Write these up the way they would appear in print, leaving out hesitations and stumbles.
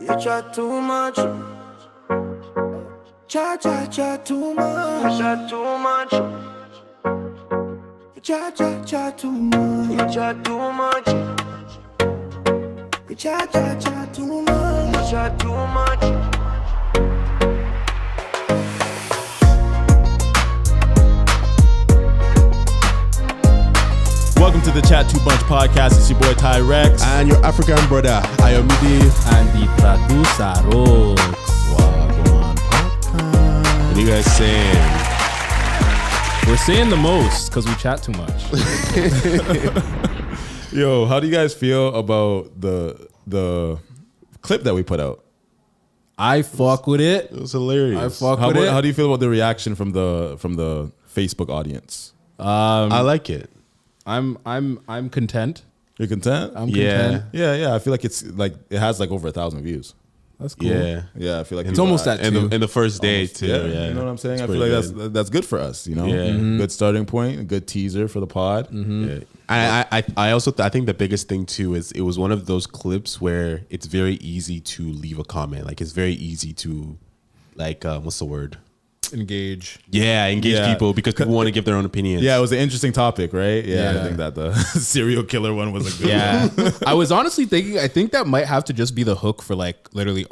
You chat too much. Chat too much. Chat too much. You chat too much. You chat too much. You chat too much. You chat too much. Welcome to the Chat Too Much podcast. It's your boy Tyrex. And your African brother, Ayomide. And the producer, Rooks. Wagwan podcast. What are you guys saying? We're saying the most because we chat too much. Yo, how do you guys feel about the clip that we put out? I fuck with it. It was hilarious. I fuck with it. How do you feel about the reaction from the Facebook audience? I like it. I'm content. You're content? I'm content. Yeah. I feel like it has like over 1,000 views. That's cool. Yeah, I feel like It's almost at two. In the first day too. Yeah, Yeah, you know what I'm saying? It's I feel pretty like good. that's good for us, you know? Yeah. Mm-hmm. Good starting point, a good teaser for the pod. Yeah. I also I think the biggest thing too is it was one of those clips where it's very easy to leave a comment. Like it's very easy to what's the word? Engage. Engage people because people want to give their own opinions. Yeah, it was an interesting topic, right? Yeah. Yeah. I think that the serial killer one was a good Yeah. one. I was honestly thinking, I think that might have to just be the hook for like literally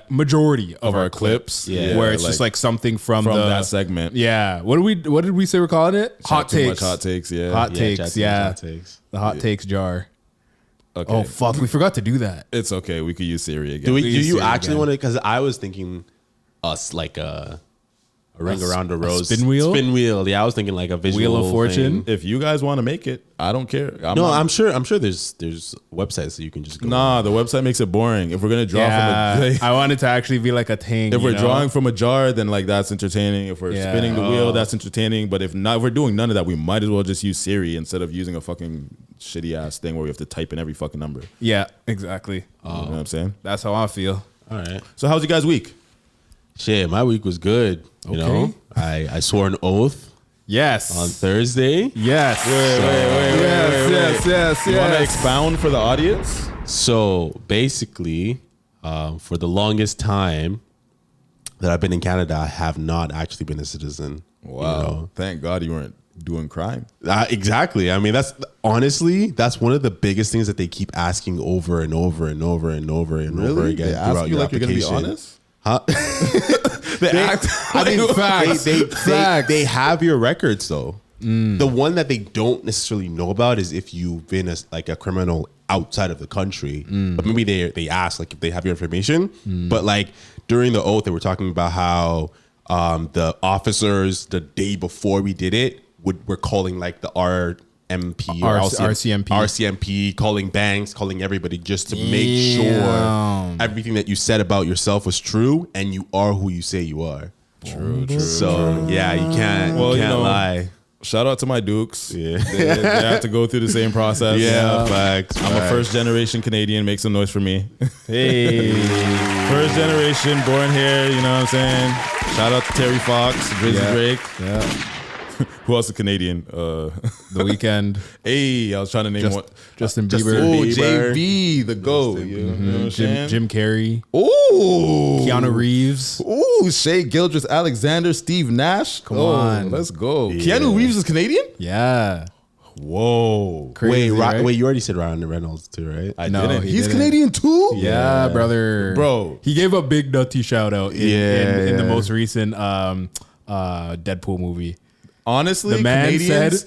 majority of our clips. Yeah. Where it's just like something from that segment. Yeah. What did we say we're calling it? Hot Too much takes. hot takes, yeah. Hot Yeah, takes. chat too much Yeah. hot takes. The hot takes jar. Okay. Oh fuck, we forgot to do that. It's okay. We could use Siri again. Do We you see it actually again. want to? Because I was thinking us like a ring around the rose spin wheel? Spin wheel. Yeah, I was thinking like a visual Wheel of Fortune? thing. If you guys want to make it, I don't care. I'm sure there's websites that you can just go. Nah, the website makes it boring. If we're gonna draw from a I want it to actually be like a thing. if we're you know? drawing from a jar, then like that's entertaining. If we're Yeah. spinning the wheel, that's entertaining. But if we're doing none of that, we might as well just use Siri instead of using a fucking shitty ass thing where we have to type in every fucking number. Yeah, exactly. You know what I'm saying? That's how I feel. All right. So how's you guys' week? Shit, my week was good. You know, I swore an oath Yes. on Thursday. Yes. Yes. You want to expound for the audience? So basically, for the longest time that I've been in Canada, I have not actually been a citizen. Wow. You know? Thank God you weren't doing crime. Exactly. I mean, that's one of the biggest things that they keep asking over and over and over and over and over again They ask throughout you your like you're gonna be application. honest? Huh? I think facts. They have your records though. The one that they don't necessarily know about is if you've been a criminal outside of the country. But maybe they ask like if they have your information. But like during the oath, they were talking about how the officers the day before we did it were calling like the RMP or RCMP, calling banks, calling everybody just to make sure everything that you said about yourself was true and you are who you say you are. True. So yeah, you can't lie. Shout out to my Dukes. Yeah. They have to go through the same process. Facts. I'm a first generation Canadian. Make some noise for me. Hey. First generation, born here. You know what I'm saying? Shout out to Terry Fox, Drizzy Drake. Yeah. Who else is Canadian? The Weekend. Hey, I was trying to name one. Justin Bieber. Oh, Bieber. JB, the GOAT. You know what I'm saying? Jim Carrey. Ooh. Keanu Reeves. Ooh, Shea Gildress, Alexander, Steve Nash. Come on. Let's go. Keanu Reeves is Canadian? Yeah. Whoa. Crazy, right? Wait, you already said Ryan Reynolds too, right? I No, didn't. he He's didn't. Canadian too? Yeah, brother. Bro. He gave a big nutty shout out in the Yeah. most recent Deadpool movie. Honestly, The man Canadians,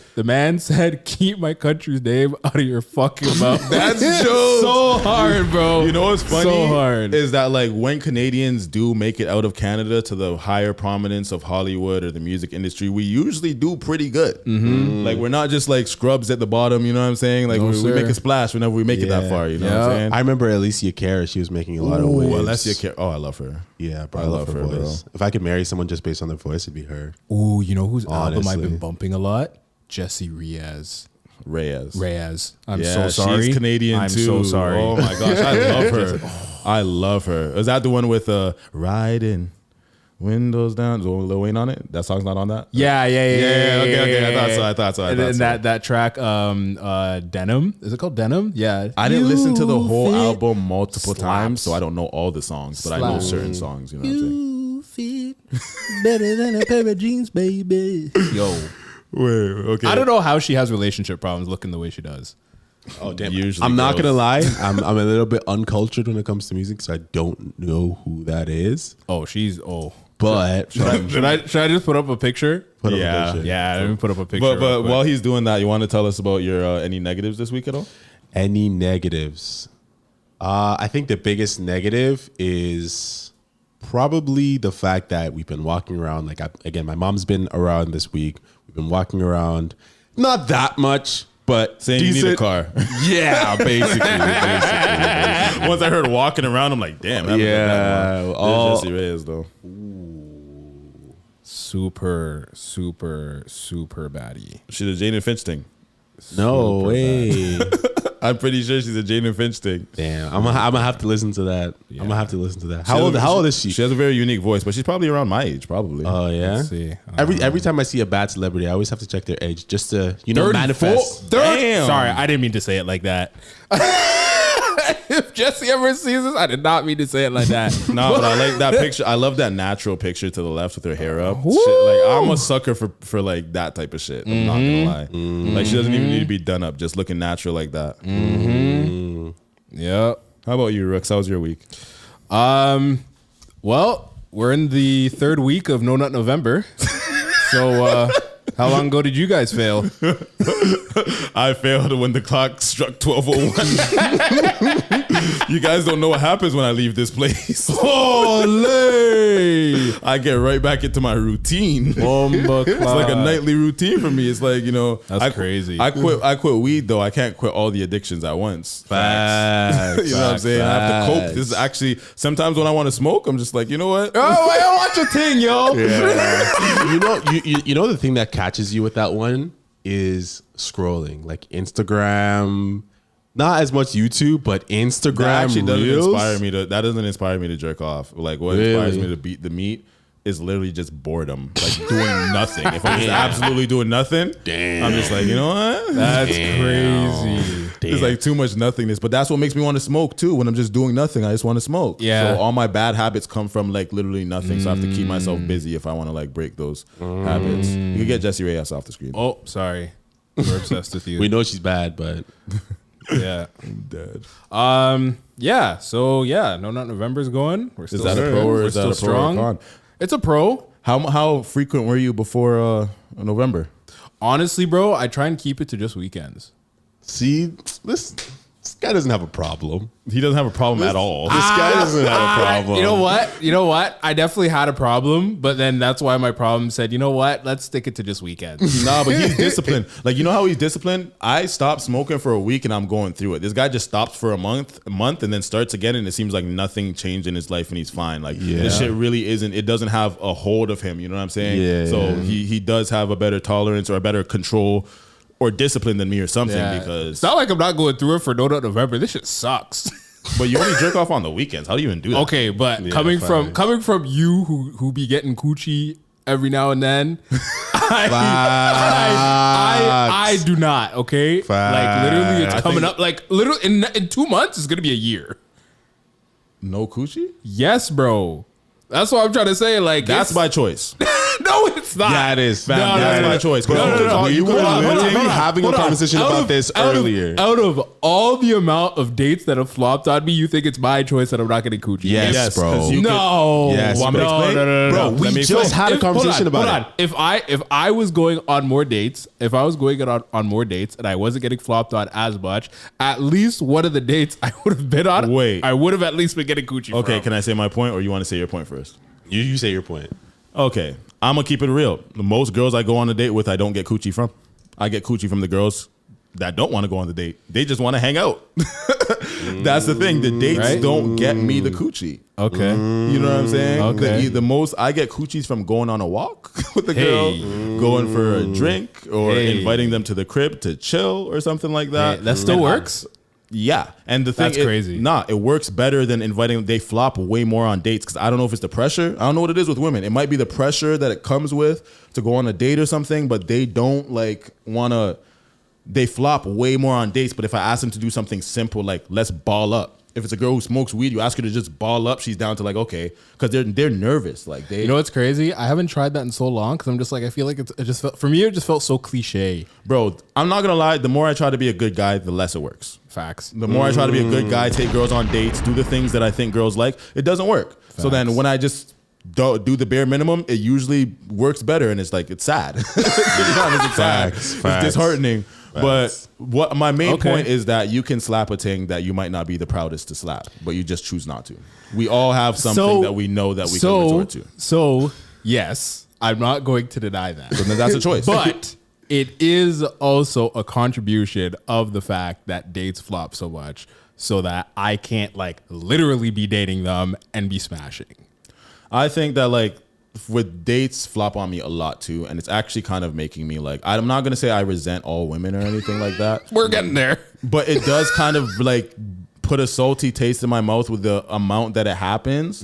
said, keep my country's name out of your fucking mouth. That's joke. So hard, bro. You know what's funny? So hard. Is that like when Canadians do make it out of Canada to the higher prominence of Hollywood or the music industry, we usually do pretty good. Like we're not just like scrubs at the bottom, you know what I'm saying? Like No, we sir. make a splash whenever we make it that far, you know what I'm saying? I remember Alicia Cara. She was making a lot of waves. Alessia Cara. Oh, I love her. Yeah, bro, I I love her bro. voice. If I could marry someone just based on their voice, it'd be her. Ooh, you know whose album I've Honestly. been bumping a lot? Jesse Reyes. Reyes. I'm so sorry. She's Canadian I'm too. so sorry. Oh my gosh, I love her. I love her. Is that the one with riding Windows down. Is Lil Wayne on it? That song's not on that? Yeah. Okay. I thought so. And then that track, Denim. Is it called Denim? Yeah. I didn't listen to the whole fit album multiple slaps. times, so I don't know all the songs, but I know certain songs. You know what I'm saying? You fit better than a pair of jeans, baby. Yo. Wait, okay. I don't know how she has relationship problems looking the way she does. Oh damn! Usually I'm not girls. gonna lie. I'm a little bit uncultured when it comes to music, so I don't know who that is. Oh, But Should I just put up a picture? put up a Yeah. picture. Yeah, let me put up a picture. But while he's doing that, you want to tell us about your any negatives this week at all? Any negatives? I think the biggest negative is probably the fact that we've been walking around. Like again, my mom's been around this week. We've been walking around, not that much, but Saying you need a car. Yeah, basically. Once I heard walking around, I'm like, damn. That Yeah, There's all- Jesse Reyes though. super baddie. She's a Jaden Finch thing. No way. I'm pretty sure she's a Jaden Finch thing. Damn, I'm gonna have to listen to that. I'm gonna have to listen to that. How old is she? She has a very unique voice, but she's probably around my age, probably. Oh yeah. Let's see. Every time I see a bad celebrity, I always have to check their age just to manifest. Damn. Sorry, I didn't mean to say it like that. If Jesse ever sees this, I did not mean to say it like that. No, but I like that picture. I love that natural picture to the left with her hair up. Shit, like I'm a sucker for like that type of shit. I'm not gonna lie. Like she doesn't even need to be done up, just looking natural like that. Yep. How about you, Rooks? How was your week? Well, we're in the third week of No Nut November. So how long ago did you guys fail? I failed when the clock struck 12:01. You guys don't know what happens when I leave this place. Holy! I get right back into my routine. It's like a nightly routine for me. It's like, you know, That's crazy. I quit weed though. I can't quit all the addictions at once. Facts. You know what I'm saying? I have to cope. This is actually sometimes when I want to smoke, I'm just like, you know what? Oh, I don't want your thing, yo. you know the thing that catches you with that one is scrolling, like Instagram. Not as much YouTube, but Instagram That actually doesn't Reels. inspire me to. That doesn't inspire me to jerk off. Like what inspires me to beat the meat is literally just boredom, like doing nothing. If I'm just absolutely doing nothing, I'm just like, you know what? That's crazy. It's like too much nothingness. But that's what makes me want to smoke too. When I'm just doing nothing, I just want to smoke. Yeah. So all my bad habits come from like literally nothing. So I have to keep myself busy if I want to like break those habits. You can get Jessie Reyes off the screen. Oh, sorry. We're obsessed with you. We know she's bad, but Yeah. I'm dead. Yeah. So yeah, No Nut November's going. We're still Is that a pro or we're is that still a pro or strong. con? It's a pro. How frequent were you before November? Honestly, bro, I try and keep it to just weekends. see, this guy doesn't have a problem. He doesn't have a problem at all. This guy doesn't have a problem. You know what? I definitely had a problem, but then that's why my problem said, you know what? Let's stick it to just weekends. Nah, but he's disciplined. Like, you know how he's disciplined? I stopped smoking for a week and I'm going through it. This guy just stops for a month and then starts again, and it seems like nothing changed in his life and he's fine. Like, this shit really isn't, it doesn't have a hold of him. You know what I'm saying? Yeah, so yeah. he does have a better tolerance or a better control or discipline than me or something because. It's not like I'm not going through it for No Nut November. This shit sucks. But you only jerk off on the weekends. How do you even do that? Okay, but coming from you who be getting coochie every now and then, I do not. Okay, like literally, it's coming up. Like literally in 2 months, it's gonna be a year. No coochie? Yes, bro. That's what I'm trying to say. Like That's by choice. no, it's not. Yeah, it is. No, That's my choice. No. You were Hold on, literally having a hold on. conversation about this earlier. Out of all the amount of dates that have flopped on me, you think it's my choice that I'm not getting coochie? Yes, bro. 'cause you No. Yes, Want me to bro. explain? Bro, Let we me just explain. had a conversation about it. If I was going on more dates, and I wasn't getting flopped on as much, at least one of the dates I would have been on, Wait. I would have at least been getting coochie. Okay, from. can I say my point or you want to say your point first? You say your point. Okay, I'm gonna keep it real. The most girls I go on a date with, I don't get coochie from. I get coochie from the girls that don't want to go on the date. They just want to hang out. That's the thing. The dates Right? don't get me the coochie. Okay. You know what I'm saying? Okay. The most I get coochies from going on a walk with the girl, going for a drink, or inviting them to the crib to chill or something like that. That still works. Yeah, and the thing That's crazy. It works better than inviting. They flop way more on dates because I don't know if it's the pressure. I don't know what it is with women. It might be the pressure that it comes with to go on a date or something, but they don't like want to. They flop way more on dates. But if I ask them to do something simple like let's ball up. If it's a girl who smokes weed, you ask her to just ball up. She's down to like okay, because they're nervous. Like they, You know what's crazy? I haven't tried that in so long because I'm just like I feel like it just felt, for me it just felt so cliche. bro. I'm not gonna lie. The more I try to be a good guy, the less it works. Facts. The more I try to be a good guy, take girls on dates, do the things that I think girls like, it doesn't work. So then when I just do the bare minimum, it usually works better, and it's like it's sad. To be honest, it's sad. It's disheartening. But what my main point is that you can slap a thing that you might not be the proudest to slap, but you just choose not to. We all have something that we know that we can resort to. So yes, I'm not going to deny that. So then that's a choice. But it is also a contribution of the fact that dates flop so much so that I can't like literally be dating them and be smashing. I think that like with dates flop on me a lot too, and it's actually kind of making me like I'm not gonna say I resent all women or anything like that. We're getting there. But it does kind of like put a salty taste in my mouth with the amount that it happens.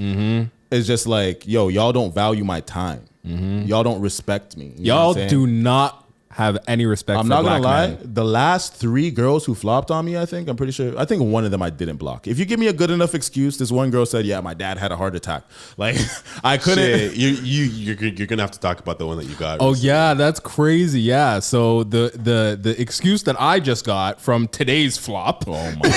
It's just like, yo, y'all don't value my time. Y'all don't respect me. You know Y'all what I'm saying? do not have any respect I'm for not black gonna lie. men. The last 3 girls who flopped on me, I think one of them I didn't block. If you give me a good enough excuse, this one girl said, "Yeah, my dad had a heart attack." Like I couldn't. You're gonna have to talk about the one that you got. Oh yeah, that's crazy. Yeah. So the excuse that I just got from today's flop. Oh my!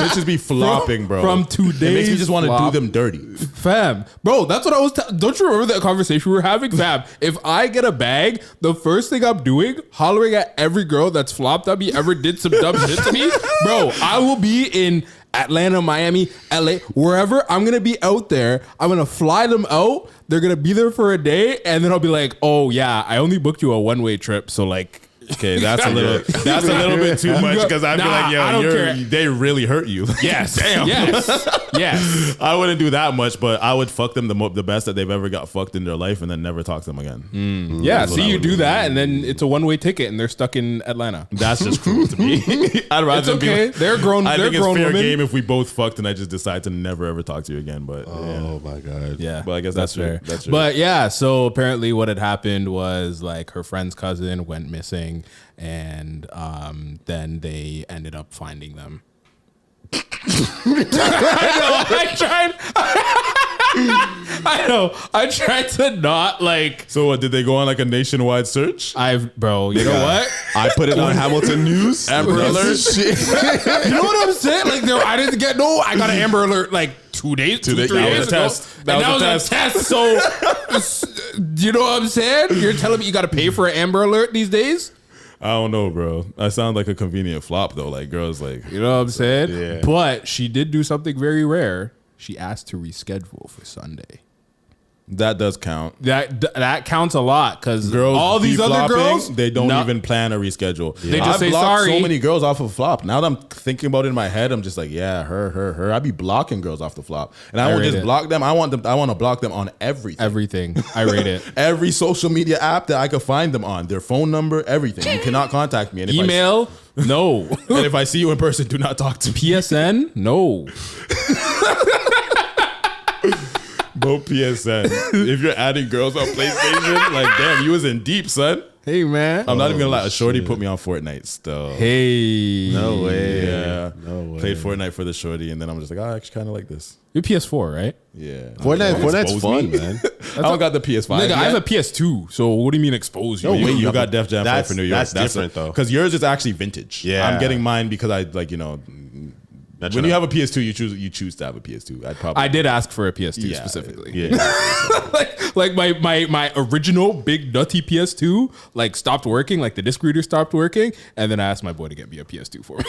Bitches be flopping, bro. From today's it makes me just want to do flop. them dirty. Fam, bro, that's what I was. Don't you remember that conversation we were having, fam? If I get a bag, the first thing I'm doing, hollering at every girl that's flopped on me, ever did some dumb shit to me, bro. I will be in Atlanta, Miami, LA, wherever. I'm gonna be out there. I'm gonna fly them out. They're gonna be there for a day, and then I'll be like, "Oh yeah, I only booked you a one-way trip, so like." Okay, that's a little bit too much because I'd be like, I don't yo, care. they really hurt you. Yes, Damn. yes. I wouldn't do that much, but I would fuck them the best that they've ever got fucked in their life and then never talk to them again. Yeah, see, you do that, and then it's a one-way ticket, and they're stuck in Atlanta. That's just cruel to me. I'd rather It's okay. They're grown. I They're think it's grown fair women. game if we both fucked and I just decide to never ever talk to you again. But Oh my god. Yeah, But I guess that's fair. That's true. But yeah, so apparently what had happened was like her friend's cousin went missing, and then they ended up finding them. I know. I tried to not like. So what, did they go on like a nationwide search? Bro, you know what? I put it on Hamilton News. Amber Alert? You know what I'm saying? Like, I didn't get I got an Amber Alert like 2 days, 3 That days was a ago. test. And that was a test. So, you know what I'm saying? You're telling me you got to pay for an Amber Alert these days? I don't know, bro. I sound like a convenient flop though. Like girls, like You know what I'm saying? Yeah. But she did do something very rare. She asked to reschedule for Sunday. that does count. That counts a lot because Girls, all these be other flopping, girls, they don't no- even plan a reschedule. They just I've say blocked sorry. so many girls off of flop. Now that I'm thinking about it in my head, I'm just like, yeah, her. I be blocking girls off the flop, and I won't rate just it. block them. I want to block them on everything. Everything. I rate it. Every social media app that I could find them on, their phone number, everything. You cannot contact me. And if Email? No. and if I see you in person, do not talk to me. PSN? No. Both PSN. If you're adding girls on PlayStation, like damn, you was in deep, son. Hey, man. I'm not even gonna lie. A shorty put me on Fortnite still. Hey. No way. Yeah. No way. Played Fortnite for the shorty, and then I'm just like, I actually kind of like this. You're PS4, right? Yeah. Fortnite's Expose fun, me. man. I don't got the PS5. Nigga, yet. I have a PS2. So what do you mean expose you? No, You, wait, you got Def Jam that's- for New York. that's different, though. Because yours is actually vintage. Yeah. I'm getting mine because I like when you have a PS2, you choose to have a PS2. I did ask for a PS2 Yeah, specifically. Yeah. like my original big nutty PS2 like stopped working, like the disc reader stopped working, and then I asked my boy to get me a PS2 for me.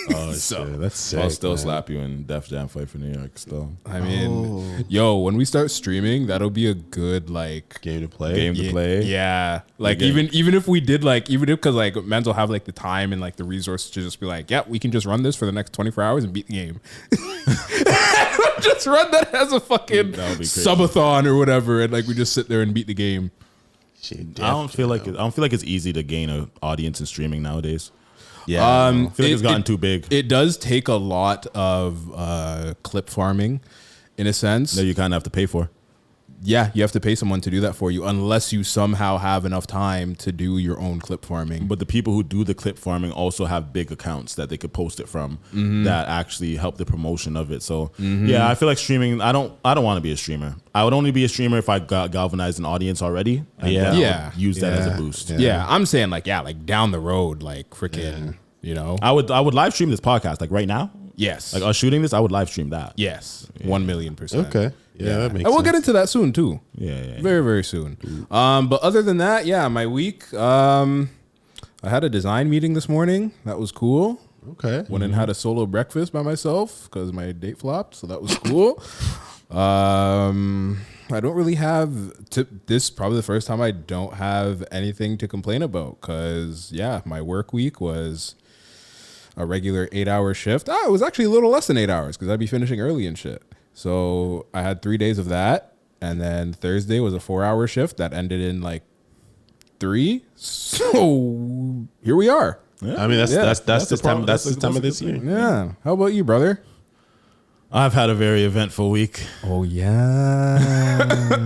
Oh, So, shit. That's sick. I'll still man. slap you in Def Jam fight for New York. Still I mean, yo, when we start streaming, that'll be a good like Game to play. game to play. Yeah, like Yeah. even if we did like because like men's will have like the time and like the resources to just be like, yeah, we can just run this for the next 24 hours and beat the game. Just run that as a fucking That would be crazy. subathon or whatever, and like we just sit there and beat the game. Shit, I don't feel like it's easy to gain an audience in streaming nowadays. Yeah. I feel like it's gotten too big. It does take a lot of clip farming, in a sense. That you kind of have to pay for. Yeah, you have to pay someone to do that for you, unless you somehow have enough time to do your own clip farming. But the people who do the clip farming also have big accounts that they could post it from that actually help the promotion of it. So yeah, I feel like streaming. I don't want to be a streamer. I would only be a streamer if I got galvanized an audience already. And then I would use that as a boost. Yeah, I'm saying like down the road, like freaking, you know. I would live stream this podcast like right now. Yes. Like us shooting this, I would live stream that. Yes. 1,000,000%. Okay. Yeah, that makes and we'll sense. get into that soon too. Yeah. Very, very soon. But other than that, yeah, my week, I had a design meeting this morning. That was cool. Okay. Went and had a solo breakfast by myself because my date flopped. So that was cool. I don't really have this is probably the first time I don't have anything to complain about because my work week was a regular 8-hour shift. It was actually a little less than 8 hours because I'd be finishing early and shit. So I had 3 days of that. And then Thursday was a 4-hour shift that ended in like 3. So here we are. Yeah. I mean, that's the time. problem. That's the time of this year. Yeah. How about you, brother? I've had a very eventful week. Oh, yeah.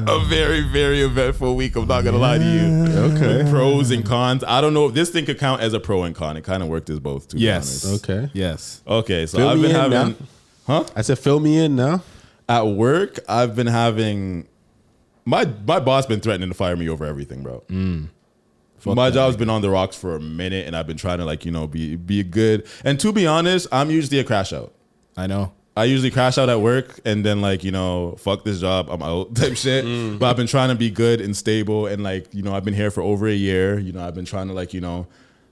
A very, very eventful week. I'm not gonna lie to you. Okay. With pros and cons. I don't know if this thing could count as a pro and con. It kind of worked as both. To be Yes. honest. Okay. Yes. Okay. So Fill I've me been in having. now. I said, fill me in now. At work, I've been having. My boss been threatening to fire me over everything, bro. My job's been on the rocks for a minute, and I've been trying to be good. And to be honest, I'm usually a crash out. I know. I usually crash out at work and then fuck this job, I'm out type shit. But I've been trying to be good and stable and I've been here for over a year. I've been trying to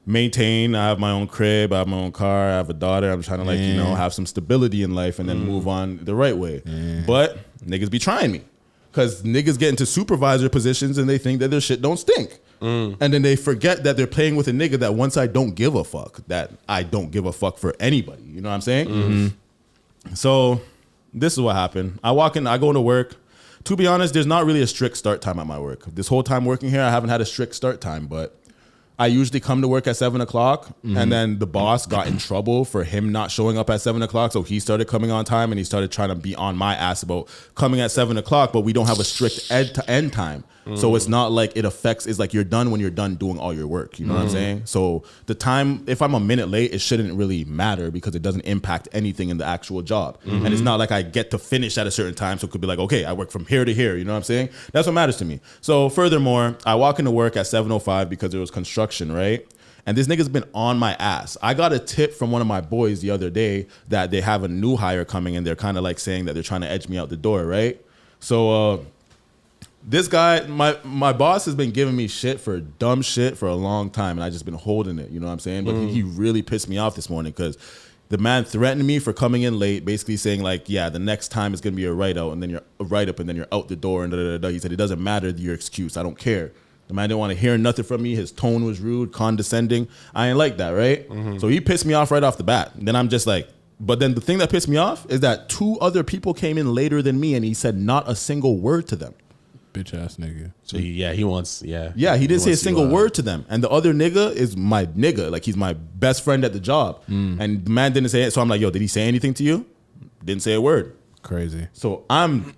maintain. I have my own crib, I have my own car, I have a daughter. I'm trying to have some stability in life and then move on the right way. But niggas be trying me because niggas get into supervisor positions and they think that their shit don't stink. And then they forget that they're playing with a nigga that once I don't give a fuck, that I don't give a fuck for anybody. You know what I'm saying? So this is what happened. I walk in, I go into work. To be honest, there's not really a strict start time at my work. This whole time working here, I haven't had a strict start time, but I usually come to work at 7 o'clock and then the boss got in trouble for him not showing up at 7 o'clock. So he started coming on time and he started trying to be on my ass about coming at 7 o'clock, but we don't have a strict end time. So it's not like it affects, it's like you're done when you're done doing all your work. You know what I'm saying? So the time, if I'm a minute late, it shouldn't really matter because it doesn't impact anything in the actual job. And it's not like I get to finish at a certain time. So it could be like, okay, I work from here to here. You know what I'm saying? That's what matters to me. So furthermore, I walk into work at 7:05 because there was construction, right? And this nigga's been on my ass. I got a tip from one of my boys the other day that they have a new hire coming and they're kind of saying that they're trying to edge me out the door, right? So, this guy, my boss has been giving me shit for dumb shit for a long time, and I just been holding it. You know what I'm saying? But he really pissed me off this morning because the man threatened me for coming in late, basically saying the next time it's gonna be a write out, and then you're a write up, and then you're out the door, and da da da. He said it doesn't matter your excuse. I don't care. The man didn't want to hear nothing from me. His tone was rude, condescending. I ain't like that, right? So he pissed me off right off the bat. And then I'm just like. But then the thing that pissed me off is that 2 other people came in later than me, and he said not a single word to them. Bitch ass nigga. So he wants. Yeah, he didn't say a single word to them. And the other nigga is my nigga. Like, he's my best friend at the job. And the man didn't say it. So I'm like, yo, did he say anything to you? Didn't say a word. Crazy. So I'm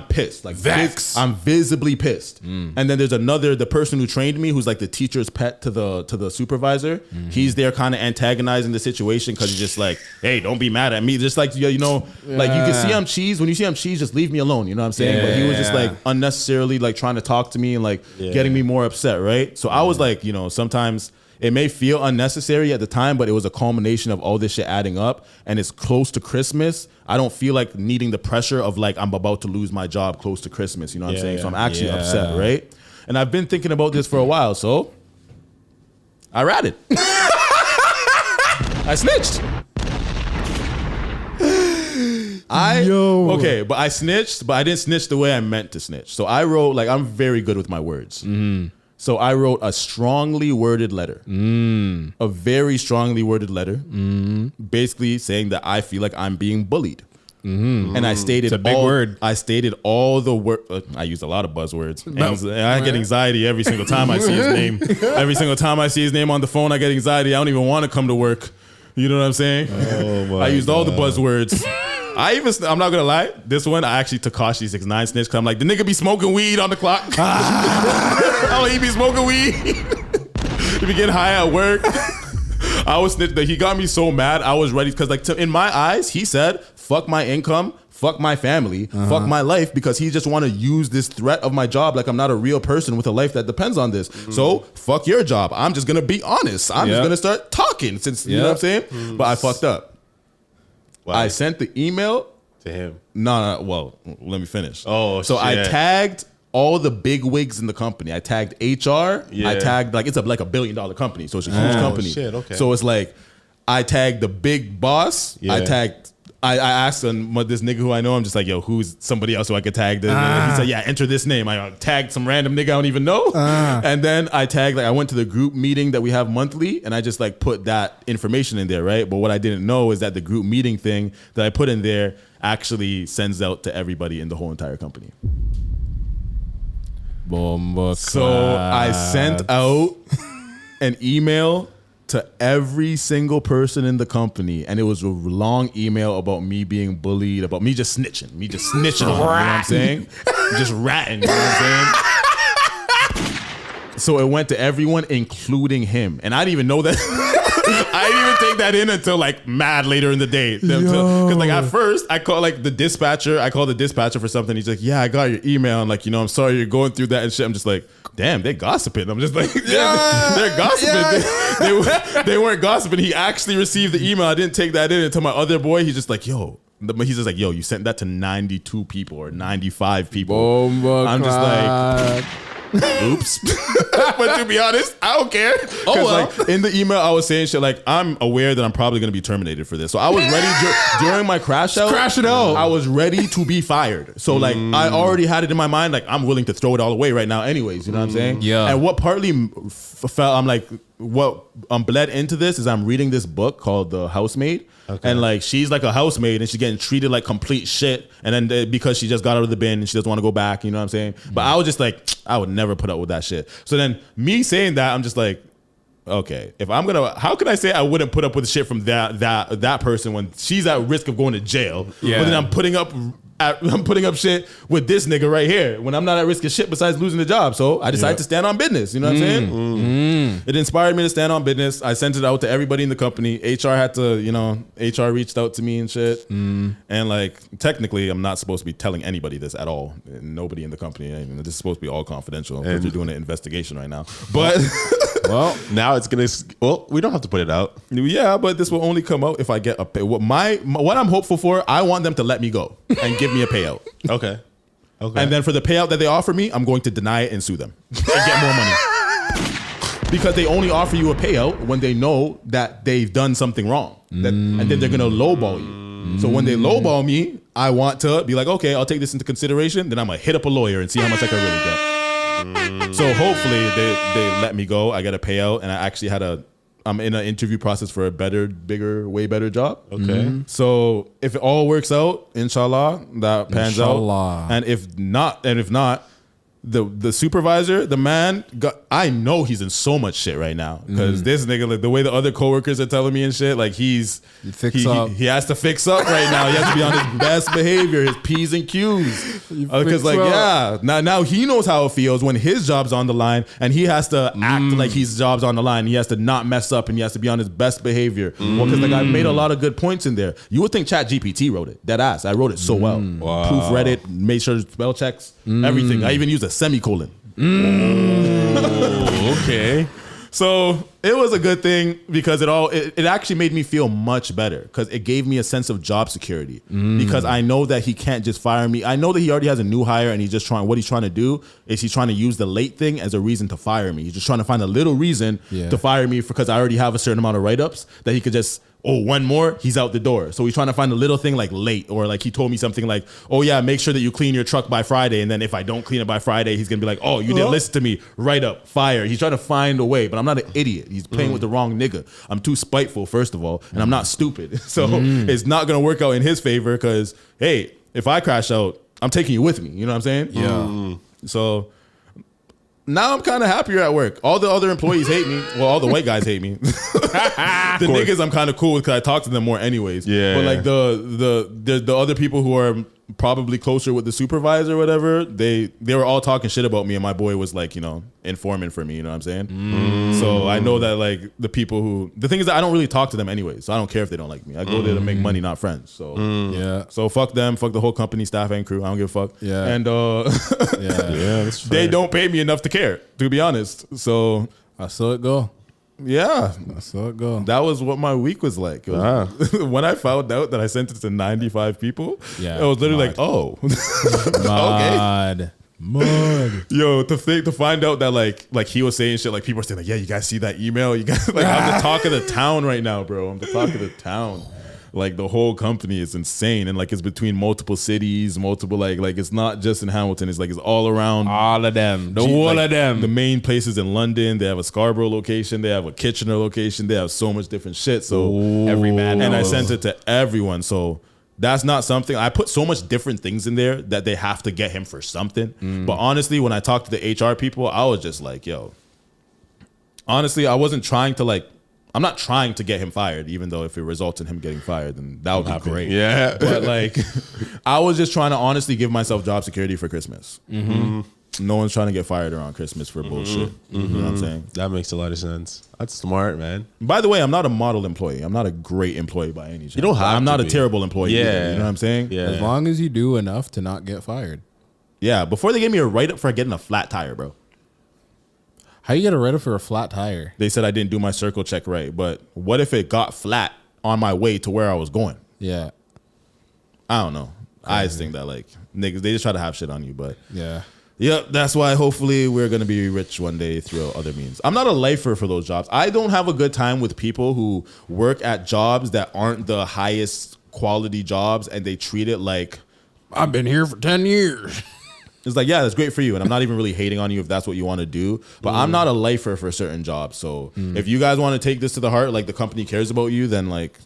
pissed. Like, Vex. I'm visibly pissed. And then there's the person who trained me, who's like the teacher's pet to the supervisor. He's there kind of antagonizing the situation because he's just like, hey, don't be mad at me. Just like, like you can see I'm cheese. When you see I'm cheese, just leave me alone. You know what I'm saying? But he was just like unnecessarily like trying to talk to me and getting me more upset, right? So I was like, sometimes it may feel unnecessary at the time, but it was a culmination of all this shit adding up. And it's close to Christmas. I don't feel like needing the pressure of I'm about to lose my job close to Christmas. You know what I'm saying? So I'm actually upset, right? And I've been thinking about this for a while. So I ratted. I snitched. Okay, but I snitched, but I didn't snitch the way I meant to snitch. So I wrote, I'm very good with my words. So I wrote a strongly worded letter, a very strongly worded letter, basically saying that I feel like I'm being bullied. And I stated It's a big word. I stated all the word. I used a lot of buzzwords. I get anxiety every single time I see his name. Every single time I see his name on the phone, I get anxiety. I don't even want to come to work. You know what I'm saying? I used all the buzzwords. I'm not gonna lie. This one, I actually Tekashi 6ix9ine snitch. Cause I'm like, the nigga be smoking weed on the clock. Oh, he be smoking weed. He be getting high at work. I was snitched. He got me so mad. I was ready because, like, in my eyes, he said, "Fuck my income, fuck my family, fuck my life," because he just want to use this threat of my job like I'm not a real person with a life that depends on this. So fuck your job. I'm just gonna be honest. I'm just gonna start talking since you know what I'm saying. But I fucked up. Why? I sent the email to him. No. Well, let me finish. Oh, so shit. I tagged all the big wigs in the company. I tagged HR. I tagged it's like $1 billion company, so it's a huge company. Shit, okay. So it's like I tagged the big boss. I tagged. I asked him what this nigga who I know. I'm just like, yo, who's somebody else who I could tag? He said, yeah, enter this name. I tagged some random nigga I don't even know. And then I tagged, I went to the group meeting that we have monthly, and I just put that information in there, right? But what I didn't know is that the group meeting thing that I put in there actually sends out to everybody in the whole entire company. So I sent out an email to every single person in the company, and it was a long email about me being bullied, about me just snitching, on them, you know what I'm saying? Just ratting, you know what I'm saying? So it went to everyone, including him, and I didn't even know that. I didn't even take that in until mad later in the day. Because at first I called the dispatcher. I called the dispatcher for something. He's like, yeah, I got your email. And I'm sorry you're going through that and shit. I'm just like, damn, they gossiping. I'm just like, they're gossiping. They weren't gossiping. He actually received the email. I didn't take that in until my other boy. He's just like, yo. He's just like, yo, you sent that to 92 people or 95 people. I'm just like, oops. But to be honest, I don't care. In the email I was saying shit I'm aware that I'm probably going to be terminated for this. So I was ready during my crash out. I was ready to be fired. So I already had it in my mind. I'm willing to throw it all away right now anyways. You know what I'm saying? Yeah. And what partly felt, what bled into this is I'm reading this book called The Housemaid. Okay. And she's a housemaid and she's getting treated like complete shit. And then because she just got out of the bin and she doesn't want to go back, you know what I'm saying? But I was just I would never put up with that shit. So then me saying that, I'm just like, okay, if I'm gonna, how can I say I wouldn't put up with shit from that person when she's at risk of going to jail? Yeah. But then I'm putting up shit with this nigga right here when I'm not at risk of shit besides losing the job. So I decided to stand on business. You know what I'm saying? It inspired me to stand on business. I sent it out to everybody in the company. HR had to, HR reached out to me and shit. And technically, I'm not supposed to be telling anybody this at all. Nobody in the company. This is supposed to be all confidential because we're doing an investigation right now. But well, now it's gonna. Well, we don't have to put it out. Yeah, but this will only come out if I get a pay. What I'm hopeful for, I want them to let me go and give me a payout. Okay. And then for the payout that they offer me, I'm going to deny it and sue them and get more money. Because they only offer you a payout when they know that they've done something wrong. And then they're gonna lowball you. So when they lowball me, I want to be like, okay, I'll take this into consideration. Then I'm gonna hit up a lawyer and see how much I can really get. So hopefully they let me go. I get a payout, and I actually I'm in an interview process for a better, bigger, way better job. Okay. So if it all works out, inshallah, that pans out. And if not, the supervisor, the man, I know he's in so much shit right now because this nigga, the way the other coworkers are telling me and shit, he has to fix up right now. He has to be on his best behavior, his P's and Q's. Because now he knows how it feels when his job's on the line and he has to act like his job's on the line. He has to not mess up and he has to be on his best behavior. Well, because I made a lot of good points in there. You would think ChatGPT wrote it. Dead ass. I wrote it so well. Wow. Proofread it, made sure spell checks, everything. I even used a semicolon. Okay. So it was a good thing because it actually made me feel much better because it gave me a sense of job security because I know that he can't just fire me. I know that he already has a new hire and what he's trying to do is he's trying to use the late thing as a reason to fire me. He's just trying to find a little reason to fire me because I already have a certain amount of write-ups that he could just oh, one more, he's out the door. So he's trying to find a little thing like late, or like he told me something like, oh yeah, make sure that you clean your truck by Friday. And then if I don't clean it by Friday, he's gonna be like, oh, you didn't listen to me. Right up, fire. He's trying to find a way, but I'm not an idiot. He's playing with the wrong nigga. I'm too spiteful, first of all, and I'm not stupid. So it's not gonna work out in his favor because, hey, if I crash out, I'm taking you with me. You know what I'm saying? Yeah. So now I'm kind of happier at work. All the other employees hate me. Well, all the white guys hate me. The niggas I'm kind of cool with because I talk to them more anyways. Yeah. But like the other people who are probably closer with the supervisor or whatever, they were all talking shit about me, and my boy was like, informant for me. You know what I'm saying? So I know that like the thing is that I don't really talk to them anyway, so I don't care if they don't like me. I go there to make money, not friends. So Yeah. so fuck them, fuck the whole company, staff and crew. I don't give a fuck. Yeah. And Yeah. That's fair. they don't pay me enough to care, to be honest. So I saw it go. yeah, I saw it go. that was what my week was like. It was- when I found out that I sent it to 95 people, Yeah, it was literally like, mad. oh, Mud. yo, to find out that like he was saying shit, like people are saying like, yeah, you guys see that email? You guys like, I'm the talk of the town right now, bro. I'm the talk of the town. Like the whole company is insane, and like it's between multiple cities, multiple like it's not just in Hamilton. It's like it's all around. All of them. The Gee, whole like, of them. The main places in London, they have a Scarborough location, they have a Kitchener location, they have so much different shit. So Every man and I knows. sent it to everyone. So that's not something I put so much different things in there that they have to get him for something. But honestly, when I talked to the HR people, I was just like, yo, honestly, I wasn't trying to I'm not trying to get him fired, even though if it results in him getting fired, then that would be great. Yeah. But like, I was just trying to honestly give myself job security for Christmas. No one's trying to get fired around Christmas for bullshit. You know what I'm saying? That makes a lot of sense. That's smart, man. By the way, I'm not a model employee. I'm not a great employee by any chance. You don't have I'm to not a be. terrible employee. Either, you know what I'm saying? Yeah. As long as you do enough to not get fired. Yeah. Before they gave me a write up for getting a flat tire, bro. How you get a write-up for a flat tire? They said I didn't do my circle check right. But what if it got flat on my way to where I was going? Yeah. I don't know. I just think that like niggas, they just try to have shit on you. But Yeah. yep, that's why hopefully we're gonna be rich one day through other means. I'm not a lifer for those jobs. I don't have a good time with people who work at jobs that aren't the highest quality jobs and they treat it like I've been here for 10 years. it's like, yeah, that's great for you. And I'm not even really hating on you if that's what you want to do. But I'm not a lifer for certain jobs. So if you guys want to take this to the heart, like the company cares about you, then like,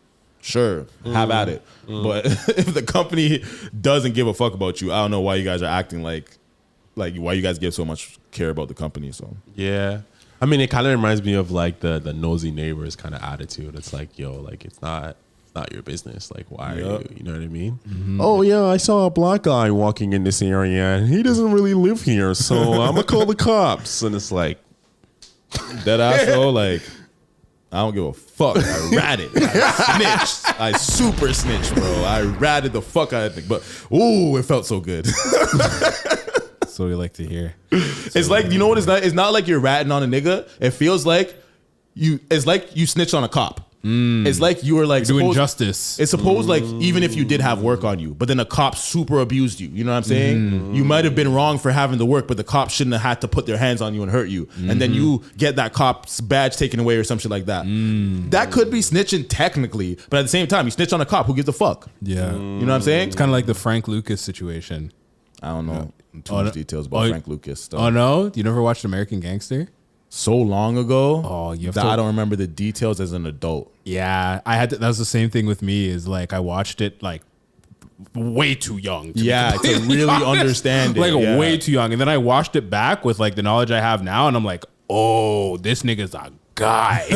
sure, have at it. But if the company doesn't give a fuck about you, I don't know why you guys are acting like why you guys give so much care about the company. So Yeah. I mean, it kind of reminds me of like the nosy neighbors kind of attitude. It's like, yo, like it's not your business. Like, why are you know what I mean? Oh yeah, I saw a black guy walking in this area and he doesn't really live here, so I'm gonna call the cops. And it's like, that ass though, like, I don't give a fuck. I ratted. I snitched. I super snitched, bro. I ratted the fuck out of it. But ooh, it felt so good. That's what we like to hear. It's like, you know what it's not? It's not like you're ratting on a nigga. It feels like it's like you snitched on a cop. It's like you were like Doing justice. It's supposed like even if you did have work on you, but then a cop super abused you. You know what I'm saying? You might have been wrong for having the work, but the cop shouldn't have had to put their hands on you and hurt you. And then you get that cop's badge taken away or some shit like that. That could be snitching technically, but at the same time, you snitch on a cop. Who gives a fuck? Yeah. You know what I'm saying? It's kind of like the Frank Lucas situation. I don't know too Oh, much no. details about Oh, Frank Lucas stuff. Oh, no? You never watched American Gangster? So long ago, Oh, you have that to- I don't remember the details as an adult. Yeah. That was the same thing with me is like I watched it like way too young. Yeah, to completely really honest. understand it. Like yeah. way too young. And then I watched it back with like the knowledge I have now and I'm like, oh, this nigga's a guy.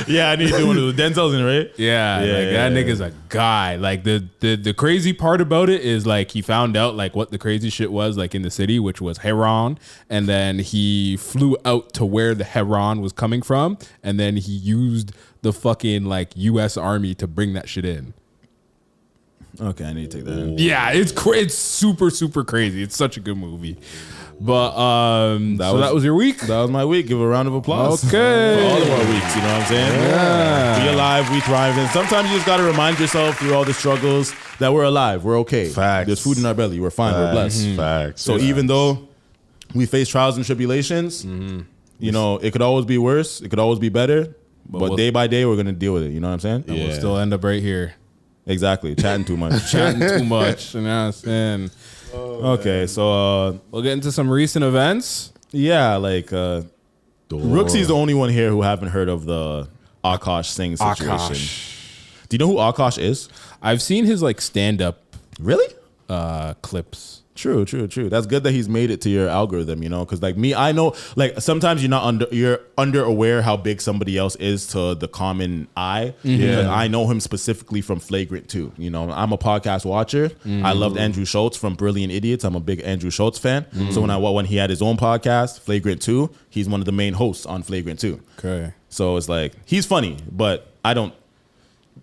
Yeah, I need to do one of those. Denzel's in it, right? Yeah, Yeah, like yeah, that yeah. nigga's a guy. Like the crazy part about it is like he found out like what the crazy shit was like in the city, which was heroin, and then he flew out to where the heroin was coming from, and then he used the fucking like U.S. Army to bring that shit in. Okay, I need to take that in. Yeah, it's super super crazy. It's such a good movie. But that was your week. That was my week. Give a round of applause. Okay. For all of our weeks, you know what I'm saying? Yeah. We alive, we thrive. And sometimes you just got to remind yourself through all the struggles that we're alive. We're okay. Facts. There's food in our belly. We're fine. We're blessed. Facts. So even though we face trials and tribulations, you know, it could always be worse. It could always be better. But day by day, we're gonna deal with it. You know what I'm saying? And we'll still end up right here. Exactly. Chatting too much. Chatting too much. You know what I'm saying? Okay, so We'll get into some recent events. yeah, like Rooksy's the only one here who haven't heard of the Akash Singh situation. Do you know who Akash is? I've seen his like stand-up Really? clips. True. That's good that he's made it to your algorithm, you know, because like me, I know like sometimes you're under aware how big somebody else is to the common eye. Because I know him specifically from Flagrant 2. You know, I'm a podcast watcher. I loved Andrew Schultz from Brilliant Idiots. I'm a big Andrew Schultz fan. So when he had his own podcast, Flagrant 2, he's one of the main hosts on Flagrant 2. Okay. So it's like he's funny, but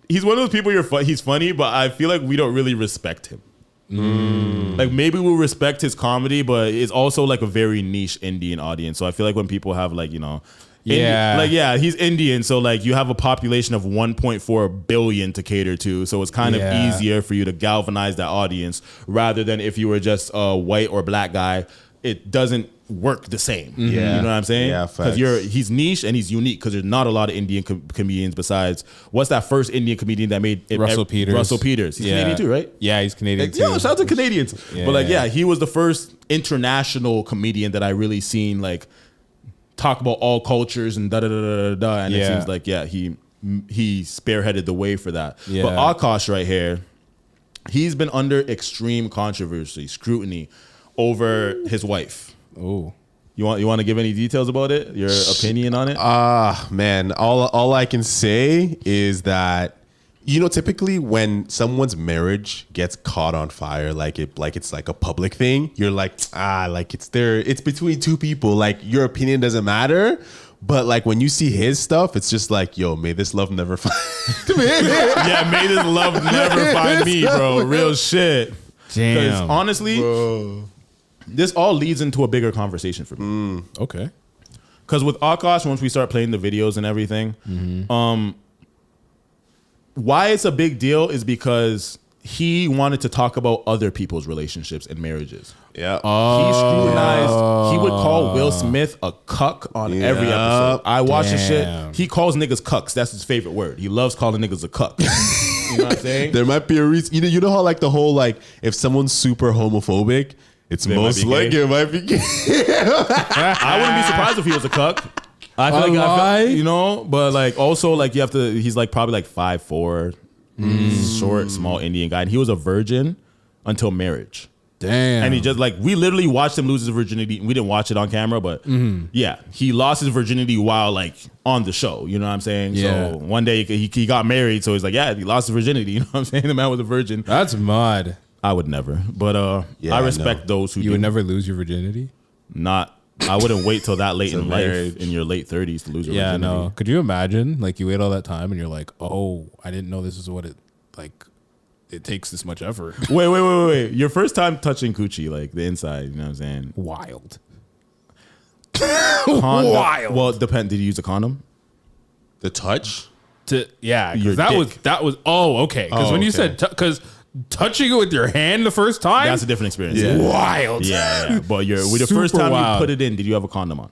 he's one of those people he's funny, but I feel like we don't really respect him. Like maybe we'll respect his comedy, but it's also like a very niche Indian audience. So I feel like when people have like, you know, he's Indian, so like you have a population of 1.4 billion to cater to, so it's kind of easier for you to galvanize that audience rather than if you were just a white or black guy. It doesn't work the same. You know what I'm saying? Yeah, because he's niche and he's unique because there's not a lot of Indian comedians besides what's that first Indian comedian that made it? Russell Peters. He's Canadian too, right? Yeah, he's Canadian too. Yo, shout out to Canadians. But like, he was the first international comedian that I really seen like talk about all cultures and da-da-da-da-da. And it seems like, he spearheaded the way for that. Yeah. But Akash right here, he's been under extreme controversy, scrutiny over his wife. Oh. You want to give any details about it? Your opinion on it? Man, all I can say is that, you know, typically when someone's marriage gets caught on fire, it's like a public thing, you're like, it's between two people, like your opinion doesn't matter. But like when you see his stuff, it's just like, yo, may this love never find me. Yeah, may this love never find me, bro. Real shit. Damn. Because honestly, this all leads into a bigger conversation for me. Okay. Because with Akash, once we start playing the videos and everything, why it's a big deal is because he wanted to talk about other people's relationships and marriages. Yeah. He scrutinized. He would call Will Smith a cuck on every episode. I watch the shit. He calls niggas cucks. That's his favorite word. He loves calling niggas a cuck. You know what I'm saying? There might be a reason. You know how like the whole like if someone's super homophobic, it's most like it might be gay. I wouldn't be surprised if he was a cuck. I feel you know, but like also like you have to. He's like probably like 5'4", short, small Indian guy, and he was a virgin until marriage. Damn. And he just like we literally watched him lose his virginity. We didn't watch it on camera, but he lost his virginity while like on the show. You know what I'm saying? Yeah. So one day he got married, so he's like, he lost his virginity. You know what I'm saying? The man was a virgin. That's mad. I would never, but I respect those who you would never lose your virginity. I wouldn't wait till that late in life in your late 30s to lose your virginity. Yeah, no. Could you imagine? Like you wait all that time and you're like, oh, I didn't know this is what it like. It takes this much effort. Wait. Your first time touching coochie, like the inside, you know what I'm saying? Wild. Wild. Well, depend. Did you use a condom? The touch? Your that was okay. Because when you said because touching it with your hand the first time, that's a different experience. Yeah. Wild. Yeah. But with the first time you put it in, did you have a condom on?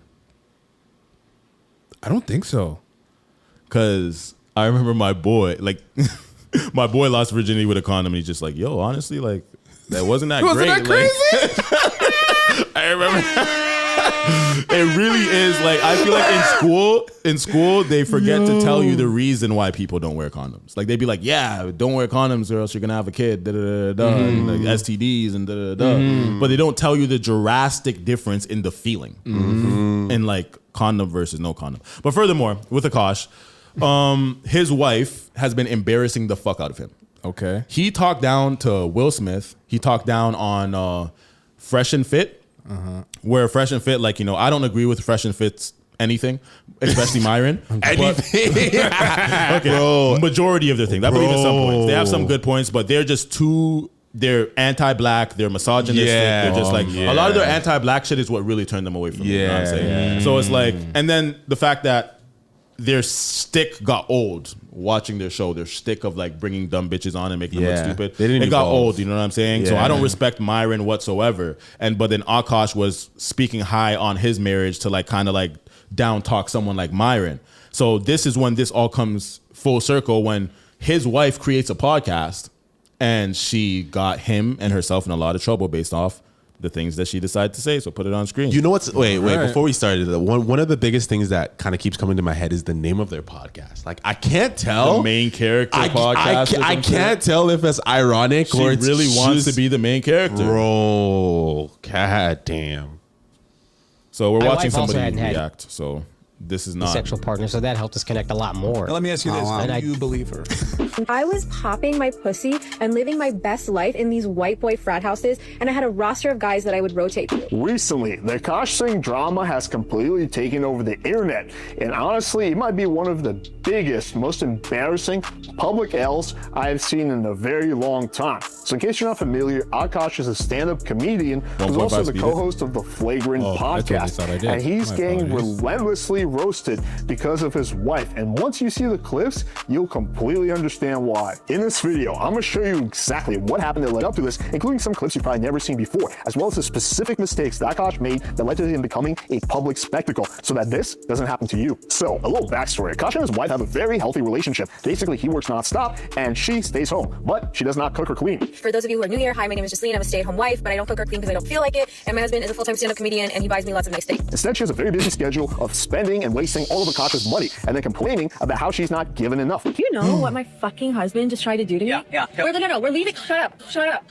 I don't think so. Because I remember my boy, like my boy lost virginity with a condom. And he's just like, yo, honestly, like that wasn't that great. That crazy? Like, I remember. It really is like I feel like in school they forget to tell you the reason why people don't wear condoms. Like they'd be like, yeah, don't wear condoms or else you're gonna have a kid, and like STDs and but they don't tell you the drastic difference in the feeling in like condom versus no condom. But furthermore, with Akash, his wife has been embarrassing the fuck out of him. Okay, he talked down to Will Smith. He talked down on Fresh and Fit. Where Fresh and Fit, like, you know, I don't agree with Fresh and Fit's anything, especially Myron. Anything? Okay. Bro. Majority of their things. I believe in some points. They have some good points, but they're just they're anti-black, they're misogynistic. Yeah. They're just like, a lot of their anti-black shit is what really turned them away from it. You know what I'm saying? So it's like, and then the fact that their stick got old watching their show, their stick of like bringing dumb bitches on and making them look stupid. It got old, you know what I'm saying? So I don't respect Myron whatsoever. But then Akash was speaking high on his marriage to like kind of like down talk someone like Myron. So this is when this all comes full circle, when his wife creates a podcast and she got him and herself in a lot of trouble based off the things that she decided to say. So put it on screen. You know what's wait Right. before we started, one of the biggest things that kind of keeps coming to my head is the name of their podcast. Like I can't tell The main character I podcast. I can't tell if it's ironic She or it's really wants just- to be the main character. Bro, god damn. So we're My watching wife also somebody hadn't had react. So this is a not. sexual partner, so that helped us connect a lot more. Let me ask you this. And Do I- you believe her? I was popping my pussy and living my best life in these white boy frat houses, and I had a roster of guys that I would rotate through. Recently, the Akash Singh drama has completely taken over the internet, and honestly, it might be one of the biggest, most embarrassing public L's I've seen in a very long time. So in case you're not familiar, Akash is a stand-up comedian who's 1.5 also the speed. co-host of the Flagrant Oh, I totally thought I podcast, did. and he's My getting apologies. relentlessly roasted because of his wife. And once you see the clips, you'll completely understand why. In this video, I'm gonna show you exactly what happened that led up to this, including some clips you've probably never seen before, as well as the specific mistakes that Akash made that led to him becoming a public spectacle, so that this doesn't happen to you. So, a little backstory. Akash and his wife have a very healthy relationship. Basically, he works nonstop and she stays home, but she does not cook or clean. For those of you who are new here, hi, my name is Justine. I'm a stay-at-home wife, but I don't cook or clean because I don't feel like it. And my husband is a full-time stand-up comedian, and he buys me lots of nice things. Instead, she has a very busy schedule of spending and wasting all of Akash's money, and then complaining about how she's not given enough. Do you know what my fucking husband just tried to do to me? Yeah. No. We're leaving. Shut up.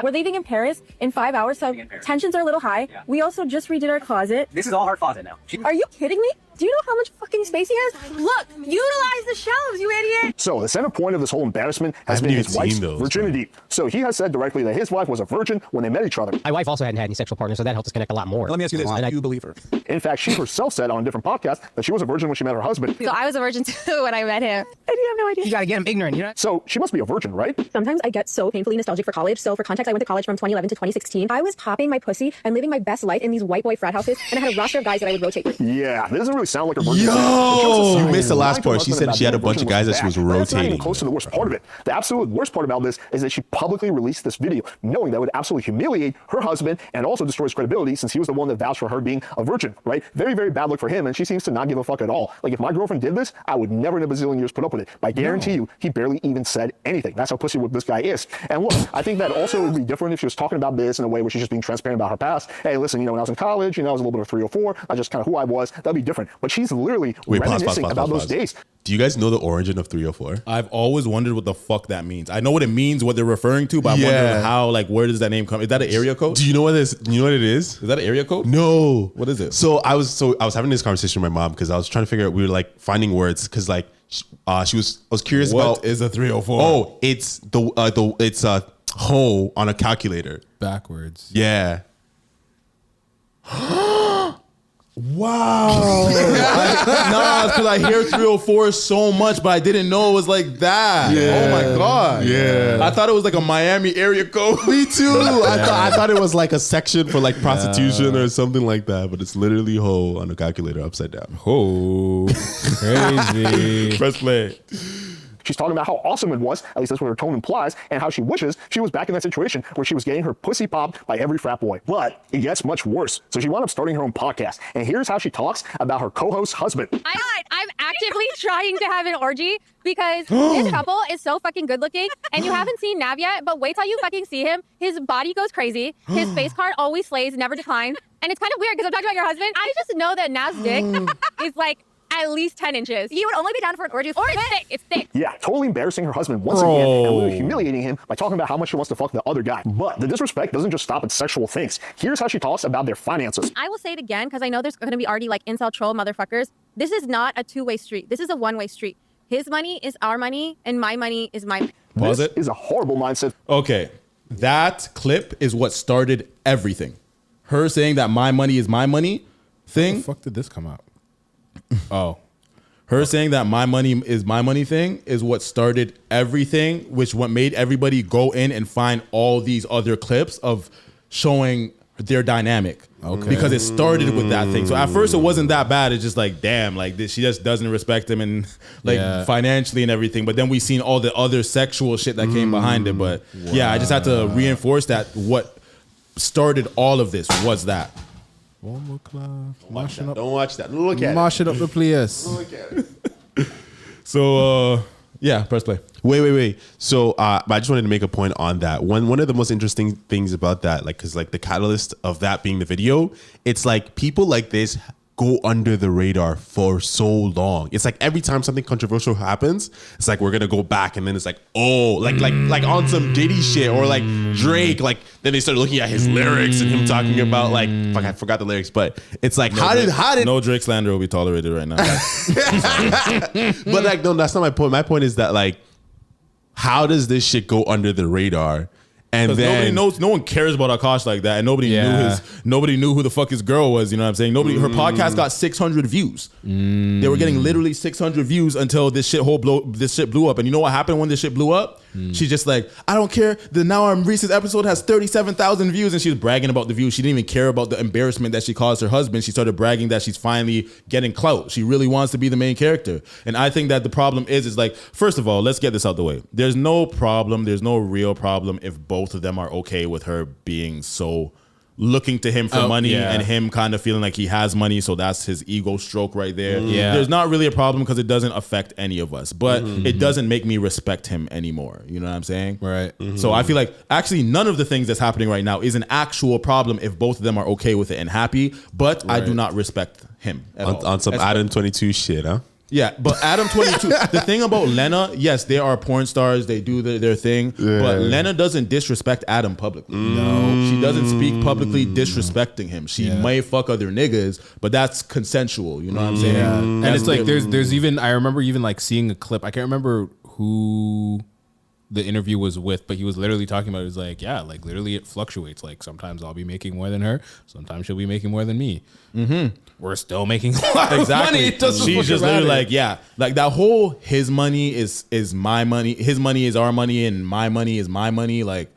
We're leaving in Paris in 5 hours, so tensions are a little high. We also just redid our closet. This is all her closet now. Are you kidding me? Do you know how much fucking space he has? Look, utilize the shelves, you idiot. So the center point of this whole embarrassment has haven't been even his wife's seen those, virginity. So he has said directly that his wife was a virgin when they met each other. My wife also hadn't had any sexual partner, so that helped us connect a lot more. Let me ask you this. And Do I- you believe her? In fact, she herself said on a different podcast that she was a virgin when she met her husband. So I was a virgin too when I met him. And you have no idea. You gotta get him ignorant, you know? So she must be a virgin, right? Sometimes I get so painfully nostalgic for college. So for context, I went to college from 2011 to 2016. I was popping my pussy and living my best life in these white boy frat houses, and I had a roster of guys that I would rotate through. Yeah, this doesn't really sound like a virgin. You missed the last part. She said she had a bunch of guys that she was That's not even rotating. close to the worst part of it. The absolute worst part about this is that she publicly released this video, knowing that would absolutely humiliate her husband and also destroy his credibility, since he was the one that vouched for her being a virgin, right? Very, very bad look for him, and she seems to not give a fuck at all. Like, if my girlfriend did this, I would never in a bazillion years put up with it. But I guarantee you, he barely even said anything. That's how pussy whipped this guy is. And look, I think that also would be different if she was talking about this in a way where she's just being transparent about her past. Hey, listen, when I was in college, I was a little bit of 304. I just kind of who I was. That'd be different. But she's literally reminiscing about those days. Do you guys know the origin of 304? I've always wondered what the fuck that means. I know what it means, what they're referring to, but I'm wondering how, like, where does that name come? Is that an area code? Do you know what this? You know what it is? Is that an area code? No. What is it? So I was having this conversation with my mom because I was trying to figure out. We were like finding words because like I was curious What about. is a 304? Oh, it's it's a hoe on a calculator. Backwards. Yeah. Wow. Nah, because I hear 304 so much, but I didn't know it was like that. Yeah. Oh my God. Yeah. I thought it was like a Miami area code. Me too. I thought it was like a section for like prostitution or something like that, but it's literally hoe on a calculator upside down. Oh, crazy. Press play. She's talking about how awesome it was, at least that's what her tone implies, and how she wishes she was back in that situation where she was getting her pussy popped by every frat boy. But it gets much worse. So she wound up starting her own podcast. And here's how she talks about her co-host's husband. I'm actively trying to have an orgy because this couple is so fucking good looking, and you haven't seen Nav yet, but wait till you fucking see him. His body goes crazy. His face card always slays, never declines. And it's kind of weird because I'm talking about your husband. I just know that Nav's dick is like at least 10 inches. You would only be down for an orgy. Or it's thick. It's thick. Yeah, totally embarrassing her husband once again and literally humiliating him by talking about how much she wants to fuck the other guy. But the disrespect doesn't just stop at sexual things. Here's how she talks about their finances. I will say it again because I know there's going to be already like incel troll motherfuckers. This is not a two-way street. This is a one-way street. His money is our money, and my money is my money. Pause This it. is a horrible mindset. Okay. That clip is what started everything. Her saying that my money is my money thing. The fuck did this come out? Oh. Her saying that my money is my money thing is what started everything, which what made everybody go in and find all these other clips of showing their dynamic. Okay. Because it started with that thing. So at first it wasn't that bad. It's just like, damn, like this, she just doesn't respect him and like financially and everything. But then we seen all the other sexual shit that came behind it. But yeah, I just had to reinforce that what started all of this was that. One more class. Don't watch that. Look at it. Mash it up the place. Look at it. So yeah, press play. Wait. So I just wanted to make a point on that. One of the most interesting things about that, like, because like the catalyst of that being the video, it's like people like this go under the radar for so long. It's like every time something controversial happens, it's like we're gonna go back, and then it's like, oh, like on some Diddy shit or like Drake, like then they start looking at his lyrics and him talking about like, fuck, I forgot the lyrics, but it's like how did no Drake slander will be tolerated right now. But like, no, that's not my point. My point is that like, how does this shit go under the radar? And then nobody knows, no one cares about Akash like that, and nobody knew who the fuck his girl was. You know what I'm saying? Her podcast got 600 views. They were getting literally 600 views until this shit blew up. And you know what happened when this shit blew up? She's just like, I don't care. The Now I'm Reese's episode has 37,000 views, and she was bragging about the views. She didn't even care about the embarrassment that she caused her husband. She started bragging that she's finally getting clout. She really wants to be the main character. And I think that the problem is like, first of all, let's get this out the way. There's no problem. There's no real problem if both of them are okay with her being so looking to him for money and him kind of feeling like he has money, so that's his ego stroke right there. There's not really a problem because it doesn't affect any of us, but it doesn't make me respect him anymore. You know what I'm saying? Right. So I feel like actually none of the things that's happening right now is an actual problem if both of them are okay with it and happy, but I do not respect him at all. On some Adam 22 shit, huh? Yeah, but Adam 22, the thing about Lena, yes, they are porn stars, they do their thing, but Lena doesn't disrespect Adam publicly. No. She doesn't speak publicly disrespecting him. She may fuck other niggas, but that's consensual, you know what I'm saying? Yeah. And it's like, there's even, I remember even like seeing a clip, I can't remember who the interview was with, but he was literally talking about it. It was like, yeah, like literally it fluctuates. Like sometimes I'll be making more than her, sometimes she'll be making more than me. We're still making a lot of money. It doesn't She's just literally like, yeah, like that whole his money is my money, his money is our money, and my money is my money. Like,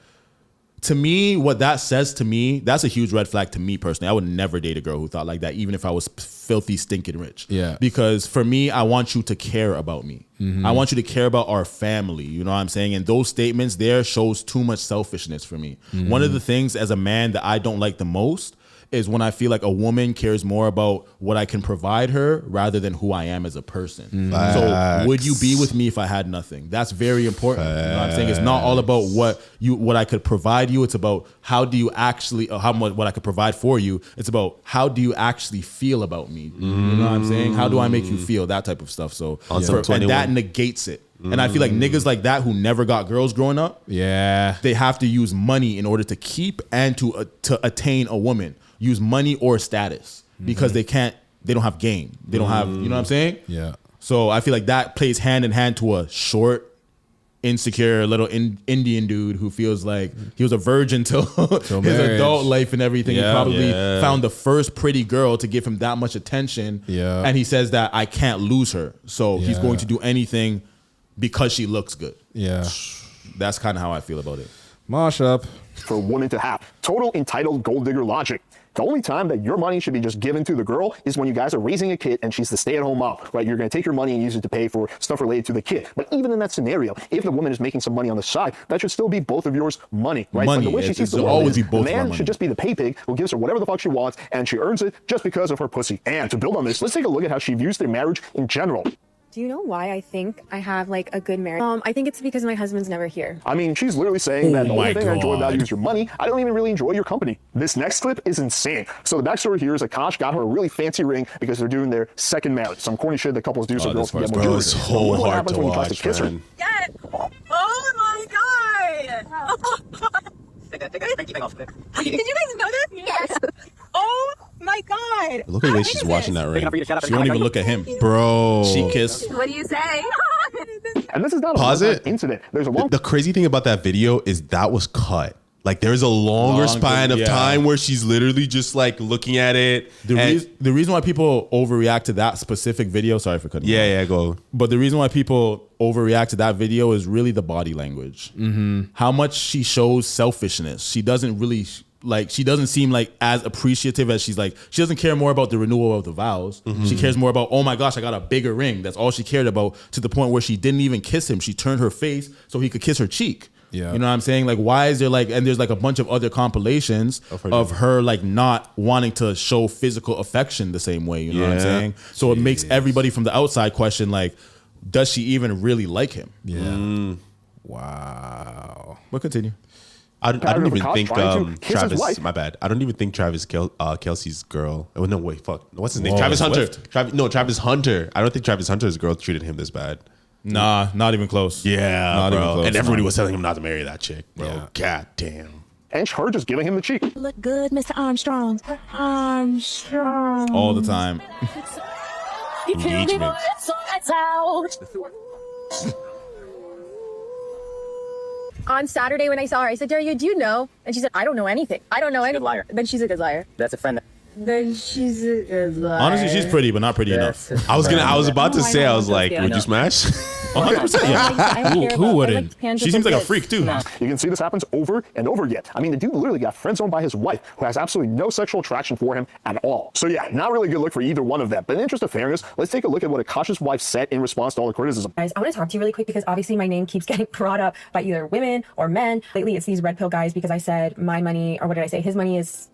to me, what that says to me, that's a huge red flag to me personally. I would never date a girl who thought like that, even if I was filthy, stinking rich. Yeah. Because for me, I want you to care about me. I want you to care about our family. You know what I'm saying? And those statements there shows too much selfishness for me. One of the things as a man that I don't like the most is when I feel like a woman cares more about what I can provide her rather than who I am as a person. So would you be with me if I had nothing? That's very important. You know what I'm saying? It's not all about what I could provide you. It's about how do you actually, what I could provide for you. It's about how do you actually feel about me? You know what I'm saying? How do I make you feel? That type of stuff. So and that negates it. And I feel like niggas like that who never got girls growing up, they have to use money in order to keep and to attain a woman. Use money or status because they don't have game. They don't have, you know what I'm saying? Yeah. So I feel like that plays hand in hand to a short, insecure little Indian dude who feels like he was a virgin till his adult life and everything. He probably found the first pretty girl to give him that much attention. Yeah. And he says that I can't lose her. So he's going to do anything because she looks good. Yeah. That's kind of how I feel about it. Mosh up. For a woman to have total entitled gold digger logic. The only time that your money should be just given to the girl is when you guys are raising a kid and she's the stay-at-home mom, right? You're going to take your money and use it to pay for stuff related to the kid. But even in that scenario, if the woman is making some money on the side, that should still be both of yours money, right? Money. But the way she sees the world is, the man should just be the pay pig who gives her whatever the fuck she wants, and she earns it just because of her pussy. And to build on this, let's take a look at how she views their marriage in general. Do you know why I think I have like a good marriage? I think it's because my husband's never here. I mean, she's literally saying that the only thing I enjoy about you is your money. I don't even really enjoy your company. This next clip is insane. So the backstory here is Akash got her a really fancy ring because they're doing their second marriage. Some corny shit that couples do so girls can get more jewelry. It's so hard to watch, man. Yes! Oh my god! Did you guys know this? Yes. Oh my god! Look at the way she's watching that ring. She won't even look at him, bro. She kissed. What do you say? And this is not a incident. There's a long. The crazy thing about that video is that was cut. Like there's a longer span of time where she's literally just like looking at it. The reason why people overreact to that specific video, sorry for cutting. Yeah, go. But the reason why people overreact to that video is really the body language. How much she shows selfishness. She doesn't really she doesn't seem like as appreciative as she doesn't care more about the renewal of the vows. She cares more about, oh my gosh, I got a bigger ring. That's all she cared about, to the point where she didn't even kiss him. She turned her face so he could kiss her cheek. Yeah. You know what I'm saying? Like, why is there and there's a bunch of other compilations of her not wanting to show physical affection the same way. You know what I'm saying? So it makes everybody from the outside question does she even really like him? Yeah. Wow. But continue. I don't even think trying to kiss his wife. Travis. My bad. I don't even think Travis Kelsey's girl. Oh no, wait, fuck. What's his name? Whoa, Travis Hunter. Swift. Travis Hunter. I don't think Travis Hunter's girl treated him this bad. Nah, not even close. Yeah, Not even bro. close, And everybody man. was telling him not to marry that chick, bro. Yeah. God damn. And her just giving him the cheek. Look good, Mr. Armstrong. Armstrong. All the time. Engagement. On Saturday when I saw her, I said, Daria, do you know? And she said, I don't know anything. I don't know anything. liar. Then she's a good liar. That's a friend. Then she's a good liar. Honestly, she's pretty, but not pretty enough. I was about to say, I was like, Yeah, would I you know. smash? 100%. Yeah. Who wouldn't? She seems like a freak too. You can see this happens over and over again. I mean, the dude literally got friend zoned by his wife, who has absolutely no sexual attraction for him at all. So yeah, not really a good look for either one of them. But in the interest of fairness, let's take a look at what Akasha's wife said in response to all the criticism. Guys, I want to talk to you really quick because obviously my name keeps getting brought up by either women or men. Lately, it's these red pill guys because I said my money, or what did I say? His money is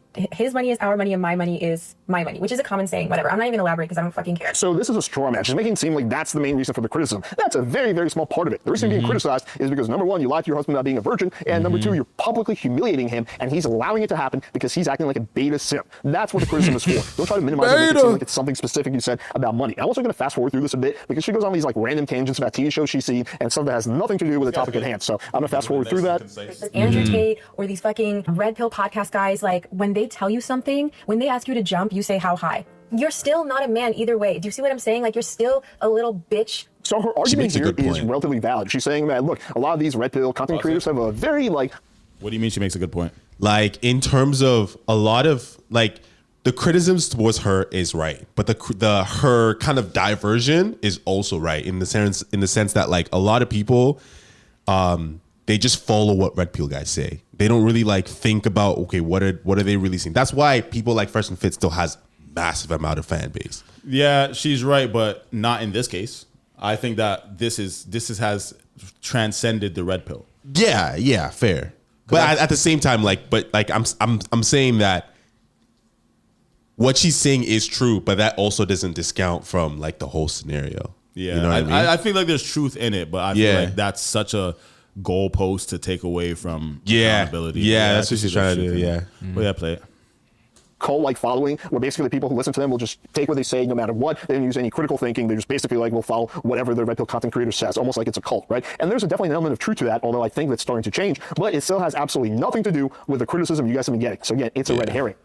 our money and my money is my money, which is a common saying, whatever. I'm not even elaborate because I don't fucking care. So this is a straw man. She's making it seem like that's the main reason for the criticism. That's a very, very small part of it. The reason being criticized is because number one, you lied to your husband about being a virgin, and number two, you're publicly humiliating him, and he's allowing it to happen because he's acting like a beta simp. That's what the criticism is for. Don't try to minimize it and make it seem like it's something specific you said about money. I'm also going to fast forward through this a bit because she goes on these like random tangents about TV shows she's seen and stuff that has nothing to do with the topic at hand. So I'm going to fast forward through that. Andrew Tate or these fucking red pill podcast guys, like when they tell you something, when they ask you to jump, you say how high. You're still not a man either way. Do you see what I'm saying? Like you're still a little bitch. So her argument makes a here good is point. relatively valid. She's saying that, look, a lot of these red pill content creators have a very like... What do you mean she makes a good point? Like in terms of a lot of like the criticisms towards her is right, but the her kind of diversion is also right in the sense that like a lot of people they just follow what red pill guys say. They don't really like think about, okay, what are they really saying? That's why people like Fresh and Fit still has massive amount of fan base. Yeah, she's right, but not in this case. I think that this has transcended the red pill. Yeah, fair. But at the same time, I'm saying that what she's saying is true, but that also doesn't discount from like the whole scenario. Yeah, you know what I mean? I feel like there's truth in it, but I feel like that's such a goalpost to take away from accountability. Yeah, that's I what see she's trying to there's do. truth in it. But yeah, play it. cult-like following, where basically the people who listen to them will just take what they say no matter what. They don't use any critical thinking. They're just basically like will follow whatever the red pill content creator says, almost like it's a cult, right? And there's definitely an element of truth to that, although I think that's starting to change. But it still has absolutely nothing to do with the criticism you guys have been getting. So again, it's a red herring.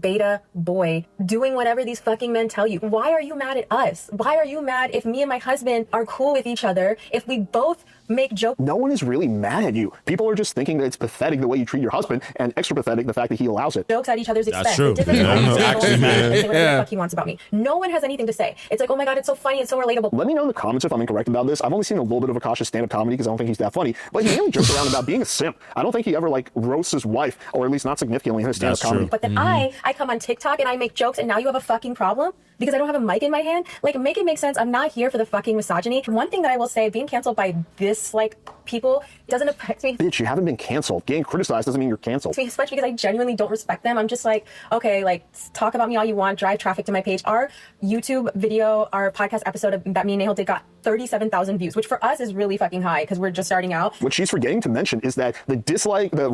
Beta boy doing whatever these fucking men tell you. Why are you mad at us? Why are you mad if me and my husband are cool with each other, if we both make jokes? No one is really mad at you. People are just thinking that it's pathetic the way you treat your husband, and extra pathetic the fact that he allows it. Jokes at each other's expense. That's true. The difference is No one's people actually say mad. whatever the fuck he wants about me. No one has anything to say. It's like, oh my god, it's so funny, it's so relatable. Let me know in the comments if I'm incorrect about this. I've only seen a little bit of Akasha's stand-up comedy because I don't think he's that funny, but he mainly jokes around about being a simp. I don't think he ever like roasts his wife, or at least not significantly in his stand-up That's comedy. true. But then I come on TikTok and I make jokes and now you have a fucking problem because I don't have a mic in my hand. Like, make it make sense. I'm not here for the fucking misogyny. One thing that I will say, being canceled by this like people doesn't affect me. Bitch, you haven't been canceled. Getting criticized doesn't mean you're canceled. Especially because I genuinely don't respect them. I'm just like, okay, like talk about me all you want, drive traffic to my page. Our YouTube video, our podcast episode that me and Nahal did got 37,000 views, which for us is really fucking high because we're just starting out. What she's forgetting to mention is that the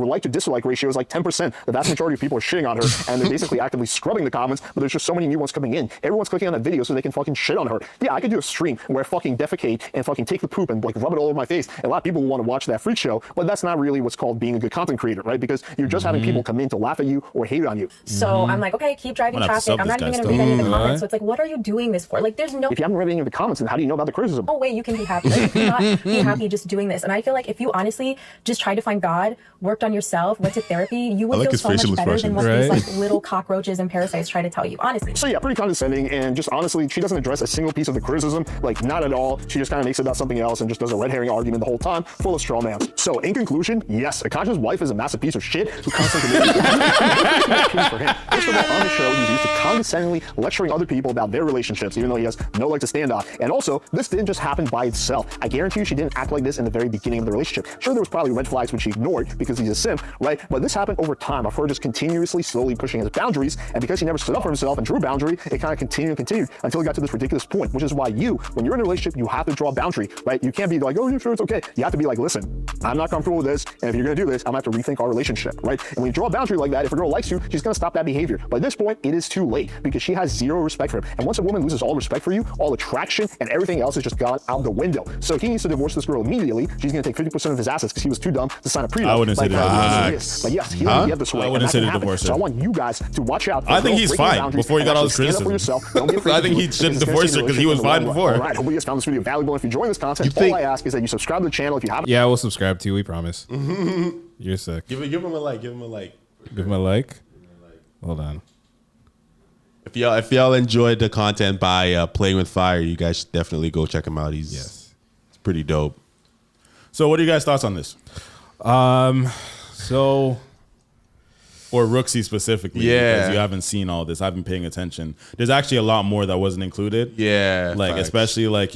like to dislike ratio is like 10%. The vast majority of people are shitting on her, and they're basically actively scrubbing the comments, but there's just so many new ones coming in. Everyone's clicking on that video so they can fucking shit on her. Yeah, I could do a stream where I fucking defecate and fucking take the poop and like rub it all over my face. And a lot of people will want to watch that freak show, but that's not really what's called being a good content creator, right? Because you're just having people come in to laugh at you or hate on you. So I'm like, okay, keep driving I'm gonna have to traffic. sub I'm not this even guy going to read any of the still. comments. So it's like, what are you doing this for? Like, there's no If you haven't read any of the comments, then how do you know about the criticism? way you can be happy. Like, you cannot be happy just doing this. And I feel like if you honestly just tried to find God, worked on yourself, went to therapy, you would like feel his so much facial better than what expression. these like little cockroaches and parasites try to tell you. Honestly. So yeah, pretty condescending, and just honestly, she doesn't address a single piece of the criticism, like not at all. She just kind of makes it about something else and just does a red herring argument the whole time, full of straw mans. So in conclusion, yes, Akasha's wife is a massive piece of shit who constantly opportunity for him. First of all, on the show, he's used to condescendingly lecturing other people about their relationships, even though he has no leg to stand on. And also, this didn't just happen by itself. I guarantee you she didn't act like this in the very beginning of the relationship. Sure, there was probably red flags which she ignored because he's a simp, right? But this happened over time of her just continuously, slowly pushing his boundaries. And because he never stood up for himself and drew a boundary, it kind of continued until he got to this ridiculous point, which is why when you're in a relationship, you have to draw a boundary, right? You can't be like, oh, yeah, sure, it's okay. You have to be like, listen, I'm not comfortable with this. And if you're going to do this, I'm going to have to rethink our relationship, right? And when you draw a boundary like that, if a girl likes you, she's going to stop that behavior. But at this point, it is too late because she has zero respect for him. And once a woman loses all respect for you, all attraction and everything else is just gone out the window. So he needs to divorce this girl immediately. She's going to take 50% of his assets because he was too dumb to sign a prenup. I wouldn't say that. But yes, he would get this way. I wouldn't say to divorce her. So I want you guys to watch out. I think he's fine before he got all this criticism. I think he shouldn't divorce her because he was fine before. All right, hopefully you guys found this video valuable. If you enjoy this content, all I ask is that you subscribe to the channel if you haven't. Yeah, we'll subscribe to you. We promise. You're sick. Give him a like. Give him a like. Give him a like. Hold on. If y'all enjoyed the content by Playing with Fire, you guys should definitely go check him out. It's pretty dope. So, what are you guys' thoughts on this? Or Rooksy specifically, because you haven't seen all this. I've been paying attention. There's actually a lot more that wasn't included. Yeah, like especially like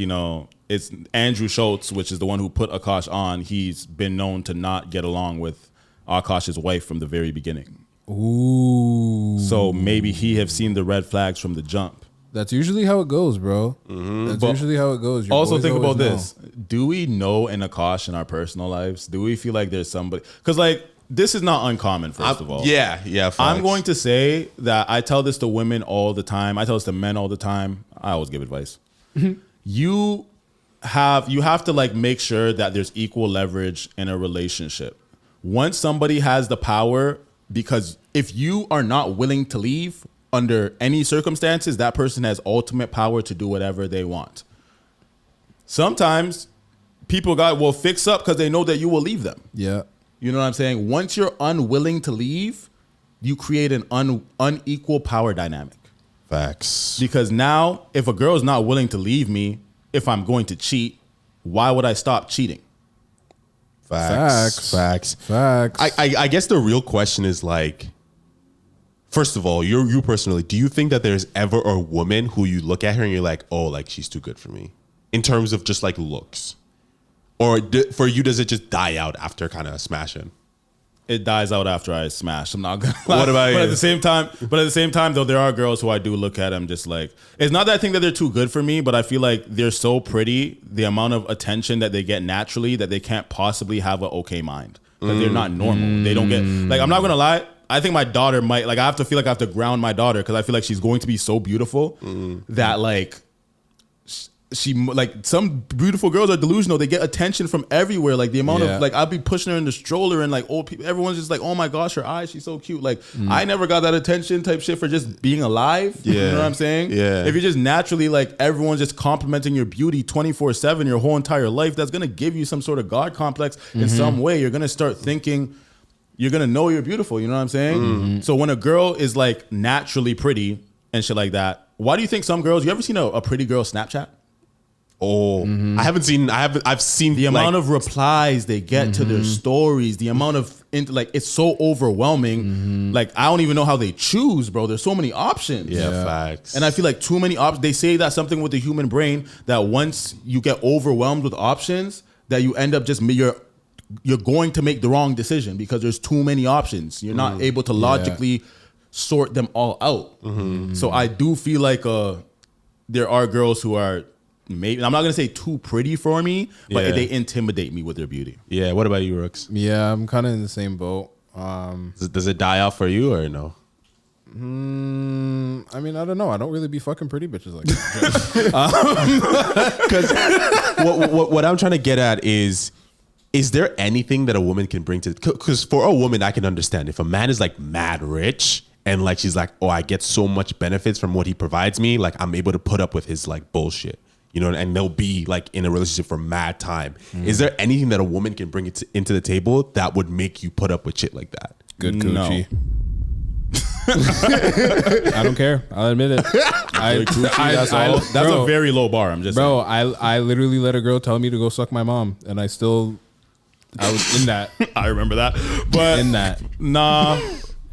it's Andrew Schultz, which is the one who put Akash on. He's been known to not get along with Akash's wife from the very beginning. Ooh. So maybe he have seen the red flags from the jump. That's usually how it goes, bro. That's usually how it goes. Your also boys think about always this. Do we know an Akash in our personal lives? Do we feel like there's somebody? Because like this is not uncommon, first of all. Yeah. Facts. I'm going to say that I tell this to women all the time. I tell this to men all the time. I always give advice. You have to like make sure that there's equal leverage in a relationship. Once somebody has the power, because if you are not willing to leave under any circumstances, that person has ultimate power to do whatever they want. Sometimes people will fix up because they know that you will leave them. Yeah. You know what I'm saying? Once you're unwilling to leave, you create an unequal power dynamic. Facts. Because now, if a girl's not willing to leave me, if I'm going to cheat, why would I stop cheating? Facts. I guess the real question is like, first of all, you personally, do you think that there's ever a woman who you look at her and you're like, oh, like she's too good for me in terms of just like looks? Or for you, does it just die out after kind of smashing? It dies out after I smash. I'm not gonna lie. What about you? But at the same time, though, there are girls who I do look at. I'm just like, it's not that I think that they're too good for me, but I feel like they're so pretty. The amount of attention that they get naturally, that they can't possibly have an okay mind. That they're not normal. They don't get like. I'm not gonna lie. I think my daughter might like. I have to feel like I have to ground my daughter because I feel like she's going to be so beautiful that like. She like some beautiful girls are delusional. They get attention from everywhere. Like the amount of like I'll be pushing her in the stroller and like old people, everyone's just like, oh my gosh, her eyes, she's so cute. Like I never got that attention type shit for just being alive. You know what I'm saying? Yeah. If you're just naturally like everyone's just complimenting your beauty 24/7 your whole entire life, that's gonna give you some sort of God complex in some way. You're gonna start thinking you're gonna know you're beautiful. You know what I'm saying? So when a girl is like naturally pretty and shit like that, why do you think some girls? You ever seen a pretty girl Snapchat? Oh, I've seen the amount of replies they get to their stories, the amount of it's so overwhelming. Like I don't even know how they choose, bro. There's so many options. Yeah, facts. And I feel like too many options. They say that's something with the human brain that once you get overwhelmed with options, that you end up just you're going to make the wrong decision because there's too many options. You're not able to logically sort them all out. So I do feel like there are girls who are. Maybe I'm not gonna say too pretty for me, but they intimidate me with their beauty. Yeah. What about you, Rooks? Yeah, I'm kind of in the same boat. Does it die out for you or no? I mean, I don't know. I don't really be fucking pretty bitches like that. Because what I'm trying to get at is there anything that a woman can bring to? Because for a woman, I can understand if a man is like mad rich. And like she's like, oh, I get so much benefits from what he provides me. Like I'm able to put up with his like bullshit. You know, and they'll be like in a relationship for mad time. Is there anything that a woman can bring into the table that would make you put up with shit like that? Good coochie. No. I don't care. I'll admit it. That's a very low bar. I'm just saying. I literally let a girl tell me to go suck my mom, and I was in that. I remember that, but in that. Nah.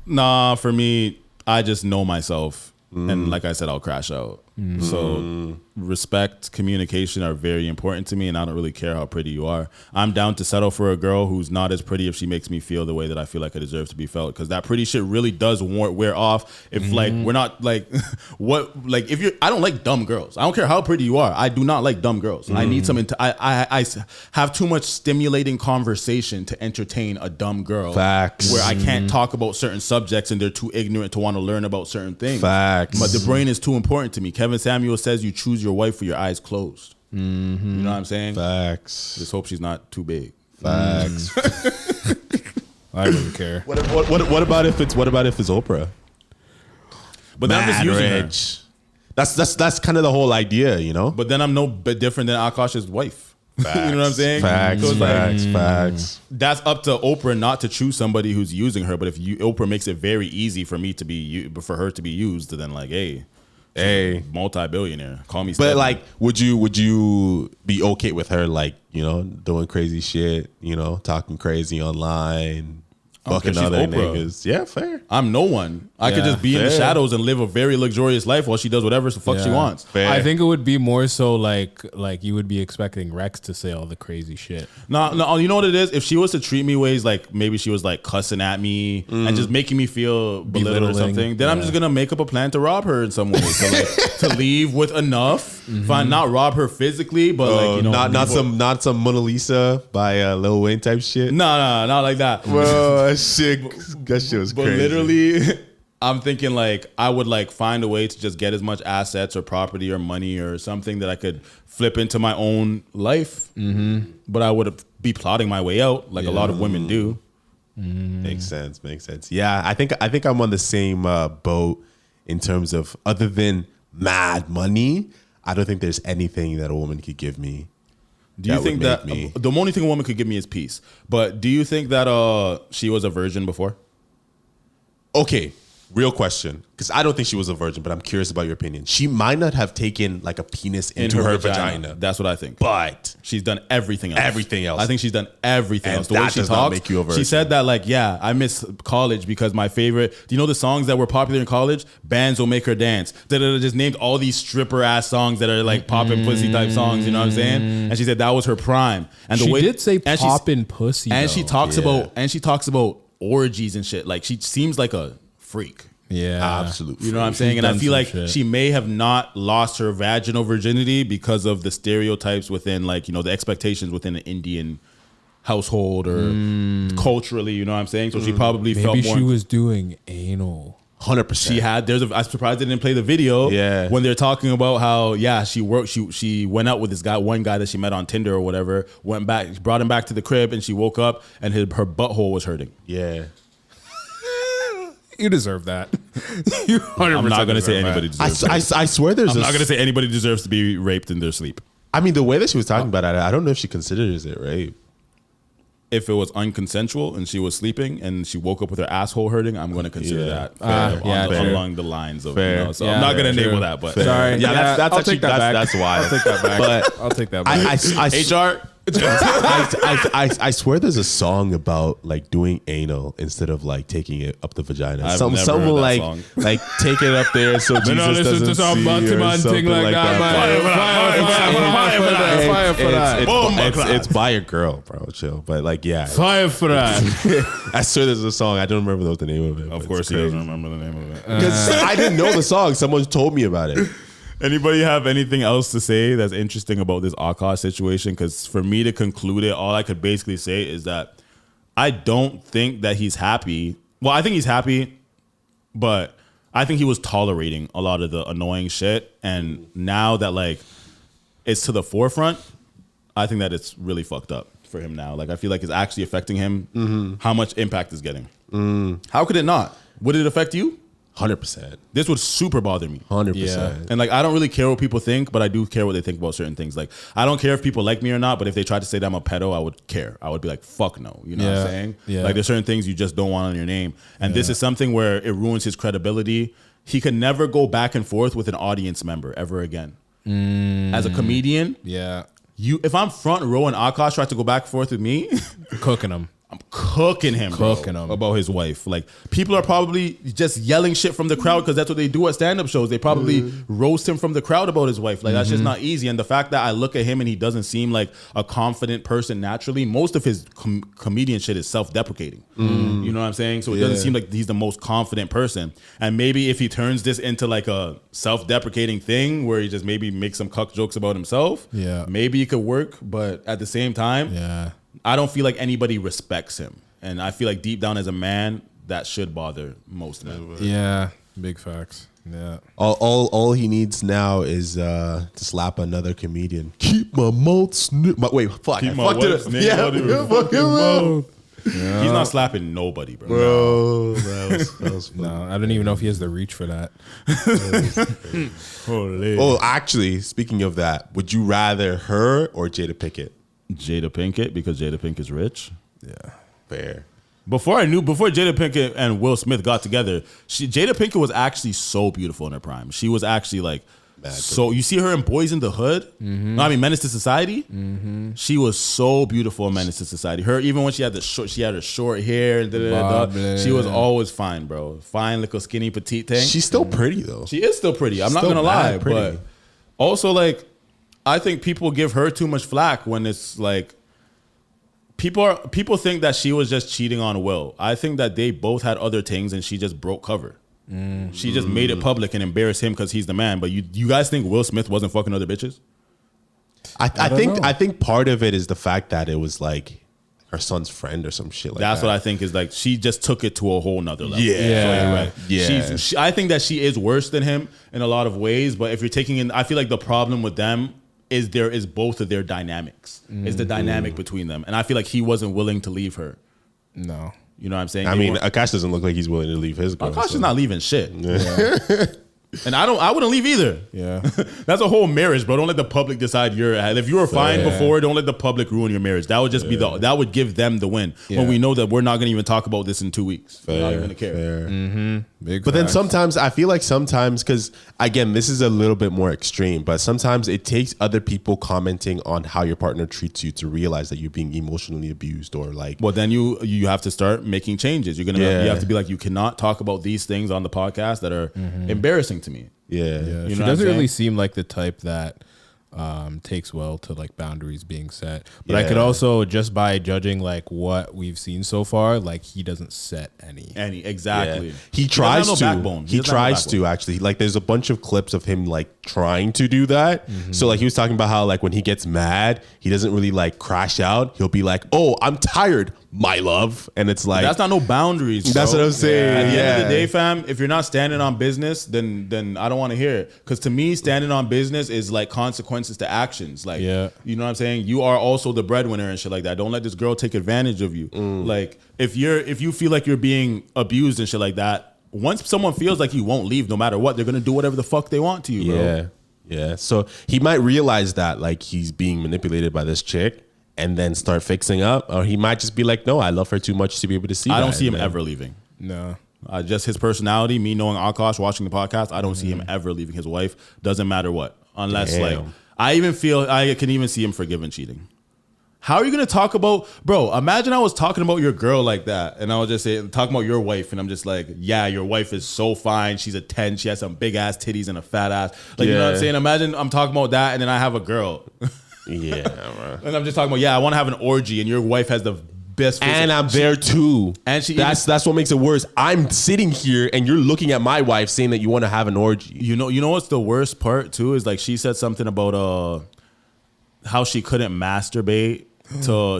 Nah, for me, I just know myself. And like I said, I'll crash out. So respect, communication are very important to me, and I don't really care how pretty you are. I'm down to settle for a girl who's not as pretty if she makes me feel the way that I feel like I deserve to be felt, because that pretty shit really does wear off if like we're not like if you're. I don't like dumb girls. I don't care how pretty you are. I do not like dumb girls. I need some. I have too much stimulating conversation to entertain a dumb girl. Facts. Where I can't talk about certain subjects and they're too ignorant to want to learn about certain things. Facts. But the brain is too important to me. Kevin Samuel says you choose your wife with your eyes closed. You know what I'm saying? Facts. Just hope she's not too big. Facts. I don't care. What about if it's Oprah? But then I'm just using her. Rich. That's kind of the whole idea, you know? But then I'm no bit different than Akash's wife. You know what I'm saying? Facts. So it's like, Facts. that's up to Oprah not to choose somebody who's using her. But if Oprah makes it very easy for me to for her to be used, then like, hey, multi-billionaire. Call me. But Stedman. like, would you be okay with her, like, you know, doing crazy shit, you know, talking crazy online, fucking she's other Oprah. niggas? Yeah, fair. I'm no one. I could just be in the fair. shadows and live a very luxurious life while she does whatever the fuck she wants. Fair. I think it would be more so like you would be expecting Rex to say all the crazy shit. No, you know what it is? If she was to treat me ways like maybe she was like cussing at me and just making me feel belittled or Belittling, something, then I'm just gonna make up a plan to rob her in some way. To leave with enough. Fine, not rob her physically, but like, you know, not some Mona Lisa by Lil Wayne type shit. No, not like that. Bro, that shit was But crazy. literally, I'm thinking like I would like find a way to just get as much assets or property or money or something that I could flip into my own life. But I would be plotting my way out like a lot of women do. Makes sense. Yeah, I think I'm on the same boat in terms of, other than mad money, I don't think there's anything that a woman could give me. Do you think that the only thing a woman could give me is peace? But do you think that she was a virgin before? Okay, real question, because I don't think she was a virgin, but I'm curious about your opinion. She might not have taken like a penis into her vagina. That's what I think. But she's done everything else. Everything else. I think she's done everything And else. The way that she does not talks, make you a virgin. she said that like, yeah, I miss college because my favorite. Do you know the songs that were popular in college? Bands Will Make Her Dance. Just named all these stripper ass songs that are like poppin' pussy type songs. You know what I'm saying? And she said that was her prime. And She did say poppin' pussy, And though. she talks about orgies and shit. Like she seems like a freak. Yeah, absolutely. You know what I'm saying? And I done feel some like shit. she may have not lost her vaginal virginity because of the stereotypes within, like, you know, the expectations within an Indian household or culturally, you know what I'm saying? So she probably felt Maybe more. she was doing anal. 100%. She had. I'm surprised they didn't play the video. Yeah. When they're talking about how she worked. She went out with this guy, one guy that she met on Tinder or whatever. Went back, brought him back to the crib, and she woke up and her butthole was hurting. Yeah. You deserve that. You 100% I'm not gonna say deserve anybody that. deserves. I swear there's. I'm not gonna say anybody deserves to be raped in their sleep. I mean, the way that she was talking about it, I don't know if she considers it rape. If it was unconsensual and she was sleeping and she woke up with her asshole hurting, I'm going to consider that along the lines of, you know, so I'm not going to enable that, but Sorry. Yeah, that's I'll actually take that back. that's why. I'll take that back. But I'll take that back. HR. I swear there's a song about like doing anal instead of like taking it up the vagina. I've Some never will heard that like song. like take it up there so Jesus doesn't see or something like that. Fire for that. It's by a girl, bro. Chill. But like, yeah. Fire for that. I swear there's a song. I don't remember what the name of it. Of course he doesn't remember the name of it. Because I didn't know the song. Someone told me about it. Anybody have anything else to say that's interesting about this Akash situation? Because for me to conclude it, all I could basically say is that I don't think that he's happy. Well, I think he's happy, but I think he was tolerating a lot of the annoying shit. And now that like it's to the forefront, I think that it's really fucked up for him now. Like I feel like it's actually affecting him. How much impact is getting? How could it not? Would it affect you? 100%. This would super bother me. 100%. And like I don't really care what people think, but I do care what they think about certain things. Like I don't care if people like me or not, but if they tried to say that I'm a pedo, I would care. I would be like, fuck no. You know what I'm saying? Yeah. Like there's certain things you just don't want on your name. And this is something where it ruins his credibility. He can never go back and forth with an audience member ever again. As a comedian, Yeah. if I'm front row and Akash tries to go back and forth with me, Cooking them. cooking him about his wife. Like, people are probably just yelling shit from the crowd because that's what they do at stand-up shows. They probably roast him from the crowd about his wife. Like, that's just not easy. And the fact that I look at him and he doesn't seem like a confident person naturally, most of his comedian shit is self-deprecating. You know what I'm saying? So it doesn't seem like he's the most confident person. And maybe if he turns this into like a self-deprecating thing where he just maybe makes some cuck jokes about himself, maybe it could work. But at the same time, I don't feel like anybody respects him. And I feel like deep down as a man, that should bother most men. Yeah, big facts. Yeah. All he needs now is to slap another comedian. Keep my mouth wait, fuck. Keep I my fucked it wife's up. name out of your fucking mouth. Yeah. He's not slapping nobody, bro. That was fun. No, I don't even know if he has the reach for that. Oh, actually, speaking of that, would you rather her or Jada Pinkett? Jada Pinkett, because Jada Pinkett's rich. Yeah, fair. Before Jada Pinkett and Will Smith got together, Jada Pinkett was actually so beautiful in her prime. She was actually like, so you see her in Boys in the Hood? No, I mean Menace to Society. She was so beautiful in Menace to Society. Her, even when she had her short hair, she was always fine, bro. Fine, little skinny petite thing. She's still pretty though. She is still pretty. I'm not gonna lie, but also like, I think people give her too much flack when it's like, people think that she was just cheating on Will. I think that they both had other things and she just broke cover. She just made it public and embarrassed him because he's the man. But you guys think Will Smith wasn't fucking other bitches? I think part of it is the fact that it was like her son's friend or some shit like that. That's what I think is like, she just took it to a whole nother level. Yeah. So you're right. Yeah. I think that she is worse than him in a lot of ways. But if you're taking in, I feel like the problem with them is there is both of their dynamics. Is the dynamic between them. And I feel like he wasn't willing to leave her. No. You know what I'm saying? I mean, Akash doesn't look like he's willing to leave his girl. Akash is not leaving shit. And I wouldn't leave either. Yeah. That's a whole marriage, bro. Don't let the public decide if you were fine before, don't let the public ruin your marriage. That would just be that would give them the win. When we know that we're not gonna even talk about this in 2 weeks. We're not even gonna care. But then sometimes I feel like because again, this is a little bit more extreme, but sometimes it takes other people commenting on how your partner treats you to realize that you're being emotionally abused or like. Well, then you have to start making changes. You have to be like, you cannot talk about these things on the podcast that are embarrassing to me. Yeah. She doesn't really seem like the type that takes well to like boundaries being set. But I could also, just by judging like what we've seen so far, like he doesn't set any exactly. Yeah. He tries to. He tries to actually. Like there's a bunch of clips of him like trying to do that. So like he was talking about how like when he gets mad, he doesn't really like crash out. He'll be like, "Oh, I'm tired, my love," and it's like that's not no boundaries. Bro. That's what I'm saying. At the end of the day, fam, if you're not standing on business, then I don't want to hear it. Because to me, standing on business is like consequences to actions. Like, you know what I'm saying? You are also the breadwinner and shit like that. Don't let this girl take advantage of you. Like, if you feel like you're being abused and shit like that, once someone feels like you won't leave no matter what, they're gonna do whatever the fuck they want to you, bro. Yeah. So he might realize that like he's being manipulated by this chick and then start fixing up, or he might just be like, no, I love her too much to be able to see. I don't see him ever leaving. No. Just his personality, me knowing Akash, watching the podcast, I don't see him ever leaving his wife. Doesn't matter what, unless like I can even see him forgiving cheating. How are you gonna talk about, bro? Imagine I was talking about your girl like that, and I was just talking about your wife, and I'm just like, yeah, your wife is so fine. She's a 10. She has some big ass titties and a fat ass. Like, you know what I'm saying? Imagine I'm talking about that, and then I have a girl. Yeah, bro. And I'm just talking about, I want to have an orgy, and your wife has the best. And I'm there too. And that's what makes it worse. I'm sitting here, and you're looking at my wife saying that you want to have an orgy. You know what's the worst part too is like she said something about how she couldn't masturbate.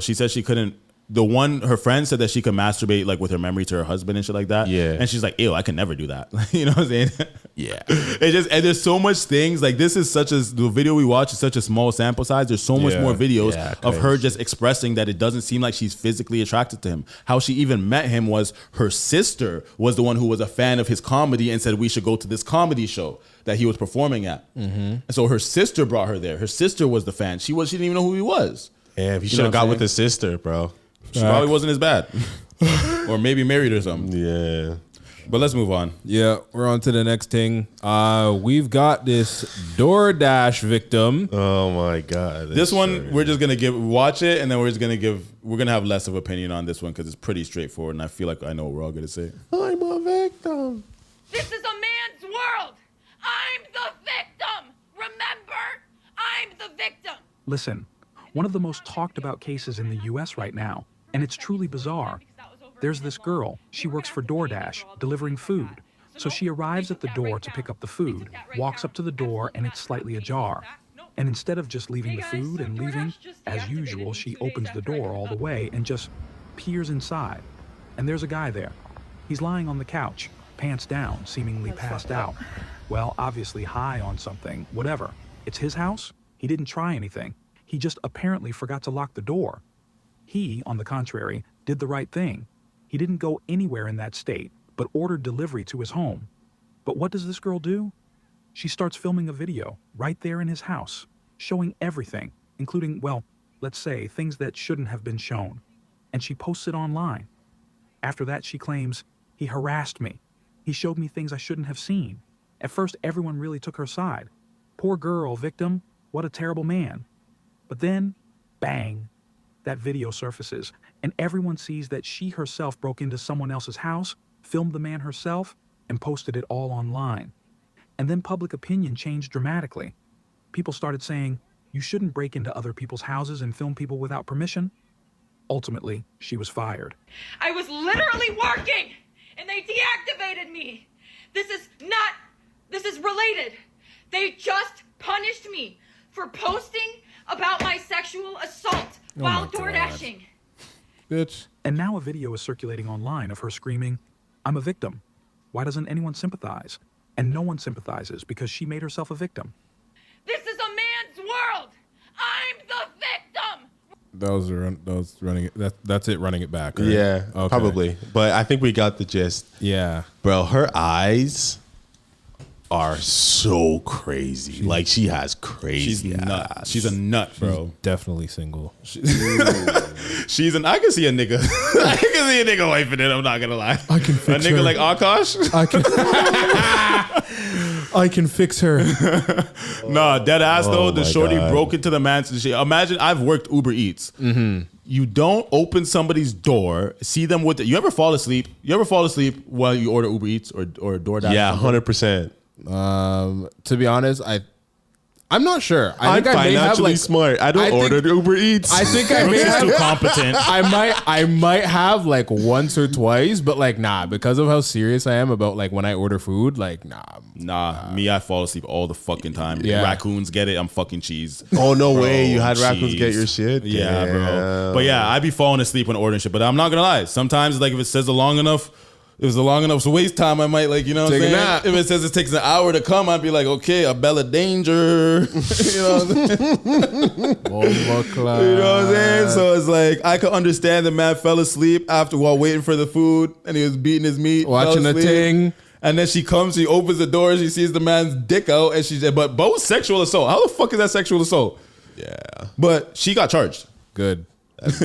She said she couldn't. Her friend said that she could masturbate like with her memory to her husband and shit like that. Yeah. And she's like, ew, I can never do that. You know what I'm saying? Yeah. And there's so much things like this is the video we watch is such a small sample size. There's so much more videos of her just expressing that it doesn't seem like she's physically attracted to him. How she even met him was her sister was the one who was a fan of his comedy and said we should go to this comedy show that he was performing at. And so her sister brought her there. Her sister was the fan. She didn't even know who he was. Yeah, he should have got with his sister, bro. She probably wasn't as bad. Or maybe married or something. Yeah. But let's move on. Yeah, we're on to the next thing. We've got this DoorDash victim. Oh my God. This one, we're just going to watch it, and then we're going to have less of opinion on this one because it's pretty straightforward, and I feel like I know what we're all going to say. I'm a victim. This is a man's world. I'm the victim. Remember, I'm the victim. Listen, one of the most talked about cases in the US right now, and it's truly bizarre. There's this girl, she works for DoorDash, delivering food. So she arrives at the door to pick up the food, walks up to the door, and it's slightly ajar. And instead of just leaving the food and leaving, as usual, she opens the door all the way and just peers inside. And there's a guy there. He's lying on the couch, pants down, seemingly passed out. Well, obviously high on something, whatever. It's his house. He didn't try anything. He just apparently forgot to lock the door. He, on the contrary, did the right thing. He didn't go anywhere in that state, but ordered delivery to his home. But what does this girl do? She starts filming a video right there in his house, showing everything, including, well, let's say, things that shouldn't have been shown. And she posts it online. After that, she claims, he harassed me. He showed me things I shouldn't have seen. At first, everyone really took her side. Poor girl, victim, what a terrible man. But then, bang, that video surfaces, and everyone sees that she herself broke into someone else's house, filmed the man herself, and posted it all online. And then public opinion changed dramatically. People started saying, you shouldn't break into other people's houses and film people without permission. Ultimately, she was fired. I was literally working, and they deactivated me. This is related. They just punished me for posting about my sexual assault while DoorDashing. Bitch. And now a video is circulating online of her screaming, I'm a victim. Why doesn't anyone sympathize? And no one sympathizes because she made herself a victim. This is a man's world. I'm the victim. That's it. Running it back. Right? Yeah, Okay. probably. But I think we got the gist. Yeah, bro. Her eyes are so crazy. Like she has crazy. She's nut. She's a nut, bro. Definitely single. I can see a nigga. I can see a nigga wiping it. I'm not gonna lie. I can fix a nigga her. like Akash. I can fix her. Nah, dead ass though. The my shorty God. broke into the man's shit. Imagine I've worked Uber Eats. You don't open somebody's door, see them with you ever fall asleep? You ever fall asleep while you order Uber Eats or DoorDash? Yeah, 100%. To be honest, I'm not sure. I'm financially smart. I don't order Uber Eats. I think I may Rooks is have too competent. I might have like once or twice, but like nah, because of how serious I am about like when I order food, like nah. Me, I fall asleep all the fucking time. Yeah. Raccoons get it. I'm fucking cheese. Oh no Bro, way! You had raccoons cheese. get your shit. Yeah, bro. Damn. But yeah, I be falling asleep when ordering shit. But I'm not gonna lie. Sometimes like if it says a long enough. If it's a long enough wait time, I might like, you know what I'm Take a saying? nap. If it says it takes an hour to come, I'd be like, okay, a bella danger. You know what I'm saying? You know what I'm saying? So it's like, I could understand the man fell asleep while waiting for the food and he was beating his meat. Watching fell the asleep. ting. And then she comes, she opens the door, she sees the man's dick out and she said, but both sexual assault. How the fuck is that sexual assault? Yeah. But she got charged. Good.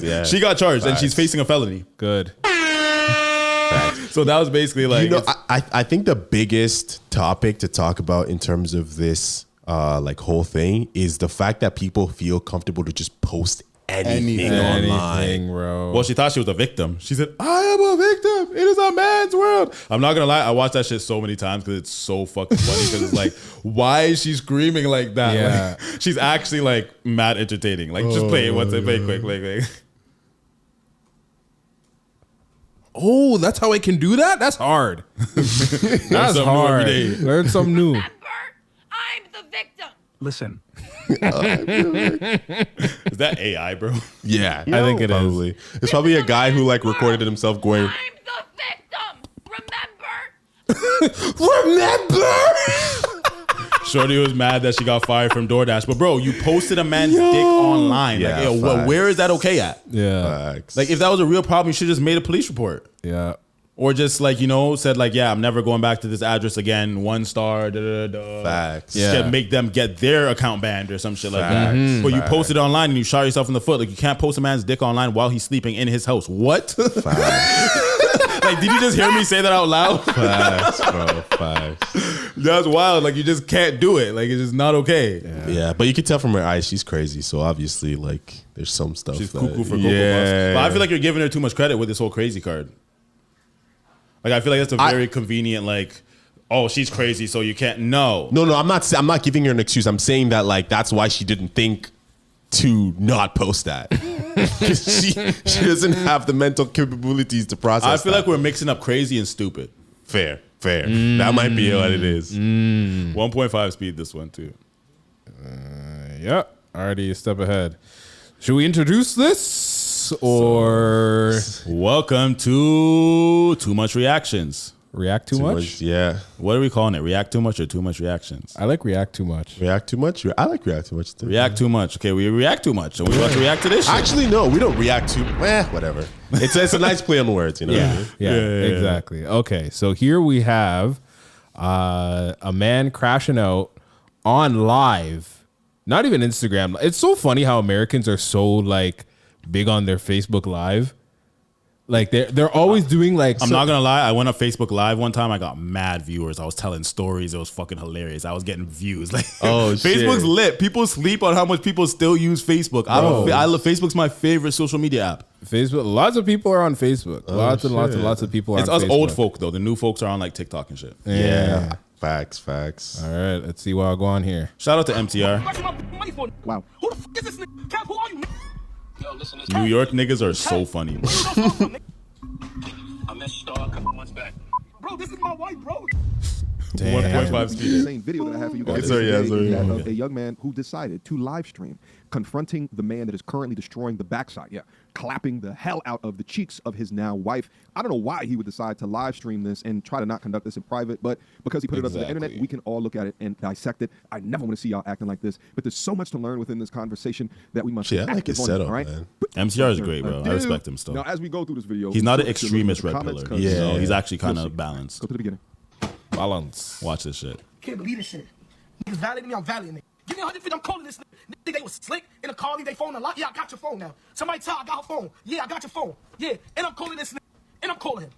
Yeah. She got charged and she's facing a felony. Good. So that was basically like, You know, I think the biggest topic to talk about in terms of this like whole thing is the fact that people feel comfortable to just post anything online. Anything, bro. well, she thought she was a victim. She said, I am a victim. It is a man's world. I'm not going to lie. I watched that shit so many times because it's so fucking funny because it's like, why is she screaming like that? Yeah. Like, she's actually like mad entertaining. Like, just play it once and play quick. Oh, that's how I can do that? That's hard. That's something new every hard. day. Learn something new. Remember, I'm the victim. Listen, Is that AI, bro? Yeah, I think it is. probably. It's probably a guy who like recorded himself going, I'm the victim. Remember? Shorty was mad that she got fired from DoorDash. But bro, you posted a man's dick online. Yeah, like, facts. where is that okay at? Yeah. facts. Like, if that was a real problem, you should just made a police report. Yeah. Or just like, you know, said like, yeah, I'm never going back to this address again. 1 star, Facts. Just Yeah. make them get their account banned or some shit like Facts. that. But you Facts. posted it online and you shot yourself in the foot. Like, you can't post a man's dick online while he's sleeping in his house. What? Like, did you just hear me say that out loud? Facts, bro. Facts. That's wild. Like, you just can't do it. Like, it's just not okay. Yeah, but you can tell from her eyes she's crazy. So obviously, like, there's some stuff. She's that, cuckoo for Cocoa Puffs. But I feel like you're giving her too much credit with this whole crazy card. Like, I feel like that's a very convenient, like, oh, she's crazy, so you can't. No, I'm not giving her an excuse. I'm saying that, like, that's why she didn't think to not post that. she doesn't have the mental capabilities to process. I feel like we're mixing up crazy and stupid. Fair. That might be what it is. 1.5 speed this one too. Yeah, already a step ahead. Should we introduce this or welcome to Too Much Reactions? React too much? Yeah. What are we calling it? React too much or too much reactions? I like react too much. React too much? I like react too much too. React too much. Okay, we react too much. Are we about to react to this shit? Actually, no, we don't react too. Whatever. It's a nice play on words, you know. Yeah, exactly. Okay, so here we have a man crashing out on live. Not even Instagram. It's so funny how Americans are so like big on their Facebook Live. Like they're always doing like. I'm not gonna lie. I went on Facebook Live one time. I got mad viewers. I was telling stories. It was fucking hilarious. I was getting views. Like, Facebook's lit. People sleep on how much people still use Facebook. I love Facebook's my favorite social media app. Facebook. Lots of people are on Facebook. Lots and lots of people are. It's on us Facebook. old folk though. The new folks are on like TikTok and shit. Yeah. Facts. All right, let's see what I'll go on here. Shout out to MTR. Wow. Who the fuck is this nigga? Cap, who are you? Yo, listen, New York niggas are so funny, bro. I met Star a couple months back. Bro, this is my wife, bro. 1.5 speed. Same video that I have for you guys. Sorry. A young man who decided to live stream confronting the man that is currently destroying the backside. Yeah, clapping the hell out of the cheeks of his now wife. I don't know why he would decide to live stream this and try to not conduct this in private, but because he put it up to the internet, we can all look at it and dissect it. I never want to see y'all acting like this, but there's so much to learn within this conversation that we must. Yeah, I like his setup, man. MCR is great, bro. I respect him still. Now, as we go through this video, he's not an extremist red pillar. Yeah, he's actually kind of balanced. Go to the beginning. Balance. Watch this shit. Can't believe this shit. Niggas validating me, I'm validating it. Give me 150, I'm calling this nigga. They think they was slick in a car, leave their phone a lot. Yeah, I got your phone now. Somebody tell I got her phone. Yeah, I got your phone. Yeah, and I'm calling this nigga. And I'm calling him.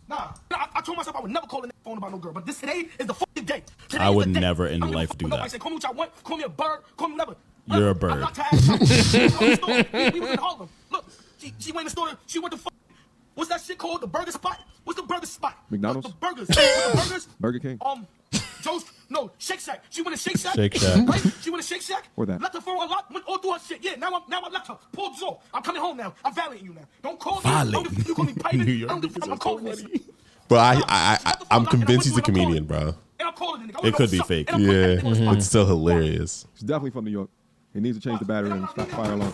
Nah, I told myself I would never call the phone about no girl, but this today is the fucking day. Today I would never in life do nobody that. say, call me what I want, call me a bird, call me whatever. You're a bird. We was in Harlem. Look, she went in the store, she went to what's that shit called? The burger spot? What's the burger spot? McDonald's? The burgers. The burgers? Burger King? Joe's, no, Shake Shack. She went to Shake Shack. Shake Shack. Right? She went to Shake Shack. Or that. Left the phone unlocked, went all through her shit. Yeah, now I left her. Pulled the door. I'm coming home now. I'm validating you now. Don't call me. Violate. You call me private. I'm calling this. But I'm convinced he's a comedian, bro. And I'm calling the nigga. It could be fake. Yeah, it's still hilarious. He's definitely from New York. He needs to change the battery and stop fire alarm.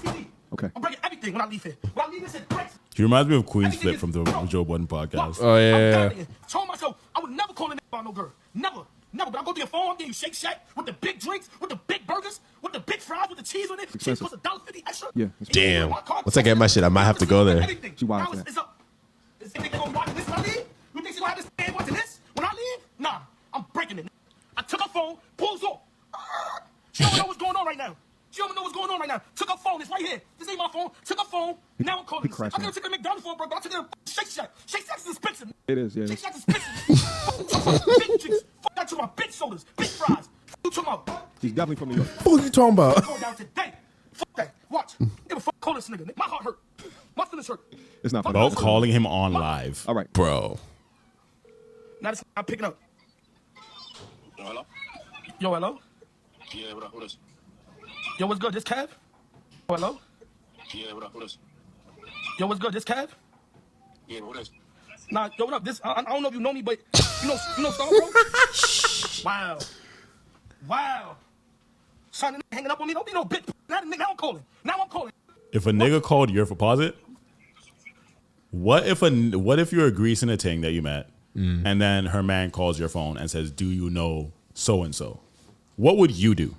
Okay. I'm breaking everything when I leave here. When I leave this, it breaks. He reminds me of Queen's Flip from the Joe Budden podcast. Oh yeah. I told myself I would never call a nigga about no girl. Never. But I go to your phone, I'm getting Shake Shack with the big drinks, with the big burgers, with the big fries, with the cheese on it. Cheese costs $1.50 extra. Yeah. Damn. Once I get my shit, I might have to go there. She wild for that. It's up. Is they gonna watch this when I leave? You think she gonna have this man watching this when I leave? Nah, I'm breaking it. I took her phone, pulls off. She don't know what's going on right now. Took her phone, it's right here. This ain't my phone. Took her phone. Now I'm calling. I could have taken a McDonald's phone, bro. I took her to Shake Shack. Shake Shack's expensive. It is, yeah. Shake Shack's expensive. Big drinks. Fuck that to my big sodas, big fries. You talking about? He's definitely from New York. What are you talking about? Going down today. Fuck that. Watch. Give a fuck. Call this nigga. My heart hurt. My feelings hurt. It's not funny. About calling him on live. All right. Bro. Now this I'm picking up. Yo, hello? Yeah, what up? Who this? Yo, what's good? This Kev? Hello? Yeah, what up? Who this? Yo, what's good? This Kev? Yeah, what is? Nah, yo, what up? This I don't know if you know me, but you know Star, bro? Wow. Son, hanging up on me. Don't be no bitch. Now I'm calling. If a nigga called your deposit, what if you're a Grease and a Ting that you met, and then her man calls your phone and says, "Do you know so and so?" What would you do?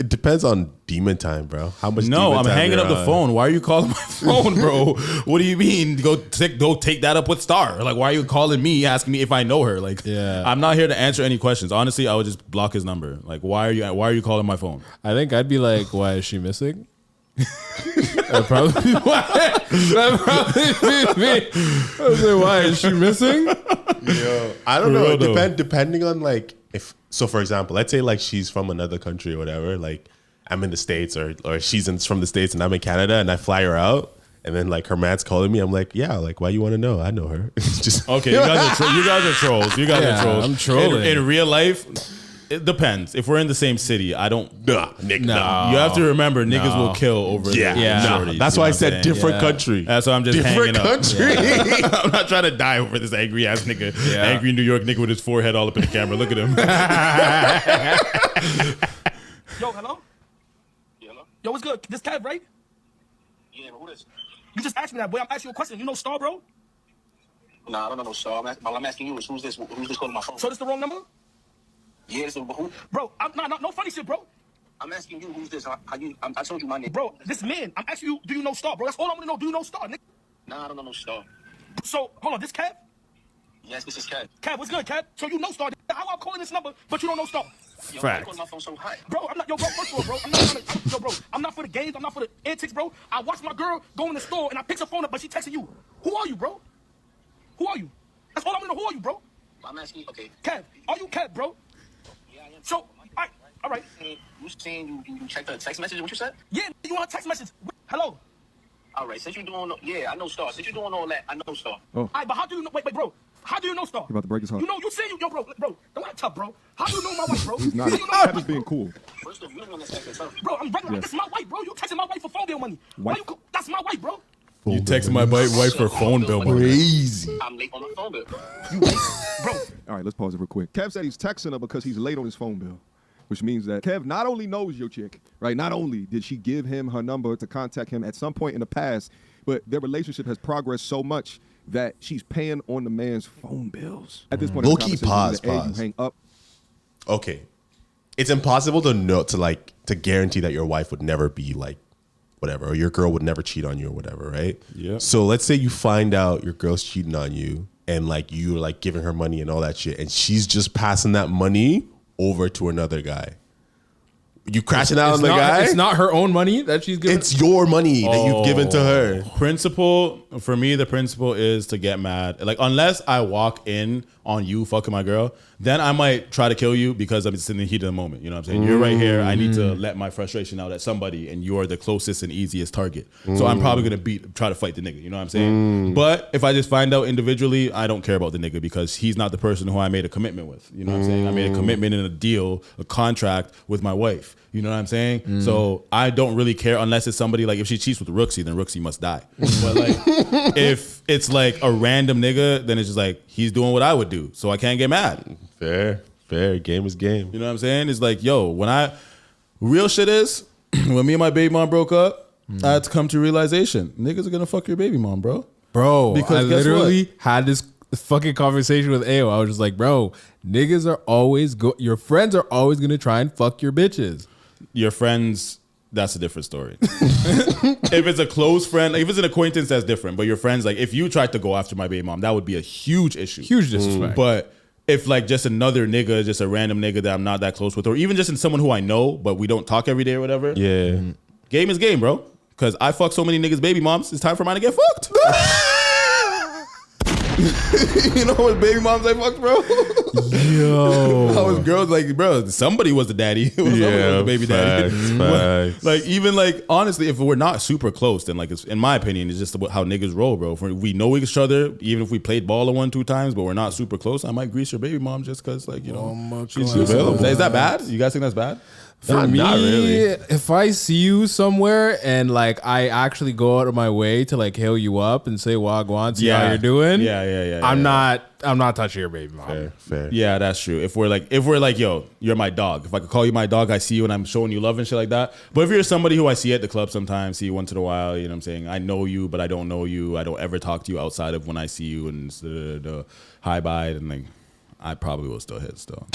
It depends on demon time, bro. How much? No, demon I'm time hanging you're up the on. phone. Why are you calling my phone, bro? What do you mean? Go take that up with Star. Like, why are you calling me, asking me if I know her? Like, Yeah. I'm not here to answer any questions. Honestly, I would just block his number. Like, why are you calling my phone? I think I'd be like, why is she missing? That probably why. That probably me. I was like, why is she missing? Yo, I don't know. Depending on like if so, for example, let's say like she's from another country or whatever. Like I'm in the States or she's from the States and I'm in Canada and I fly her out. And then like her man's calling me, I'm like, yeah, like why you want to know? I know her. It's just okay. You guys are trolls. You guys are trolls. I'm trolling. In real life, it depends. If we're in the same city, I don't. No. You have to remember, niggas will kill over. Shorties, that's why I said different country. That's why I'm just different hanging country. I'm not trying to die over this angry ass nigga, angry New York nigga with his forehead all up in the camera. Look at him. Yo, hello. Yo, what's good? This Kev, right? Yeah, who is? You just asked me that, boy. I'm asking you a question. You know Star, bro? Nah, I don't know no Star. I'm asking you is who's this? Who's this calling my phone? So this the wrong number? Yeah, this is who? Bro, no funny shit, bro. I'm asking you who's this? I told you my name. Bro, this man. I'm asking you, do you know Star, bro? That's all I want to know. Do you know Star, nigga? Nah, I don't know no Star. So, hold on, this Kev? Yes, this is Kev. Kev, what's good, Kev? So you know Star. How I'm calling this number, but you don't know Star? Yo, why you calling my phone so high? Bro, I'm not, yo, bro, first of all, bro, I'm not trying to, yo, bro, I'm not for the games, I'm not for the antics, bro. I watch my girl go in the store and I pick her phone up, but she texting you. Who are you, bro? Who are you? That's all I want to know. Who are you, bro? I'm asking you, okay. Kev, are you Kev, bro? Yeah, I am. So, all right. You saying you checked her text message, what you said? Yeah, you want a text message? Hello? All right, since you're doing, I know Star. Since you're doing all that, I know Star. Oh. All right, but how do you know, wait, bro. How do you know Star? You're about to break his heart. You know, you say yo, bro, don't act tough, bro. How do you know my wife, bro? He's not. You know Kev is being cool. First off, you don't want to text her. Bro, I'm regular. Yes. This is my wife, bro. You texting my wife for phone bill money. Why you? That's my wife, bro. You text my wife for phone bill money. Crazy. I'm late on the phone bill. Bro. All right, let's pause it real quick. Kev said he's texting her because he's late on his phone bill, which means that Kev not only knows your chick, right? Not only did she give him her number to contact him at some point in the past, but their relationship has progressed so much that she's paying on the man's phone bills. At this point, in the Low-key conversation, pause. you hang up. Okay. It's impossible to guarantee that your wife would never be like whatever, or your girl would never cheat on you or whatever, right? Yeah. So let's say you find out your girl's cheating on you and like you're like giving her money and all that shit, and she's just passing that money over to another guy. You crashing out on the guy? It's not her own money that she's giving. It's your money that you've given to her. Principle, for me, the principle is to get mad. Like, unless I walk in on you fucking my girl, then I might try to kill you because I'm just in the heat of the moment. You know what I'm saying? You're right here. I need to let my frustration out at somebody, and you're the closest and easiest target. So I'm probably going to try to fight the nigga. You know what I'm saying? But if I just find out individually, I don't care about the nigga because he's not the person who I made a commitment with. You know what I'm saying? I made a commitment in a deal, a contract with my wife. You know what I'm saying? So I don't really care unless it's somebody like if she cheats with Rooksy, then Rooksy must die. But like if it's like a random nigga, then it's just like he's doing what I would do. So I can't get mad. Fair. Game is game. You know what I'm saying? It's like, yo, real shit is when me and my baby mom broke up, I had to come to realization. Niggas are gonna fuck your baby mom, bro. Because I literally had this fucking conversation with Ayo. I was just like, bro, niggas are always your friends are always gonna try and fuck your bitches. Your friends, that's a different story. If it's a close friend, like if it's an acquaintance, that's different. But your friends, like if you tried to go after my baby mom, that would be a huge issue. Huge disrespect. But if like just another nigga, just a random nigga that I'm not that close with, or even just in someone who I know, but we don't talk every day or whatever. Yeah. Game is game, bro. Because I fuck so many niggas' baby moms, it's time for mine to get fucked. You know what baby moms I fucked, bro? Yo. I was girls like, bro, somebody was the daddy. Somebody was the baby daddy. Facts. Like, even like, honestly, if we're not super close, then like, it's, in my opinion, it's just how niggas roll, bro. If we know each other, even if we played ball 1-2 times, but we're not super close, I might grease your baby mom just because, like, you know, she's available. Is that bad? You guys think that's bad? For me, not really. If I see you somewhere and like I actually go out of my way to like hail you up and say wagwan, see how you're doing. I'm not touching your baby mom. Fair. Yeah, that's true. If we're like, yo, you're my dog. If I could call you my dog, I see you and I'm showing you love and shit like that. But if you're somebody who I see at the club sometimes, see you once in a while, you know what I'm saying? I know you, but I don't know you. I don't ever talk to you outside of when I see you and the hi bye and like. I probably will still hit still.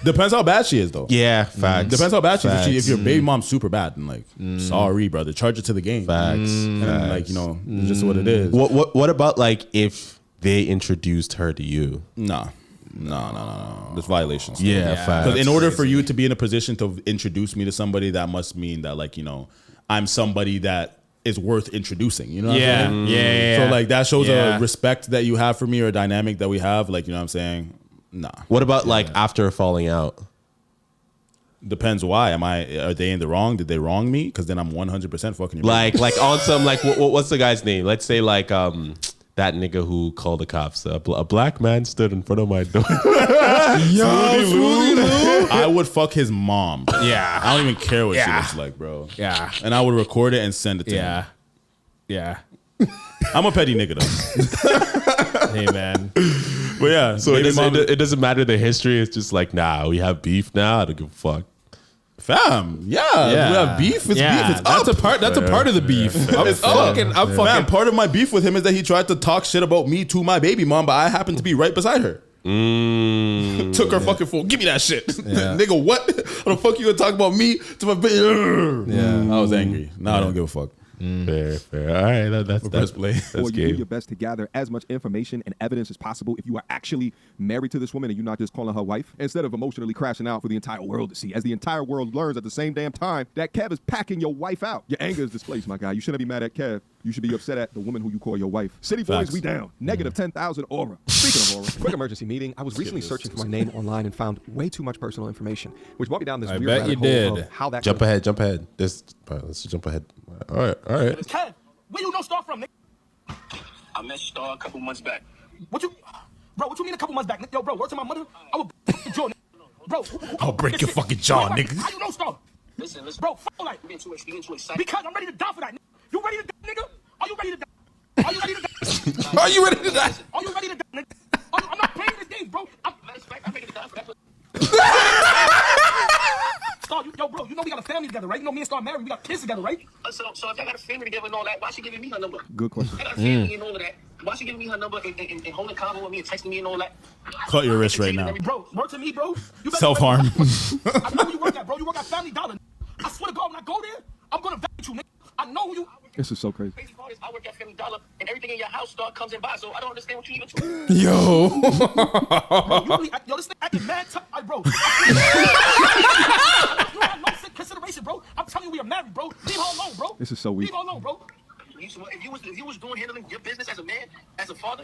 Depends how bad she is though. Yeah, facts. Depends how bad she is. If your baby mom's super bad, then like, sorry, brother, charge it to the game. Facts. And then, like, you know, it's just what it is. What about like if they introduced her to you? No. There's violations. Yeah, facts. Because in order for you to be in a position to introduce me to somebody, that must mean that like, you know, I'm somebody that is worth introducing. You know what Yeah. I'm saying? Yeah. So like that shows Yeah. a respect that you have for me or a dynamic that we have. Like, you know what I'm saying? Nah. What about like after falling out? Depends why. Are they in the wrong? Did they wrong me? Because then I'm 100% fucking you. Like on some like what's the guy's name? Let's say like that nigga who called the cops. A black man stood in front of my door. I would fuck his mom. Bro. Yeah. I don't even care what she Yeah. looks like, bro. Yeah. And I would record it and send it to him. Yeah. I'm a petty nigga though. Hey, man. But yeah. So it doesn't matter the history. It's just like, nah, we have beef now. I don't give a fuck. Fam, yeah, we have beef. It's beef. It's that's up. a part. That's a part of the beef. I'm fucking. Man, part of my beef with him is that he tried to talk shit about me to my baby mom, but I happened to be right beside her. Took her fucking phone. Give me that shit, nigga. What? How the fuck you gonna talk about me to my baby? Yeah, I was angry. Now I don't give a fuck. Fair. All right, that's best play. Or you do your best to gather as much information and evidence as possible if you are actually married to this woman and you're not just calling her wife, instead of emotionally crashing out for the entire world to see, as the entire world learns at the same damn time that Kev is packing your wife out. Your anger is displaced, my guy. You shouldn't be mad at Kev. You should be upset at the woman who you call your wife. City boys, Facts. we down. Negative 10,000 aura. Speaking of aura, Quick emergency meeting. I was recently searching for my name online and found way too much personal information, which brought me down this I weird bet you rabbit hole did. of how that Jump ahead. Let's jump ahead. All right. Kev, where you know Star from, nigga? I met Star a couple months back. What you mean a couple months back? Yo, bro, word to my mother, I would your jaw, nigga. Bro, I'll break your fucking jaw, nigga. How you know Star? Listen. Bro, fuck all that. You getting too excited. Because I'm ready to die for that, nigga. You ready to die, nigga? Are you ready to die? Are you ready to die? Are you ready to die? Are you ready to die, nigga? I'm not playing this game, bro. I'm ready to die for that. Star, yo, bro, you know we got a family together, right? You know me and Star married. We got kids together, right? So if y'all got a family together and all that, why she giving me her number? good question. I got a family and all of that. Why she giving me her number and holding convo with me and texting me and all that? Cut your wrist right now. Bro, word to me, bro. You better Self-harm. I know where you work at, bro. You work at Family Dollar. I swear to God, when I go there, I'm gonna vet you, nigga. I know who you. This is so crazy. Crazy part is I work at Family Dollar and everything in your house Star comes and buys, so I don't understand what you even do. Yo. Bro, you really, yo, this thing acting mad tough, bro. You have no consideration, bro. I'm telling you, we are married, bro. Leave her alone, bro. This is so weak. Leave her alone, bro. If you was doing handling your business as a man, as a father,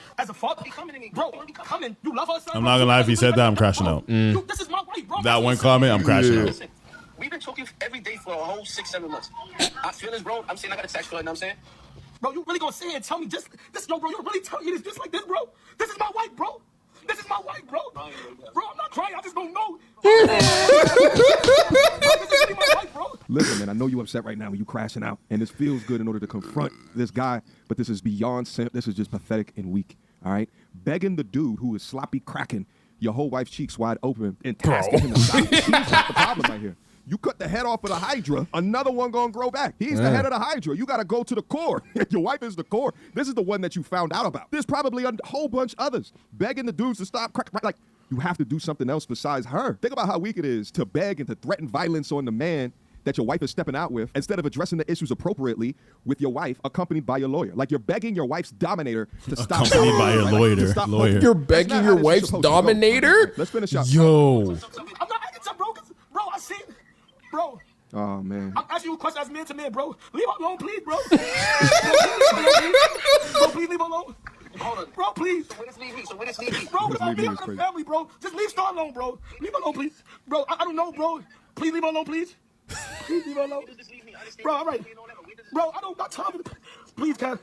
be coming to me, bro. Coming, you love her, son. I'm not gonna lie, if he said that, I'm crashing out. This is my wife, bro. That one comment, I'm crashing out. Listen, we've been talking every day for a whole 6-7 months. I feel this, bro. I'm saying I got a text for her, you know what I'm saying? Bro, you really gonna say and tell me this, yo, bro? You're really telling me this just like this, bro? This is my wife, bro. This is my wife, bro. Bro, I'm not crying. I just don't know. Listen, man, I know you're upset right now when you crashing out, and this feels good in order to confront this guy, but this is beyond simp. This is just pathetic and weak, all right? Begging the dude who is sloppy cracking your whole wife's cheeks wide open and tasking him to stop. He's not the problem right here. You cut the head off of the Hydra, another one gonna grow back. He's the head of the Hydra. You gotta go to the core. Your wife is the core. This is the one that you found out about. There's probably a whole bunch others. Begging the dudes to stop like, you have to do something else besides her. Think about how weak it is to beg and to threaten violence on the man that your wife is stepping out with, instead of addressing the issues appropriately with your wife, accompanied by your lawyer. Like, you're begging your wife's dominator to stop. Accompanied by your lawyer. You're begging your wife's dominator? Let's finish up. Yo. I'm not acting tough, bro. Bro, I see it. Bro. Oh, man. I'm asking you a question as man to man, bro. Leave her alone, please, bro. Bro, please leave her alone. Hold on. Bro, please. So when it's leave me? Bro, what about me and the family, bro? Just leave Star alone, bro. Leave her alone, please. Bro, I don't know, bro. Please leave her alone, please. Please leave her alone. Bro, all right. Bro, I don't got time. Please, Kev,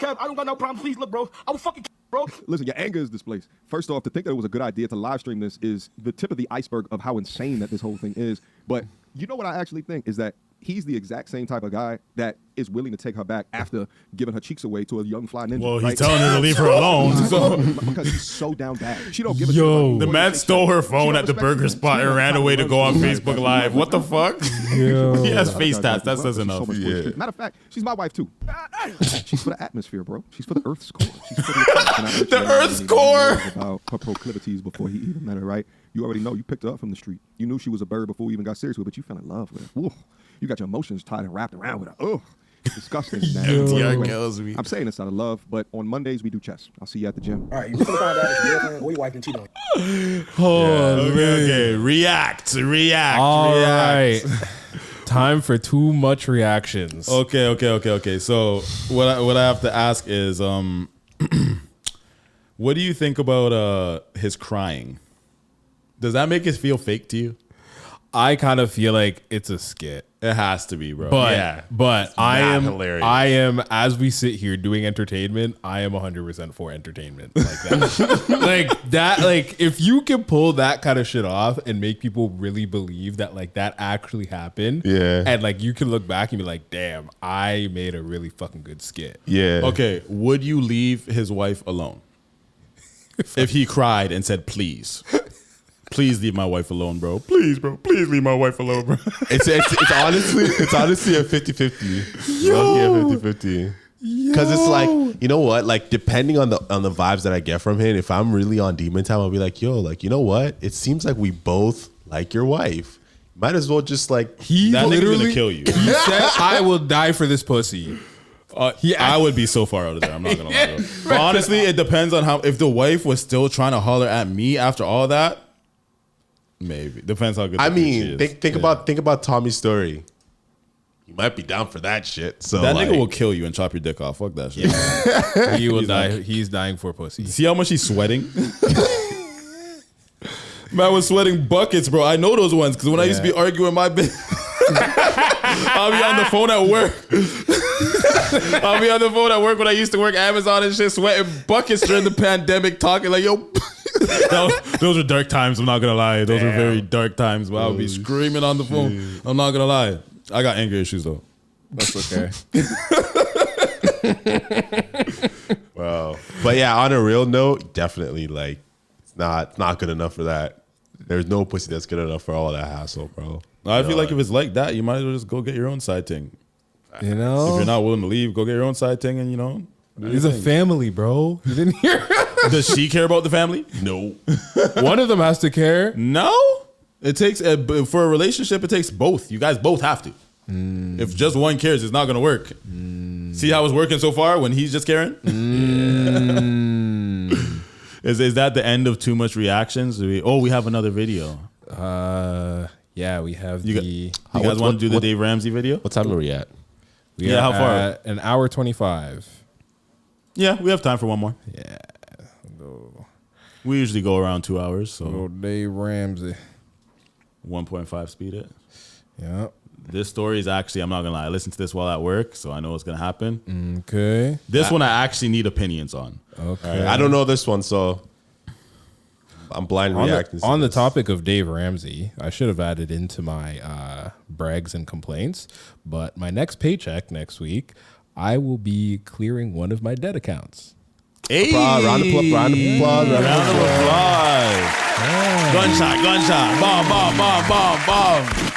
I don't got no problem. Please, look, bro. I will fucking bro. Listen, your anger is displaced. First off, to think that it was a good idea to live stream this is the tip of the iceberg of how insane that this whole thing is. But you know what I actually think is that he's the exact same type of guy that is willing to take her back after giving her cheeks away to a young fly ninja. Well, he's telling her to leave her alone. So. Because he's so down bad. She don't give a shit. The man stole her phone at the burger spot and ran away to go on Facebook Live. What the fuck? He has face tats. That says enough. Matter of fact, she's my wife too. She's for the atmosphere, bro. She's for the Earth's core. She's for the Earth's core. About her proclivities before he even met her, right? You already know. You picked her up from the street. You knew she was a bird before we even got serious with her, but you fell in love with her. Ooh. You got your emotions tied and wrapped around with her. Ugh. Disgusting. Anyway, I'm saying this out of love, but on Mondays we do chess. I'll see you at the gym. All right, you gonna find out if your girlfriend or your wife can cheat on you. Okay. React. All right. Time for too much reactions. Okay. So what I have to ask is, what do you think about his crying? Does that make it feel fake to you? I kind of feel like it's a skit. It has to be, bro. But I am hilarious. I am, as we sit here doing entertainment, I am 100% for entertainment like that. Like if you can pull that kind of shit off and make people really believe that like that actually happened, and like you can look back and be like, damn, I made a really fucking good skit. Yeah. Okay, would you leave his wife alone if he cried and said, please? Please leave my wife alone, bro. Please, bro. Please leave my wife alone, bro. It's honestly a 50-50. Yo. Yeah, 50-50. Because it's like, you know what? Like, depending on the vibes that I get from him, if I'm really on demon time, I'll be like, yo, like, you know what? It seems like we both like your wife. Might as well just like that nigga's gonna kill you. He said, I will die for this pussy. I would be so far out of there. I'm not gonna lie. But honestly, it depends on how. If the wife was still trying to holler at me after all that, maybe depends how good. I she mean, is. think about Tommy's story. You might be down for that shit. So that like, nigga will kill you and chop your dick off. Fuck that shit. He will die. He's dying for pussy. See how much he's sweating? Man was sweating buckets, bro. I know those ones because when I used to be arguing my bitch, I'll be on the phone at work. I'll be on the phone at work when I used to work Amazon and shit, sweating buckets during the pandemic, talking like, yo. Those were dark times, I'm not gonna lie. Those were very dark times, but I would be screaming on the phone. I'm not gonna lie. I got anger issues though. That's okay. Wow. But yeah, on a real note, definitely like it's not good enough for that. There's no pussy that's good enough for all that hassle, bro. I feel like if it's like that, you might as well just go get your own side thing. You know, if you're not willing to leave, go get your own side thing, and you know, he's a family, bro. You didn't hear? Does she care about the family? No. One of them has to care. No. It takes for a relationship. It takes both. You guys both have to. If just one cares, it's not gonna work. See how it's working so far when he's just caring. Is that the end of too much reactions? We have another video. Yeah, we have you guys want to do the Dave Ramsey video? What time are we at? How far? An hour 25. Yeah, we have time for one more. Yeah. We usually go around 2 hours. So Dave Ramsey. 1.5 speed it. Yeah. This story is actually, I'm not gonna lie, I listened to this while at work, so I know what's gonna happen. Okay. This one I actually need opinions on. Okay. Right. I don't know this one, so I'm blind reacting. On the topic of Dave Ramsey, I should have added into my brags and complaints, but my next paycheck next week, I will be clearing one of my dead accounts. Hey, round of applause. Gunshot, bomb.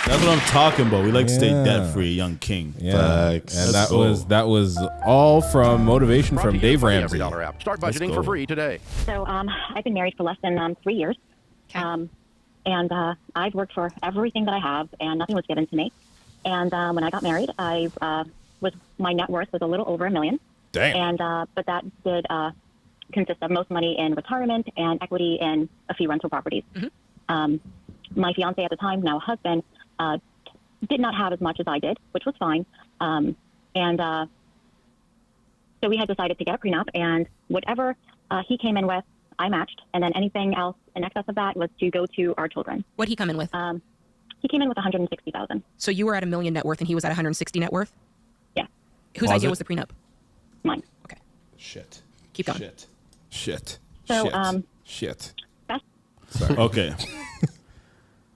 That's what I'm talking about. We like to stay debt free, young king. Yeah, and that was all from motivation from Dave Ramsey. $1 app. Start budgeting for free today. So I've been married for less than 3 years, and I've worked for everything that I have, and nothing was given to me. And when I got married, my net worth was a little over $1 million. Damn. And but that did consist of most money in retirement and equity in a few rental properties. My fiance at the time, now husband, did not have as much as I did, which was fine. So we had decided to get a prenup, and whatever he came in with, I matched, and then anything else in excess of that was to go to our children. What'd he come in with? He came in with $160,000. So you were at $1 million net worth, and he was at 160 net worth. Yeah. Whose idea was the prenup? Mine. Okay. Shit. Keep going. Shit. So Shit. Sorry. Okay.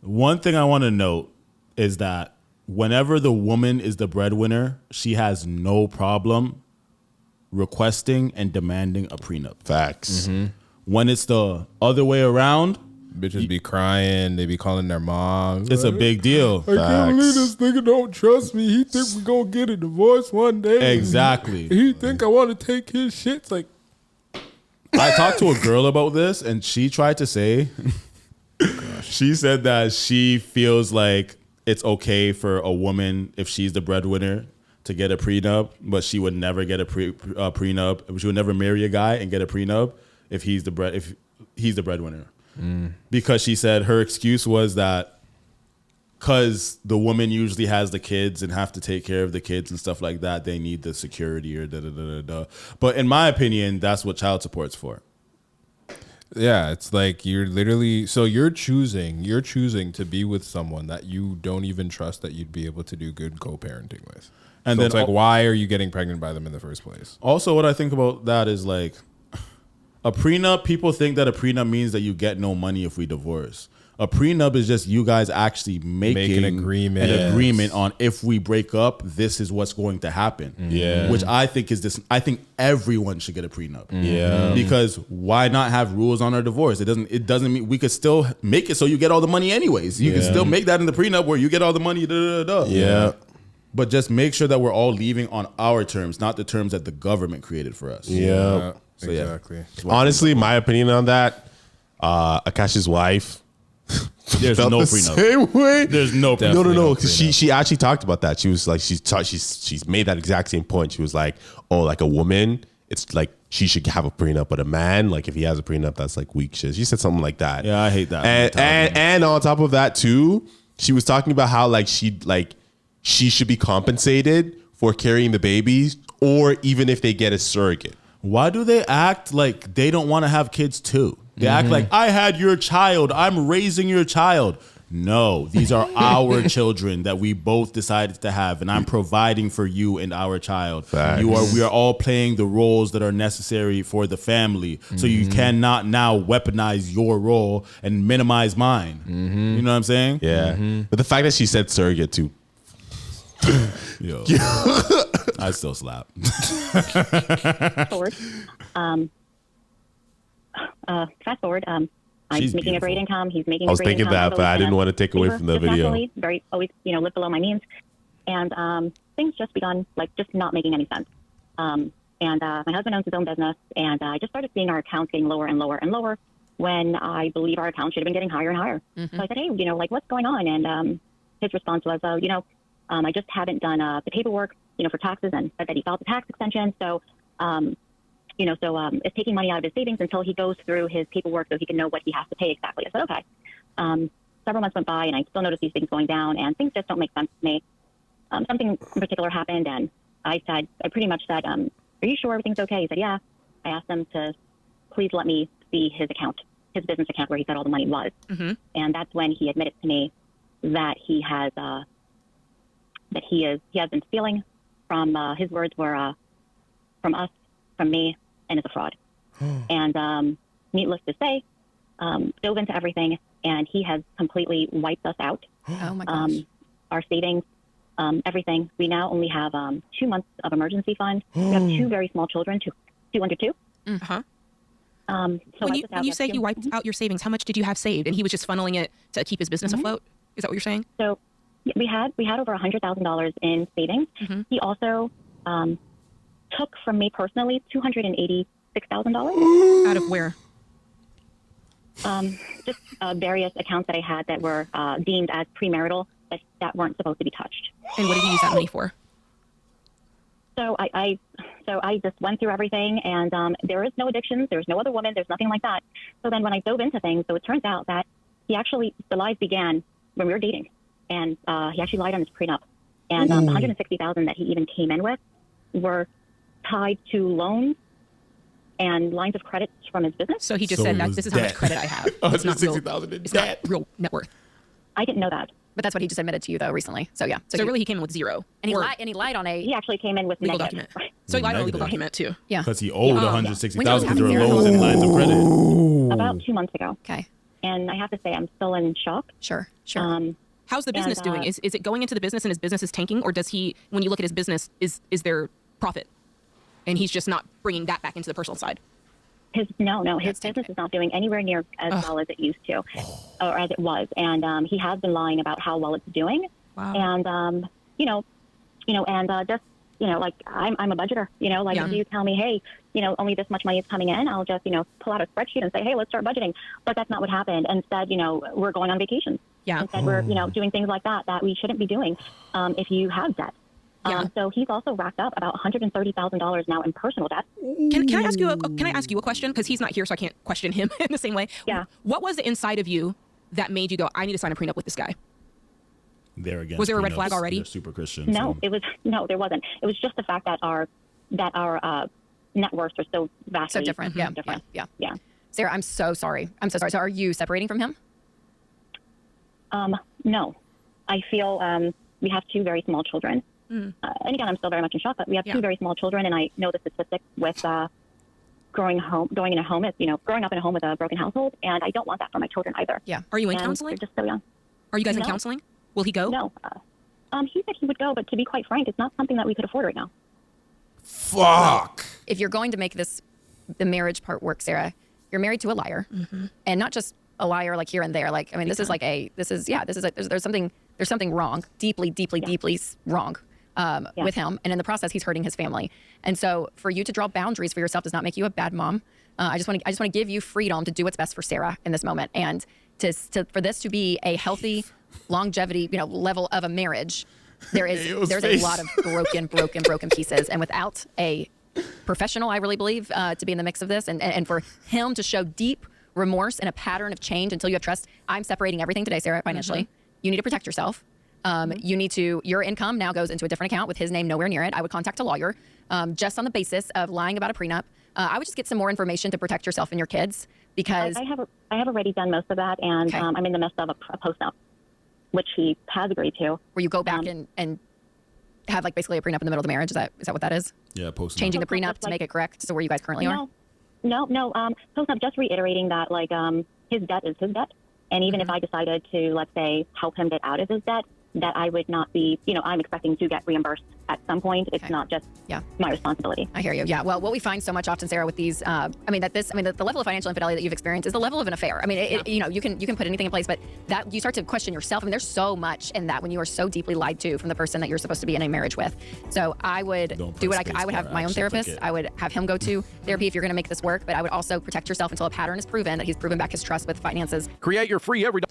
One thing I want to note is that whenever the woman is the breadwinner, she has no problem requesting and demanding a prenup. Facts. When it's the other way around, bitches be crying, they be calling their moms. It's a big deal. I can't believe this nigga don't trust me. He think we gonna get a divorce one day. Exactly. He think I want to take his shit. It's like, I talked to a girl about this, and she tried to say, she said that she feels like it's okay for a woman, if she's the breadwinner, to get a prenup, but she would never get a prenup. She would never marry a guy and get a prenup if he's the breadwinner. Because she said her excuse was that because the woman usually has the kids and have to take care of the kids and stuff like that, they need the security or da-da-da-da-da. But in my opinion, that's what child support's for. Yeah, it's like you're literally, so you're choosing to be with someone that you don't even trust that you'd be able to do good co-parenting with. And so then it's like, why are you getting pregnant by them in the first place? Also, what I think about that is like a prenup, people think that a prenup means that you get no money if we divorce. A prenup is just you guys actually making an agreement on if we break up, this is what's going to happen. Yeah. Which I think is this. I think everyone should get a prenup. Yeah. Because why not have rules on our divorce? It doesn't mean we could still make it so you get all the money anyways. You can still make that in the prenup where you get all the money. Yeah. But just make sure that we're all leaving on our terms, not the terms that the government created for us. Yeah. So, exactly. Honestly, my opinion on that, Akash's wife. There's no prenup. Same way. There's no prenup. No. She actually talked about that. She was like, she's made that exact same point. She was like, oh, like a woman, it's like she should have a prenup, but a man, like if he has a prenup, that's like weak shit. She said something like that. Yeah, I hate that. And on top of that too, she was talking about how like she should be compensated for carrying the babies, or even if they get a surrogate. Why do they act like they don't want to have kids too? They act like, I had your child, I'm raising your child. No, these are our children that we both decided to have, and I'm providing for you and our child. We are all playing the roles that are necessary for the family. So you cannot now weaponize your role and minimize mine. You know what I'm saying? Yeah. But the fact that she said surrogate too. Yo, I still slap. Forward. Fast forward. I'm She's making beautiful. a great income. He's making. I was a great thinking income. that, but I didn't want to take away Super from the video. successfully, very always, live below my means, and things just begun just not making any sense. And my husband owns his own business, and I just started seeing our accounts getting lower and lower and lower when I believe our accounts should have been getting higher and higher. So I said, hey, what's going on? And his response was, I just haven't done the paperwork, for taxes, and said that he filed the tax extension. So, it's taking money out of his savings until he goes through his paperwork so he can know what he has to pay exactly. I said, okay. Several months went by, and I still noticed these things going down, and things just don't make sense to me. Something in particular happened, and I pretty much said, are you sure everything's okay? He said, yeah. I asked him to please let me see his account, his business account where he said all the money was. And that's when he admitted to me that he has been stealing from, his words were, from us, from me, and is a fraud. And needless to say, dove into everything, and he has completely wiped us out. Oh my gosh. Our savings, everything. We now only have 2 months of emergency fund. We have two very small children, two under two. So when when you say he wiped out your savings, how much did you have saved? And he was just funneling it to keep his business afloat? Is that what you're saying? So we had over $100,000 in savings. He also took from me personally $286,000. Out of where? Just various accounts that I had that were deemed as premarital that weren't supposed to be touched. And what did you use that money for? So I just went through everything, and there is no addictions, there's no other woman, there's nothing like that. So then when I dove into things, so it turns out that the lies began when we were dating, and he actually lied on his prenup. And the $160,000 that he even came in with were tied to loans and lines of credit from his business. So he just said that this is how much credit I have. It's not real net worth. I didn't know that. But that's what he just admitted to you, though, recently. So yeah. So really, he came in with zero. And he lied on a He actually came in with legal negative. document. So he lied on a legal document too. Yeah. Because he owed $160,000 When did because this there were happen? loans and lines of credit. About 2 months ago. Okay. And I have to say, I'm still in shock. Sure. How's the business doing? Is it going into the business and his business is tanking, or does he? When you look at his business, is there profit, and he's just not bringing that back into the personal side? His business is not doing anywhere near as well as it used to, or as it was, and he has been lying about how well it's doing. Wow. And I'm a budgeter. If you tell me, hey, only this much money is coming in, I'll just pull out a spreadsheet and say, hey, let's start budgeting. But that's not what happened. Instead, we're going on vacation. Yeah. Instead, we're doing things like that we shouldn't be doing if you have debt. So he's also racked up about $130,000 now in personal debt. Can I ask you a question? Because he's not here, so I can't question him in the same way. Yeah. What was it inside of you that made you go, I need to sign a prenup with this guy? They're against. Was there a red prenups. flag already? They're super Christian. No, so. it was no, there wasn't. It was just the fact that our net worths are so vastly So different. Yeah. different. Yeah. Sarah, I'm so sorry. So are you separating from him? No, I feel we have two very small children. And again, I'm still very much in shock, but we have two very small children, and I know the statistics with growing up in a home with a broken household, and I don't want that for my children either. Yeah. Are you in And counseling? They're just so young. Are you guys in No. counseling? Will he go? No. He said he would go, but to be quite frank, it's not something that we could afford right now. Fuck. If you're going to make the marriage part work, Sarah, you're married to a liar, and not just a liar like here and there. Like, I mean, there's something wrong, deeply wrong with him, and in the process, he's hurting his family. And so, for you to draw boundaries for yourself does not make you a bad mom. I just want to give you freedom to do what's best for Sarah in this moment, and for this to be a healthy longevity, level of a marriage. There's a lot of broken pieces, and without a professional, I really believe, to be in the mix of this, and for him to show deep remorse and a pattern of change until you have trust. I'm separating everything today, Sarah, financially. You need to protect yourself. Your income now goes into a different account with his name nowhere near it. I would contact a lawyer just on the basis of lying about a prenup. I would just get some more information to protect yourself and your kids, because I have already done most of that, and I'm in the midst of a post-up, which he has agreed to. Where you go back and have basically a prenup in the middle of the marriage. Is that what that is? Yeah, post changing the prenup to make it correct to where you guys currently are. No. Post-up, just reiterating that his debt is his debt, and even if I decided to, let's say, help him get out of his debt, that I would not be, I'm expecting to get reimbursed at some point. It's not just my responsibility. I hear you. Yeah. Well, what we find so much often, Sarah, with these, the level of financial infidelity that you've experienced is the level of an affair. I mean, you can put anything in place, but that you start to question yourself. I mean, there's so much in that when you are so deeply lied to from the person that you're supposed to be in a marriage with. So I would I would have my own therapist. I would have him go to therapy if you're going to make this work, but I would also protect yourself until a pattern is proven, that he's proven back his trust with finances. Create your free every.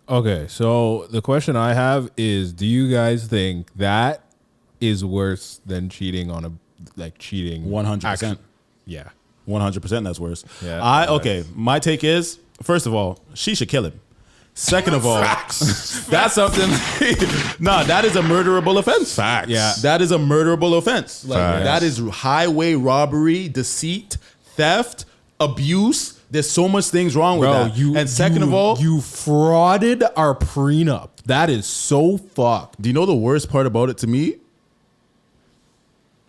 Okay, so the question I have is, do you guys think that is worse than cheating on cheating? 100%. Yeah. 100% that's worse. Yeah. Okay, my take is, first of all, she should kill him. Second of all, that's something. That is a murderable offense. Facts. Yeah. That is a murderable offense. That is highway robbery, deceit, theft, abuse. There's so much things wrong with that. And second of all, you frauded our prenup. That is so fucked. Do you know the worst part about it to me?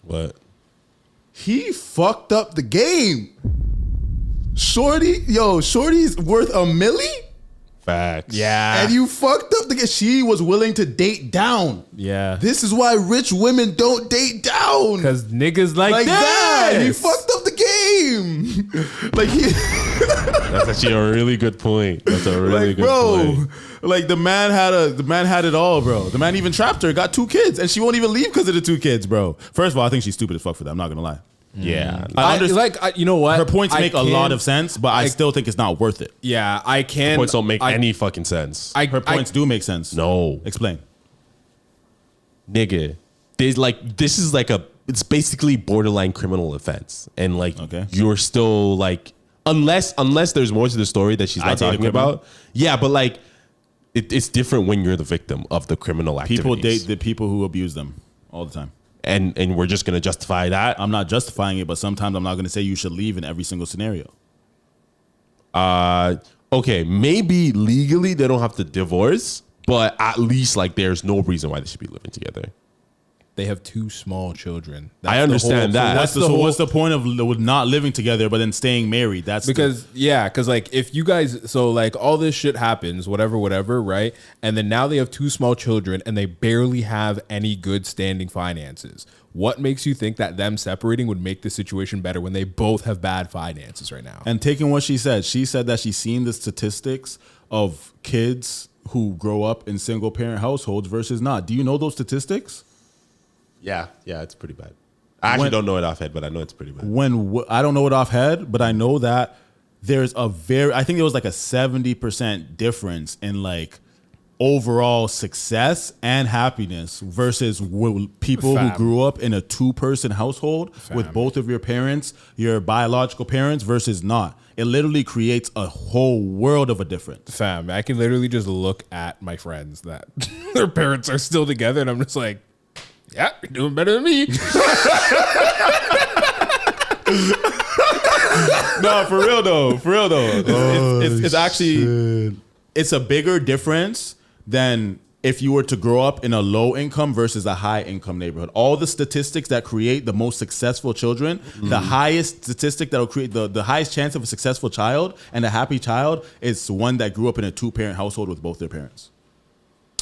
What? He fucked up the game. Shorty's worth $1 million? Facts. Yeah. And you fucked up the game. She was willing to date down. Yeah. This is why rich women don't date down. Because niggas like that. this. He fucked up the game. That's actually a really good point. That's a really good point. Like the man had it all, bro. The man even trapped her, got 2 kids, and she won't even leave because of the 2 kids, bro. First of all, I think she's stupid as fuck for that. I'm not gonna lie. Yeah. I understand. You know what? Her points make a lot of sense, but I still think it's not worth it. Yeah, I can. Points don't make any fucking sense. Her points do make sense. No. Explain. Nigga, it's basically borderline criminal offense. And you're still unless there's more to the story that she's not talking about. Yeah, but it's different when you're the victim of the criminal activities. People date the people who abuse them all the time. And we're just going to justify that? I'm not justifying it, but sometimes I'm not going to say you should leave in every single scenario. Okay, maybe legally they don't have to divorce, but at least there's no reason why they should be living together. They have 2 small children. I understand that. So what's the point of not living together but then staying married? That's because if you guys all this shit happens, whatever, right? And then now they have 2 small children and they barely have any good standing finances. What makes you think that them separating would make the situation better when they both have bad finances right now? And taking what she said that she's seen the statistics of kids who grow up in single parent households versus not. Do you know those statistics? Yeah, it's pretty bad. I actually don't know it off head, but I know it's pretty bad. I don't know it off head, but I know that there's I think there was a 70% difference in overall success and happiness versus people who grew up in a 2-person household with both of your parents, your biological parents versus not. it literally creates a whole world of a difference. Fam, I can literally just look at my friends that their parents are still together, and I'm just like, yeah, you're doing better than me. No, for real though. It's actually it's a bigger difference than if you were to grow up in a low income versus a high income neighborhood. All the statistics that create the most successful children, the highest statistic that will create the highest chance of a successful child and a happy child is one that grew up in a 2-parent household with both their parents.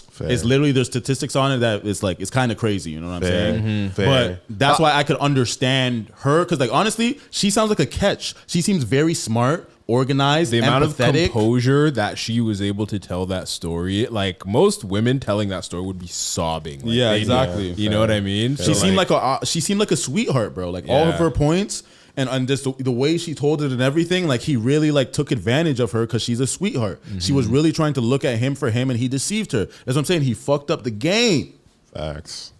Fair. It's literally, there's statistics on it that it's like, it's kind of crazy, you know what I'm saying? But that's why I could understand her, because like honestly, she sounds like a catch. She seems very smart, organized, the amount empathetic. of composure that she was able to tell that story, like most women telling that story would be sobbing. Like, yeah, exactly. You know what I mean? She seemed like a sweetheart, bro. Like all of her points and just the way she told it and everything, like he really like took advantage of her because she's a sweetheart. She was really trying to look at him for him, and he deceived her. That's what I'm saying. He fucked up the game. Facts.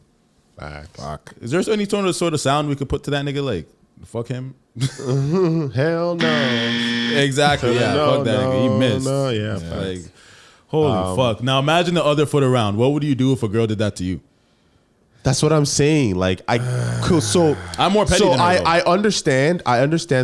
Fuck. Is there any sort of sound we could put to that nigga? Like, fuck him. Hell no. Exactly. Yeah. Fuck that nigga. He missed. Like, holy fuck. Now imagine the other foot around. What would you do if a girl did that to you? That's what I'm saying. Like I'm more petty than her, I understand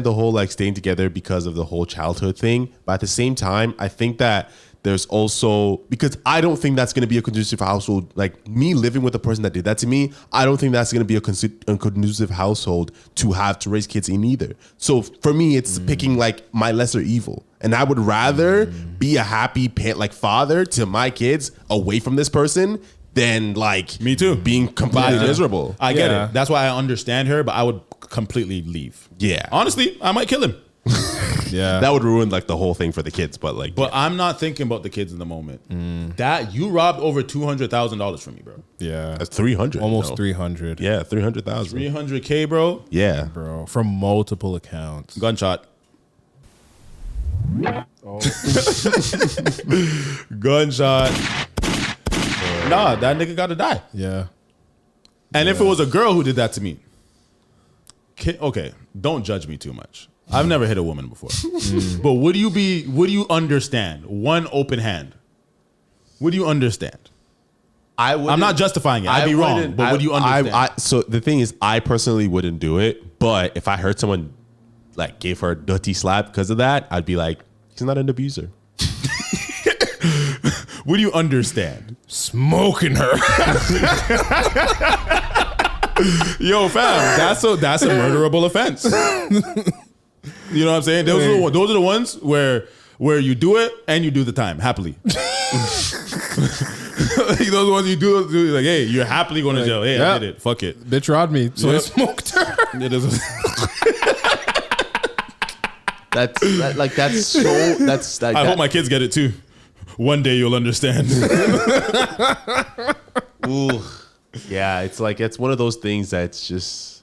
the whole like staying together because of the whole childhood thing. But at the same time, I think that there's also, because I don't think that's going to be a conducive household. Like me living with a person that did that to me, I don't think that's going to be a conducive household to have to raise kids in either. So for me, it's picking like my lesser evil. And I would rather be a happy father to my kids away from this person than like me too being completely miserable. I get it. That's why I understand her, but I would completely leave. Yeah. Honestly, I might kill him. Yeah. That would ruin like the whole thing for the kids. But like, I'm not thinking about the kids in the moment. That you robbed over $200,000 from me, bro. Yeah. That's 300. Almost 300. Yeah, 300,000. 300K, bro. Yeah, bro. From multiple accounts. Gunshot. Gunshot. Nah, that nigga gotta die. Yeah. And if it was a girl who did that to me, okay, don't judge me too much. I've never hit a woman before. But would you understand? One open hand. Would you understand? I'm not justifying it. I'd be wrong, but would you understand? So the thing is, I personally wouldn't do it. But if I heard someone like gave her a dirty slap because of that, I'd be like, he's not an abuser. Would you understand? Smoking her. Yo, fam, that's a murderable offense. You know what I'm saying? Those are the ones where you do it and you do the time happily. Like those are the ones you do like, hey, you're happily going to jail. Hey, I did it. Fuck it. Bitch robbed me, so I smoked her. I hope my kids get it too. One day you'll understand. Ooh. Yeah, it's like, it's one of those things that's just,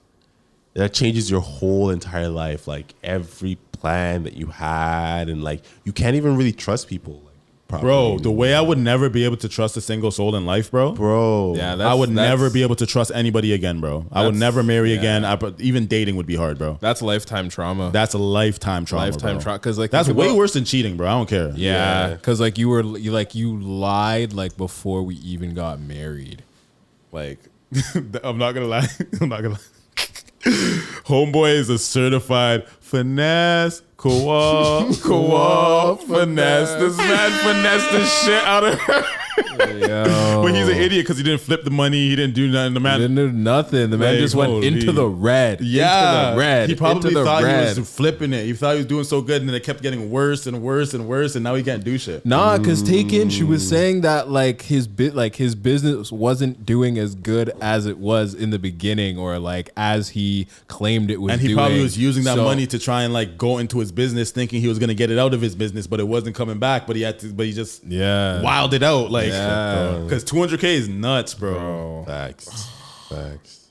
that changes your whole entire life. Like every plan that you had, and like you can't even really trust people. Like, properly. Bro, the way I would never be able to trust a single soul in life, bro. Yeah, I would never be able to trust anybody again, bro. I would never marry again. Even dating would be hard, bro. That's lifetime trauma. That's a lifetime trauma. Lifetime trauma, because like that's way worse than cheating, bro. I don't care. Yeah, because like you lied like before we even got married. Like, I'm not gonna lie. Homeboy is a certified finesse, finesse. This man finessed the shit out of her. But he's an idiot because he didn't flip the money. He didn't do nothing. The man didn't do nothing. The man just went into the red. Yeah, into the red. He probably thought he was flipping it. He thought he was doing so good, and then it kept getting worse and worse and worse, and now he can't do shit. Nah, because she was saying that like his business wasn't doing as good as it was in the beginning, or like as he claimed it was. And he probably was using that money to try and like go into his business, thinking he was gonna get it out of his business, but it wasn't coming back. But he just wilded out like. Because 200K is nuts, bro. Facts.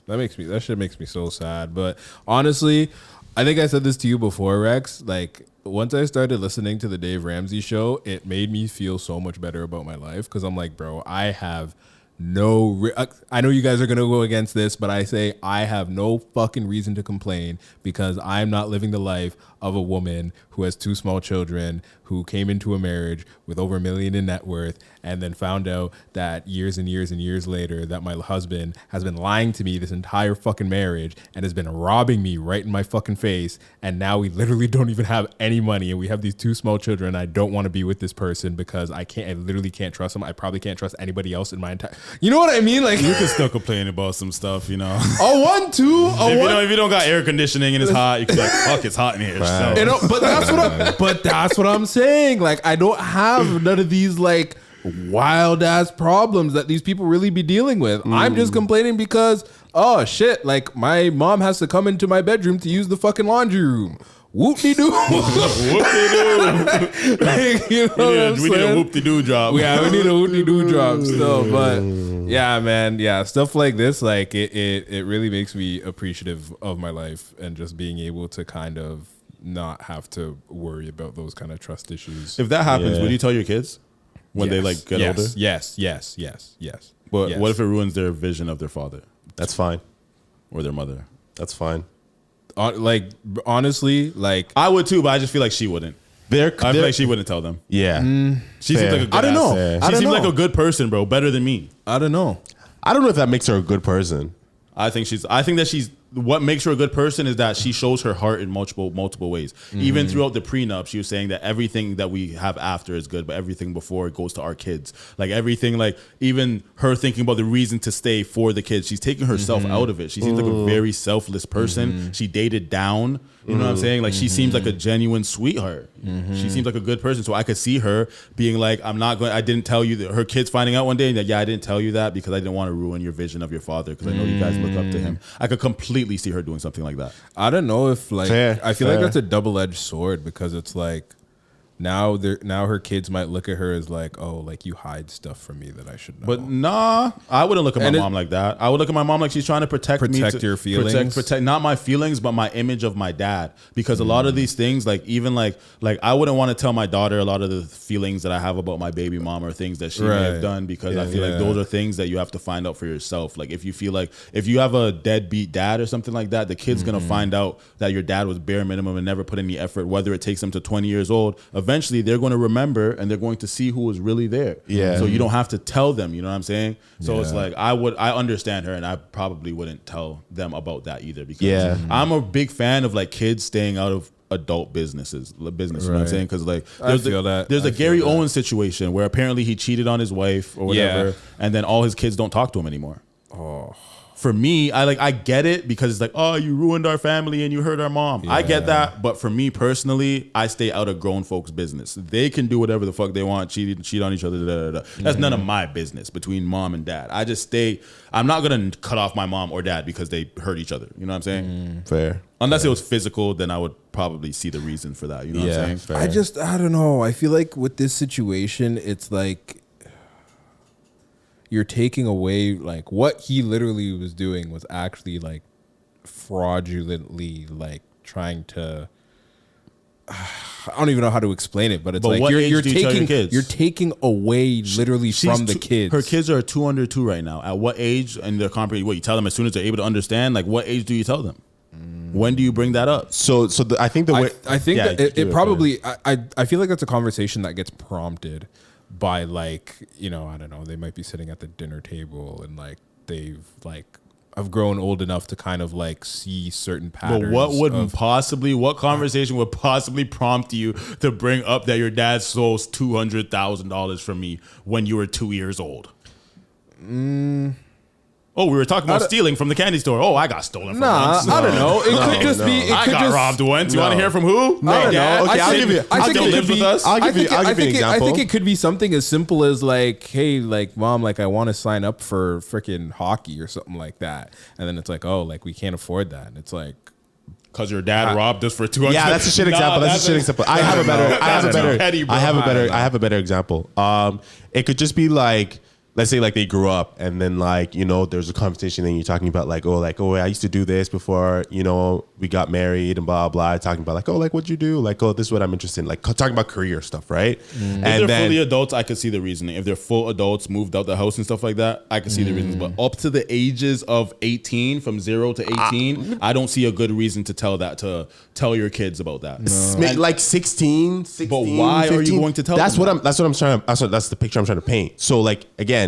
That shit makes me so sad. But honestly, I think I said this to you before, Rex. Like, once I started listening to the Dave Ramsey show, it made me feel so much better about my life. Because I'm like, bro, I have I know you guys are going to go against this, but I say I have no fucking reason to complain because I'm not living the life of a woman who has 2 small children, who came into a marriage with over $1 million in net worth, and then found out that years and years and years later that my husband has been lying to me this entire fucking marriage and has been robbing me right in my fucking face. And now we literally don't even have any money, and we have these 2 small children. I don't want to be with this person because I literally can't trust him. I probably can't trust anybody else in my entire. You know what I mean? Like, you can still complain about some stuff, you know. If you don't got air conditioning and it's hot, you can be like, fuck, it's hot in here. So. You know, but that's what I'm saying. Like, I don't have none of these like wild ass problems that these people really be dealing with. I'm just complaining because, oh shit, like my mom has to come into my bedroom to use the fucking laundry room. Whoop-de-doo. Whoop-de-doo. Like, you know we need a whoop-de-doo drop. Yeah, we need a whoop-de-doo drop still. But yeah, man, yeah, stuff like this, like it really makes me appreciative of my life and just being able to kind of not have to worry about those kind of trust issues. If that happens, would you tell your kids when they like get older? Yes. But what if it ruins their vision of their father? That's fine. Or their mother? That's fine. Like, honestly, like I would too, but I just feel like she wouldn't. I feel like she wouldn't tell them. Yeah. She seems like a good I don't know. ass. She seems like a good person, bro. Better than me. I don't know. I don't know if that makes her a good person. I think that she's what makes her a good person is that she shows her heart in multiple ways. Even throughout the prenup, she was saying that everything that we have after is good, but everything before it goes to our kids. Like everything, like even her thinking about the reason to stay for the kids. She's taking herself out of it. She seems like a very selfless person. She dated down. You know what I'm saying? Like she seems like a genuine sweetheart. She seems like a good person. So I could see her being like, I didn't tell you that. Her kids finding out one day that, I didn't tell you that because I didn't want to ruin your vision of your father because I know you guys look up to him. I could completely see her doing something like that. I don't know if like, I feel fair. like that's a double-edged sword because it's like, now her kids might look at her as like, oh, like you hide stuff from me that I should know. But nah, I wouldn't look at my mom like that. I would look at my mom like she's trying to protect me. Protect your feelings? Protect not my feelings, but my image of my dad. Because a lot of these things, like even like I wouldn't want to tell my daughter a lot of the feelings that I have about my baby mom or things that she may have done because I feel like those are things that you have to find out for yourself. Like if you feel like if you have a deadbeat dad or something like that, the kid's gonna find out that your dad was bare minimum and never put any effort, whether it takes them to 20 years old. Eventually they're going to remember and they're going to see who was really there. Yeah. So you don't have to tell them, you know what I'm saying? So it's like I understand her and I probably wouldn't tell them about that either because I'm a big fan of like kids staying out of adult business, you know what I'm saying? Because like there's a Gary Owens situation where apparently he cheated on his wife or whatever and then all his kids don't talk to him anymore. For me, I get it because it's like, oh, you ruined our family and you hurt our mom. I get that, but for me personally, I stay out of grown folks' business. They can do whatever the fuck they want, cheat on each other. That's none of my business between mom and dad. I just stay. I'm not gonna cut off my mom or dad because they hurt each other. You know what I'm saying? Fair. Unless it was physical, then I would probably see the reason for that. You know what I'm saying? Fair. I don't know. I feel like with this situation, it's like you're taking away like what he literally was doing was actually like fraudulently like trying to I don't even know how to explain it, but it's like you're taking away literally from the kids. Her kids are 2 under 2 right now. At what age and they're comprehending? What you tell them as soon as they're able to understand? Like what age do you tell them? When do you bring that up? I think the way I think that it probably I feel like that's a conversation that gets prompted by like, you know, I don't know, they might be sitting at the dinner table and like they've like have grown old enough to kind of like see certain patterns. But what conversation would possibly prompt you to bring up that your dad stole $200,000 from me when you were 2 years old? Oh, we were talking about stealing from the candy store. Oh, I got stolen from once. I don't know. It could just be. I got robbed once. You want to hear from who? I don't know. Okay, I'll give you. I think it could be. I'll give you an example. I think it could be something as simple as like, hey, like mom, like I want to sign up for freaking hockey or something like that, and then it's like, oh, like we can't afford that, and it's like. Because your dad robbed us for $200. Yeah, that's a shit example. That's a shit example. I have a better example. It could just be like let's say like they grew up and then like, you know, there's a conversation and you're talking about like, oh, I used to do this before, you know, we got married and blah, blah, talking about like, oh, like what'd you do? Like, oh, this is what I'm interested in. Like talking about career stuff, right? If they're fully adults, I could see the reasoning. If they're full adults, moved out the house and stuff like that, I could see the reasons. But up to the ages of 18, from 0 to 18, I don't see a good reason to tell your kids about that. Like 16, but why 15, are you going to tell that's them what I'm trying to, that's the picture I'm trying to paint. So like, again,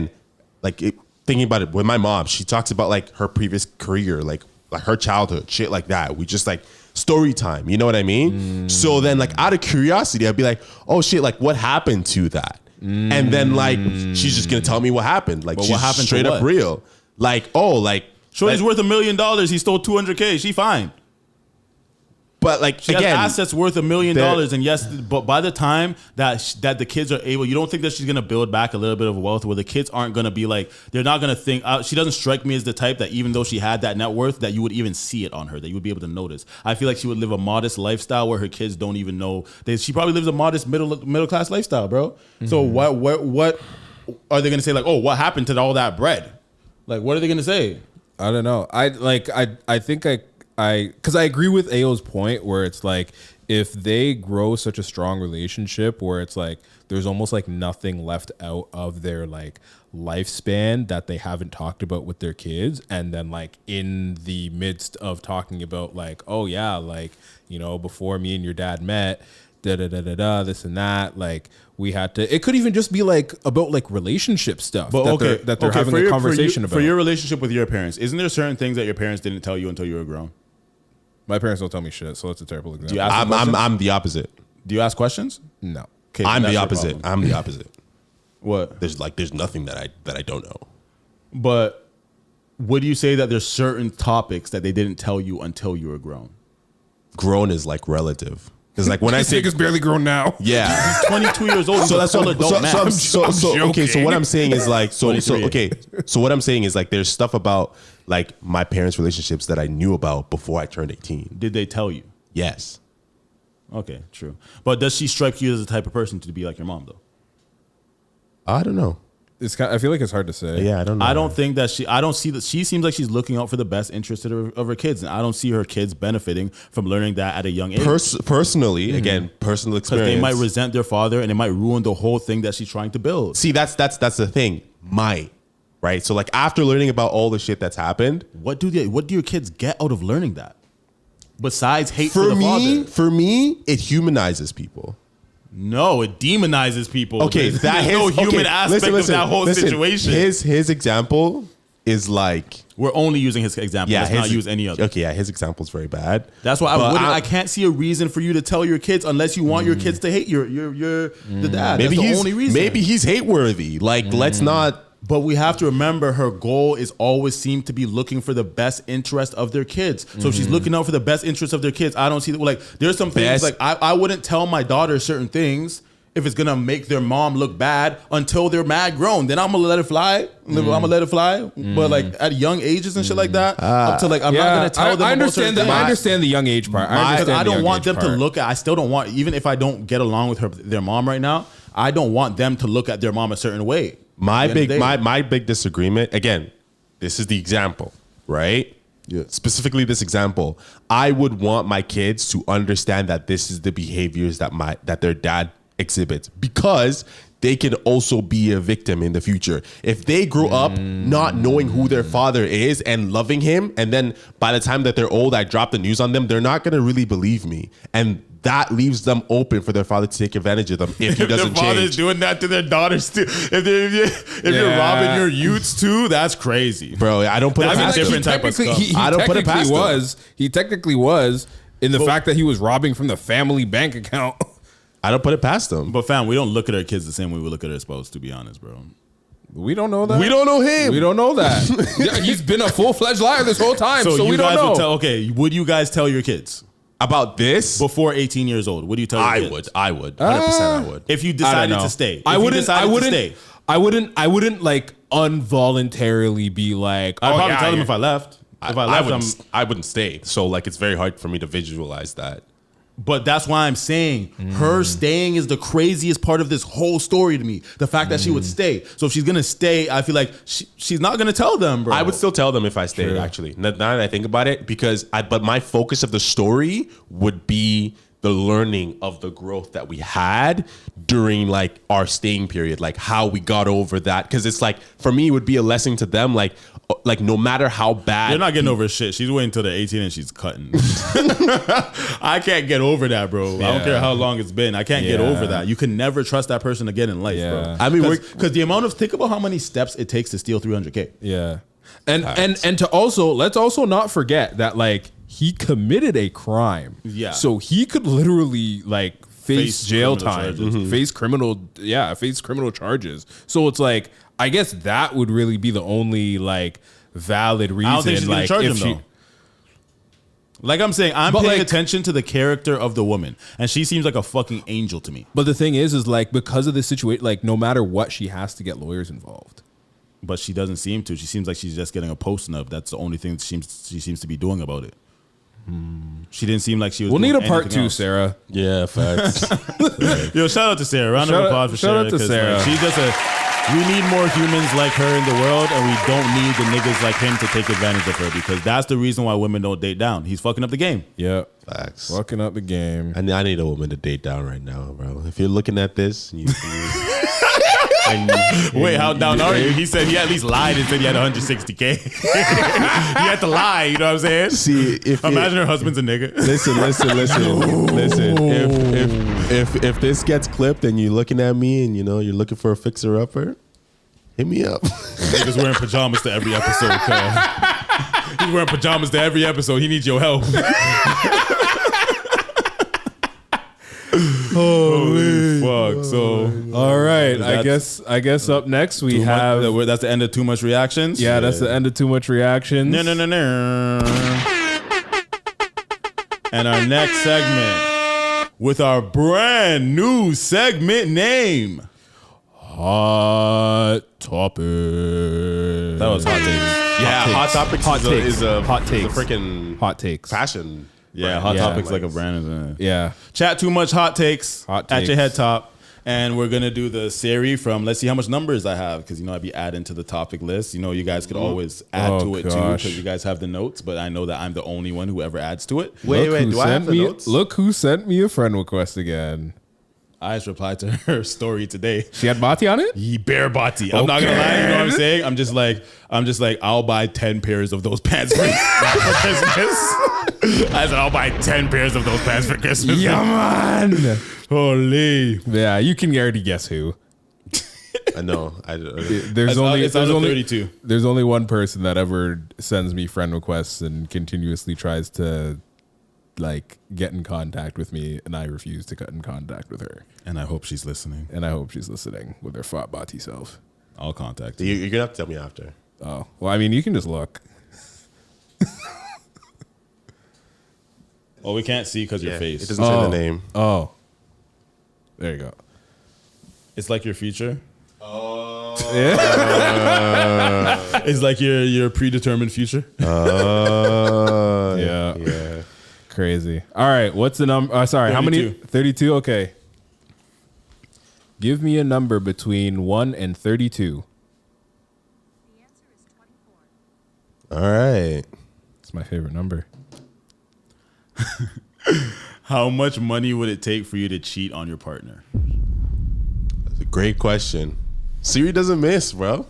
thinking about it with my mom, she talks about like her previous career, like her childhood, shit like that. We just like story time, you know what I mean? So then like out of curiosity, I'd be like, oh shit, like what happened to that? And then like, she's just gonna tell me what happened. Like, But she's what happened to straight up what? real. Like, oh, like, Shorty's worth $1 million. He stole $200K. She fine. but like, She again, has assets worth $1 million, there- and yes, but by the time that the kids are able, you don't think that she's gonna build back a little bit of wealth where the kids aren't gonna be like, they're not gonna think. She doesn't strike me as the type that even though she had that net worth, that you would even see it on her, that you would be able to notice. I feel like she would live a modest lifestyle where her kids don't even know. She probably lives a modest middle class lifestyle, bro. So what are they gonna say? Like, oh, what happened to all that bread? Like, what are they gonna say? I don't know. I think because I agree with Ao's point where it's like if they grow such a strong relationship where it's like there's almost like nothing left out of their like lifespan that they haven't talked about with their kids, and then like in the midst of talking about like, oh yeah, like, you know, before me and your dad met, this and that, like we had to, it could even just be like about like relationship stuff that they're having a conversation about. For your relationship with your parents, isn't there certain things that your parents didn't tell you until you were grown? My parents don't tell me shit, so that's a terrible example. I'm the opposite. Do you ask questions? No. Okay, I'm that's the your opposite. problem. I'm the opposite. What? There's nothing that I don't know. But would you say that there's certain topics that they didn't tell you until you were grown? Grown is like relative. Because like when I say nigga's barely grown now. Yeah. He's 22 years old. So that's what adult man. okay. So what I'm saying is like so 23. So what I'm saying is like there's stuff about like my parents' relationships that I knew about before I turned 18. Did they tell you? Yes. Okay, true. But does she strike you as the type of person to be like your mom though? I don't know. I feel like it's hard to say. Yeah, I don't know. I don't think that I don't see that she seems like she's looking out for the best interest of her kids, and I don't see her kids benefiting from learning that at a young age. Personally, again, personal experience. Because they might resent their father, and it might ruin the whole thing that she's trying to build. See, that's the thing. Might. Right? So like after learning about all the shit that's happened, what do your kids get out of learning that? Besides hate for the father. For me, it humanizes people. No, it demonizes people. Okay, there's no human aspect of that whole situation. His example is like, we're only using his example. Yeah, Let's not use any other. Okay, yeah, his example is very bad. That's why I can't see a reason for you to tell your kids unless you want your kids to hate the dad. Maybe That's the only reason. Maybe he's hate worthy. Like, let's not. But we have to remember her goal is always seem to be looking for the best interest of their kids. So if she's looking out for the best interest of their kids, I don't see that. Like, there's some things like I wouldn't tell my daughter certain things if it's gonna make their mom look bad until they're mad grown. Then I'm gonna let it fly. I'm gonna let it fly. But like at young ages and shit like that, up to like I'm not gonna tell them. I understand about I understand the young age part. I don't want them to look at. I still don't want, even if I don't get along with their mom right now, I don't want them to look at their mom a certain way. My big disagreement, again, this is the example, right? Yeah. Specifically this example, I would want my kids to understand that this is the behaviors that their dad exhibits, because they can also be a victim in the future. If they grow up not knowing who their father is and loving him, and then by the time that they're old, I drop the news on them, they're not going to really believe me. And that leaves them open for their father to take advantage of them if he doesn't their father's change. doing that to their daughters too. If you're robbing your youths too, that's crazy, bro. I don't put it past different type of stuff. I don't put it past He technically was in the fact that he was robbing from the family bank account. I don't put it past them. But fam, we don't look at our kids the same way we look at our spouse, to be honest, bro. We don't know that. We don't know him. We don't know that. Yeah, he's been a full-fledged liar this whole time, so we don't know. Would you guys tell your kids about this before 18 years old? Would you tell your kids? I would. 100% I would. If you decided to stay. I wouldn't like involuntarily be like, I'd probably tell them if I left. If I left, I wouldn't stay. So like it's very hard for me to visualize that. But that's why I'm saying her staying is the craziest part of this whole story to me. The fact that she would stay. So if she's gonna stay, I feel like she's not gonna tell them, bro. I would still tell them if I stayed, actually. Now that I think about it, but my focus of the story would be the learning of the growth that we had during like our staying period, like how we got over that. Because it's like, for me, it would be a lesson to them, like no matter how bad. You're not getting over shit. She's waiting until they're 18 and she's cutting. I can't get over that, bro. I don't care how long it's been. I can't get over that. You can never trust that person again in life, bro. I mean, because the amount of, think about how many steps it takes to steal $300K. Yeah. And to also, let's also not forget that like he committed a crime. Yeah. So he could literally like face jail criminal time, charges. face criminal charges. So it's like, I guess that would really be the only like valid reason. I don't think she's like gonna charge if him though. Like I'm saying, I'm paying attention to the character of the woman, and she seems like a fucking angel to me. But the thing is like because of this situation, like no matter what, she has to get lawyers involved. But she doesn't seem to. She seems like she's just getting a post nub. That's the only thing she seems to be doing about it. She didn't seem like she was. We'll doing need a part anything 2, else. Sarah. Yeah, facts. Yo, shout out to Sarah. Round of applause for Sarah. Shout out to Sarah. Like, she's just we need more humans like her in the world, and we don't need the niggas like him to take advantage of her, because that's the reason why women don't date down. He's fucking up the game. Yeah, facts. Fucking up the game. I need a woman to date down right now, bro. If you're looking at this, Wait, how down are you? He said he at least lied and said he had 160K. He had to lie, you know what I'm saying? See, imagine her husband's a nigga. Listen. If this gets clipped and you're looking at me and you're looking for a fixer upper, hit me up. Niggas wearing pajamas to every episode. He's wearing pajamas to every episode. He needs your help. Holy fuck! So, all right, I guess up next we have. That's the end of Too Much Reactions. Yeah, that's the end of Too Much Reactions. No. And our next segment with our brand new segment name, Hot Topic. That was Hot Takes. Yeah, Hot Topics is a freaking Hot Takes fashion. Yeah, Hot Topics like a brand, isn't it? Yeah. Chat too much hot takes, Hot at takes. your head top. And we're going to do the series from, let's see how much numbers I have. Because, I'd be adding to the topic list. You guys could always add to it too. Because you guys have the notes. But I know that I'm the only one who ever adds to it. Wait, do I have the notes? Look who sent me a friend request again. I just replied to her story today. She had Bati on it? Bare Bati. I'm not gonna lie, you know what I'm saying? I'm just like, I'll buy 10 pairs of those pants for Christmas. I said, I'll buy 10 pairs of those pants for Christmas. Yeah, man. Holy. Yeah, you can already guess who. I know. There's only 32. There's only one person that ever sends me friend requests and continuously tries to like get in contact with me, and I refuse to get in contact with her. And I hope she's listening. With her fat Bati self. I'll contact you. You're gonna have to tell me after. Oh, well, I mean, you can just look. Oh, we can't see because your face. It doesn't say the name. Oh, there you go. It's like your future. Oh. It's like your predetermined future. Yeah. Crazy. All right. What's the number? Sorry. 32. How many? 32. Okay. Give me a number between 1 and 32. All right. It's my favorite number. How much money would it take for you to cheat on your partner? That's a great question. Siri doesn't miss, bro.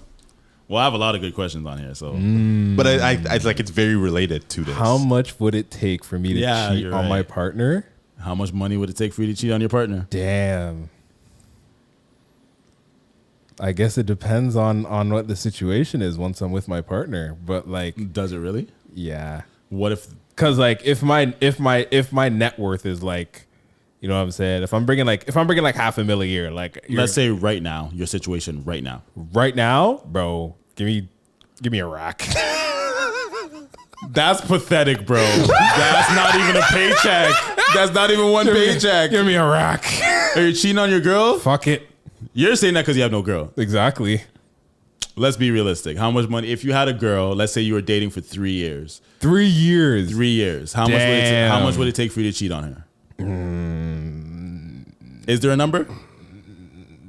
Well, I have a lot of good questions on here, so. But I like it's very related to this. How much would it take for me to cheat on my partner? How much money would it take for you to cheat on your partner? Damn. I guess it depends on what the situation is once I'm with my partner. But like, does it really? Yeah. What if? Because like, if my net worth is like, you know what I'm saying? If I'm bringing like $500,000 a year, like let's say right now, your situation right now. Right now, bro, give me a rack. That's pathetic, bro. That's not even a paycheck. That's not even one paycheck. Give me a rack. Are you cheating on your girl? Fuck it. You're saying that because you have no girl. Exactly. Let's be realistic. How much money? If you had a girl, let's say you were dating for 3 years. 3 years. 3 years. How much would it take for you to cheat on her? Is there a number?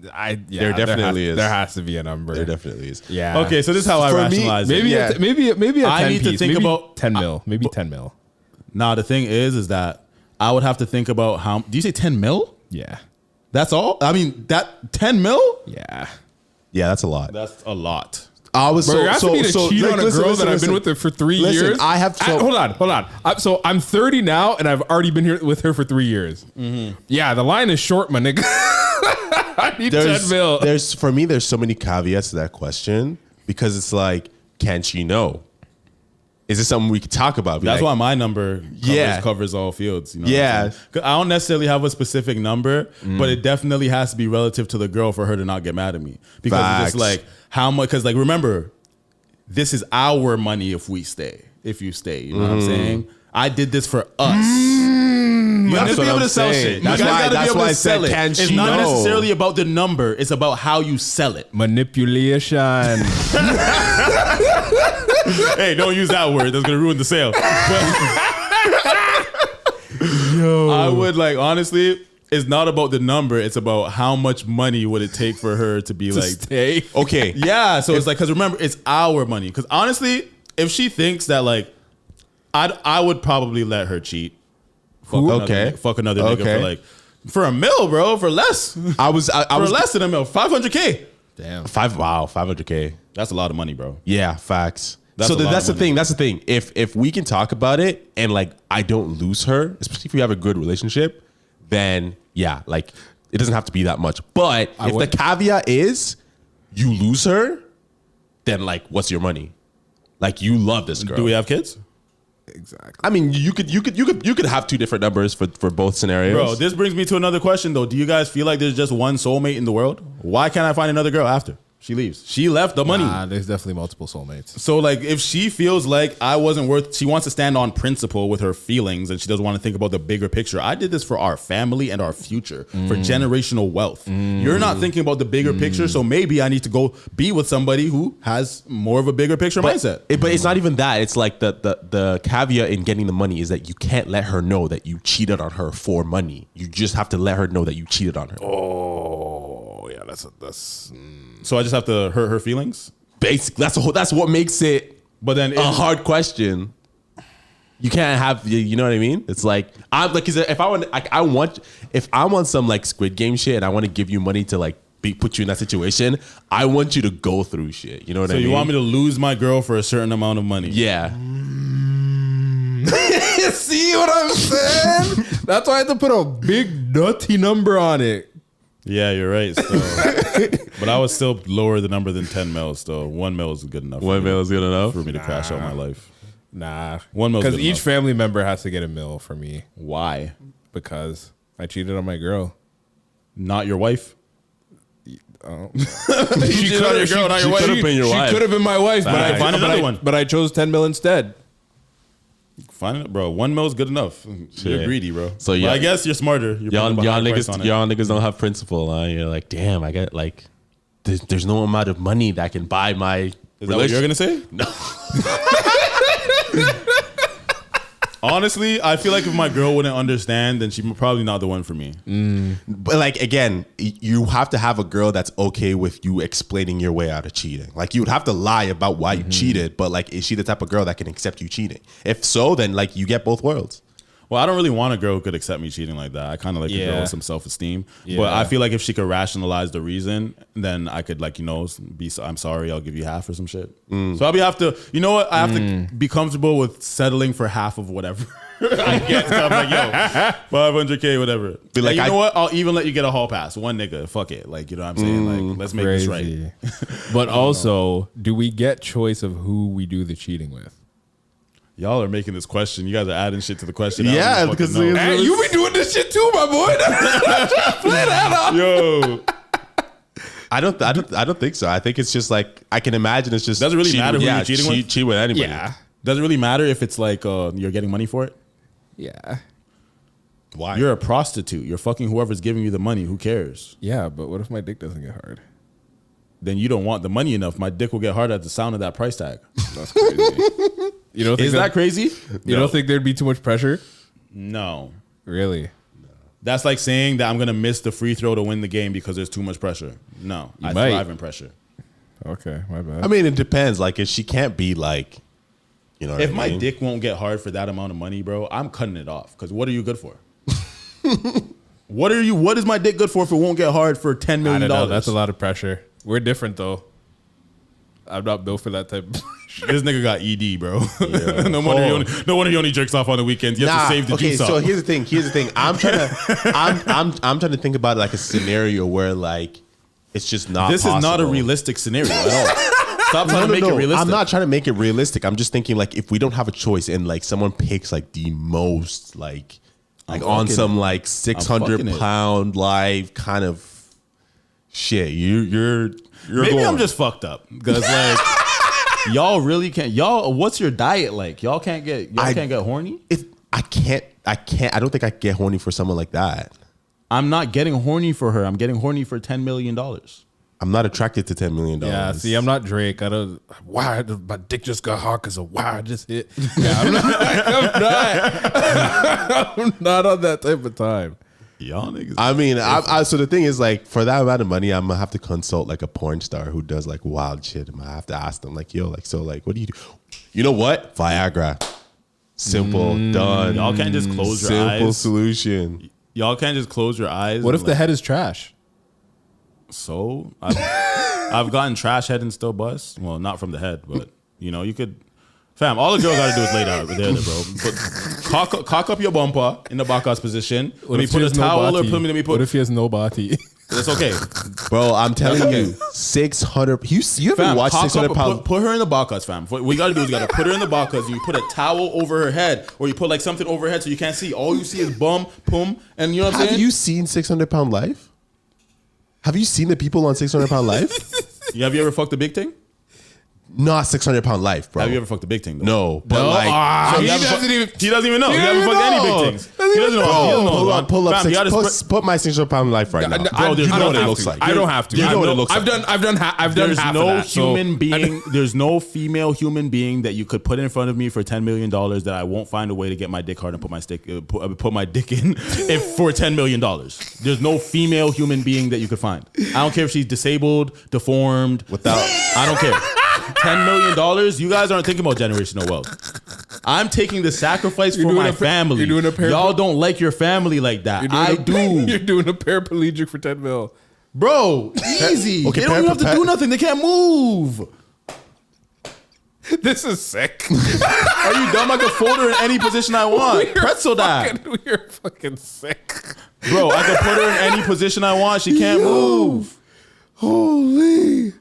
There definitely is. There has to be a number. There definitely is. Yeah. Okay, so this is how I rationalize it. Maybe a 10 I need to piece. think Maybe about 10 mil. Maybe 10 mil. Nah, the thing is that I would have to think about how. Do you say 10 mil? Yeah. That's all? I mean, that 10 mil? Yeah. Yeah, that's a lot. That's a lot. I was Bro, you're asking me to cheat on a girl that I've been with her for 3 years. I have. Hold on. So I'm 30 now, and I've already been here with her for 3 years. Yeah, the line is short, my nigga. I need 10 mil. For me, there's so many caveats to that question because it's like, can she know? Is this something we could talk about? That's why my number covers all fields. You know I don't necessarily have a specific number, but it definitely has to be relative to the girl for her to not get mad at me. Because it's just like, how much? Because like, remember, this is our money if you stay. You know what I'm saying? I did this for us. You have to be able to sell shit. That's why I said, can she know? It's not necessarily about the number. It's about how you sell it. Manipulation. Hey, don't use that word. That's going to ruin the sale. Yo. I would honestly, it's not about the number. It's about how much money would it take for her to be stay. Okay. Yeah. So it's because remember, it's our money. Because honestly, if she thinks that I would probably let her cheat. Fuck another nigga for a mil, bro. For less. I was less than a mil. $500K. Damn. 500K. That's a lot of money, bro. Yeah, facts. That's the thing. That's the thing. If we can talk about it and I don't lose her, especially if we have a good relationship, then yeah, it doesn't have to be that much. But if the caveat is you lose her, then what's your money? You love this girl. Do we have kids? Exactly. I mean, you could have two different numbers for both scenarios. Bro, this brings me to another question though. Do you guys feel like there's just one soulmate in the world? Why can't I find another girl after she leaves? She left the money. There's definitely multiple soulmates. So if she feels like I wasn't worth, she wants to stand on principle with her feelings and she doesn't want to think about the bigger picture. I did this for our family and our future, for generational wealth. You're not thinking about the bigger picture, so maybe I need to go be with somebody who has more of a bigger picture mindset. But it's not even that. It's the caveat in getting the money is that you can't let her know that you cheated on her for money. You just have to let her know that you cheated on her. Oh, yeah, that's. So I just have to hurt her feelings? Basically, that's what makes it a hard question. You can't have, you know what I mean? It's if I want some Squid Game shit and I want to give you money to put you in that situation, I want you to go through shit. You know what I mean? So you want me to lose my girl for a certain amount of money? Yeah. See what I'm saying? That's why I had to put a big nutty number on it. Yeah, you're right. But I would still lower the number than 10 mils. Though 1 mil is good enough. 1 mil is good enough for me to crash out my life. Nah, 1 mil because each family member has to get a mil for me. Why? Because I cheated on my girl, not your wife. Oh. She cheated on your girl, not your wife. Could have been your wife. She could have been my wife, but I chose 10 mil instead. Find it, bro. 1 mil is good enough. You're greedy, bro. So yeah, I guess you're smarter. Y'all niggas don't have principle. Huh? You're like, damn, I got there's no amount of money that can buy my. Is that what you're gonna say? No. Honestly, I feel like if my girl wouldn't understand, then she's probably not the one for me. But again, you have to have a girl that's okay with you explaining your way out of cheating. You would have to lie about why you cheated, but is she the type of girl that can accept you cheating? If so, then you get both worlds. Well, I don't really want a girl who could accept me cheating like that. I kind of like a girl with some self-esteem. Yeah. But I feel like if she could rationalize the reason, then I could I'm sorry, I'll give you half or some shit. So I have to to be comfortable with settling for half of whatever I get. So I'm like, yo, $500K, whatever. Be like, you know what? I'll even let you get a hall pass. One nigga, fuck it. You know what I'm saying? Let's make this right. But also, do we get choice of who we do the cheating with? Y'all are making this question. You guys are adding shit to the question. Yeah, because hey, you be doing this shit too, my boy. Play that up. Yo, I don't think so. I think it's just I can imagine it's just doesn't really matter who you're cheating with. Cheat with anybody. Yeah, doesn't really matter if it's you're getting money for it. Yeah. Why? You're a prostitute. You're fucking whoever's giving you the money. Who cares? Yeah, but what if my dick doesn't get hard? Then you don't want the money enough. My dick will get hard at the sound of that price tag. That's crazy. Is that crazy? You don't think there'd be too much pressure? No. Really? That's like saying that I'm gonna miss the free throw to win the game because there's too much pressure. No, I thrive in pressure. Okay, my bad. I mean, it depends. Like, if she can't be like, you know, If my dick won't get hard for that amount of money, bro, I'm cutting it off. Because what are you good for? What is my dick good for if it won't get hard for $10 million? I don't know. That's a lot of pressure. We're different though. I'm not built for that type of This nigga got ED, bro. no wonder he only jerks off on the weekends. You have to save the juice up. So here's the thing. I'm trying to think about like a scenario where like it's just not. This possible. is not a realistic scenario at all. Stop trying to make it realistic. I'm not trying to make it realistic. I'm just thinking like if we don't have a choice and like someone picks like the most like on some like 600-pound live kind of shit, you're maybe going. I'm just fucked up because like y'all really can't. Y'all, what's your diet like? Y'all can't get horny. I don't think I can get horny for someone like that. I'm not getting horny for her. I'm getting horny for $10 million. I'm not attracted to $10 million. Yeah, see, I'm not Drake. I don't. Why my dick just got hard because of why I just hit. Yeah, I'm not on that type of time. Y'all niggas. I mean, so the thing is, like, for that amount of money, I'm gonna have to consult like a porn star who does like wild shit. I have to ask them, like, yo, like, so, like, what do you do? You know what? Viagra. Simple, done. Y'all can't just close your eyes. Simple solution. Y'all can't just close your eyes. What if the head is trash? So I've gotten trash head and still bust. Well, not from the head, but you know, you could. Fam, all the girl got to do is lay down there, bro. But cock up your bumper in the back position. Let me put a towel or let me put. What if he has no body? It's okay, bro. I'm telling you, 600. You haven't watched 600 pounds? Put her in the bacchus, fam. What you gotta do is you gotta put her in the bacchus. And you put a towel over her head, or you put like something over her head so you can't see. All you see is bum, pum, and you know what I'm saying. Have you seen 600-pound life? Have you seen the people on 600-pound life? Have you ever fucked a big thing? Not 600-pound life, bro. Have you ever fucked a big thing? Though? No, but so he doesn't even know. He hasn't fucked any big things. He doesn't know. Pull up. Put my 600-pound life right now. Bro, you know what it looks like. I don't have to. You know what it looks like. I've done half of that. Human being. There's no female human being that you could put in front of me for $10 million that I won't find a way to get my dick hard and put my dick in for $10 million. There's no female human being that you could find. I don't care if she's disabled, deformed, I don't care. $10 million. You guys aren't thinking about generational wealth. I'm taking the sacrifice for my family. Y'all don't like your family like that. I do. You're doing a paraplegic for 10 mil. Bro, easy. They don't even have to do nothing. They can't move. This is sick. Are you dumb? I can fold her in any position I want. Pretzel that. We're fucking sick. Bro, I can put her in any position I want. She can't move. Holy.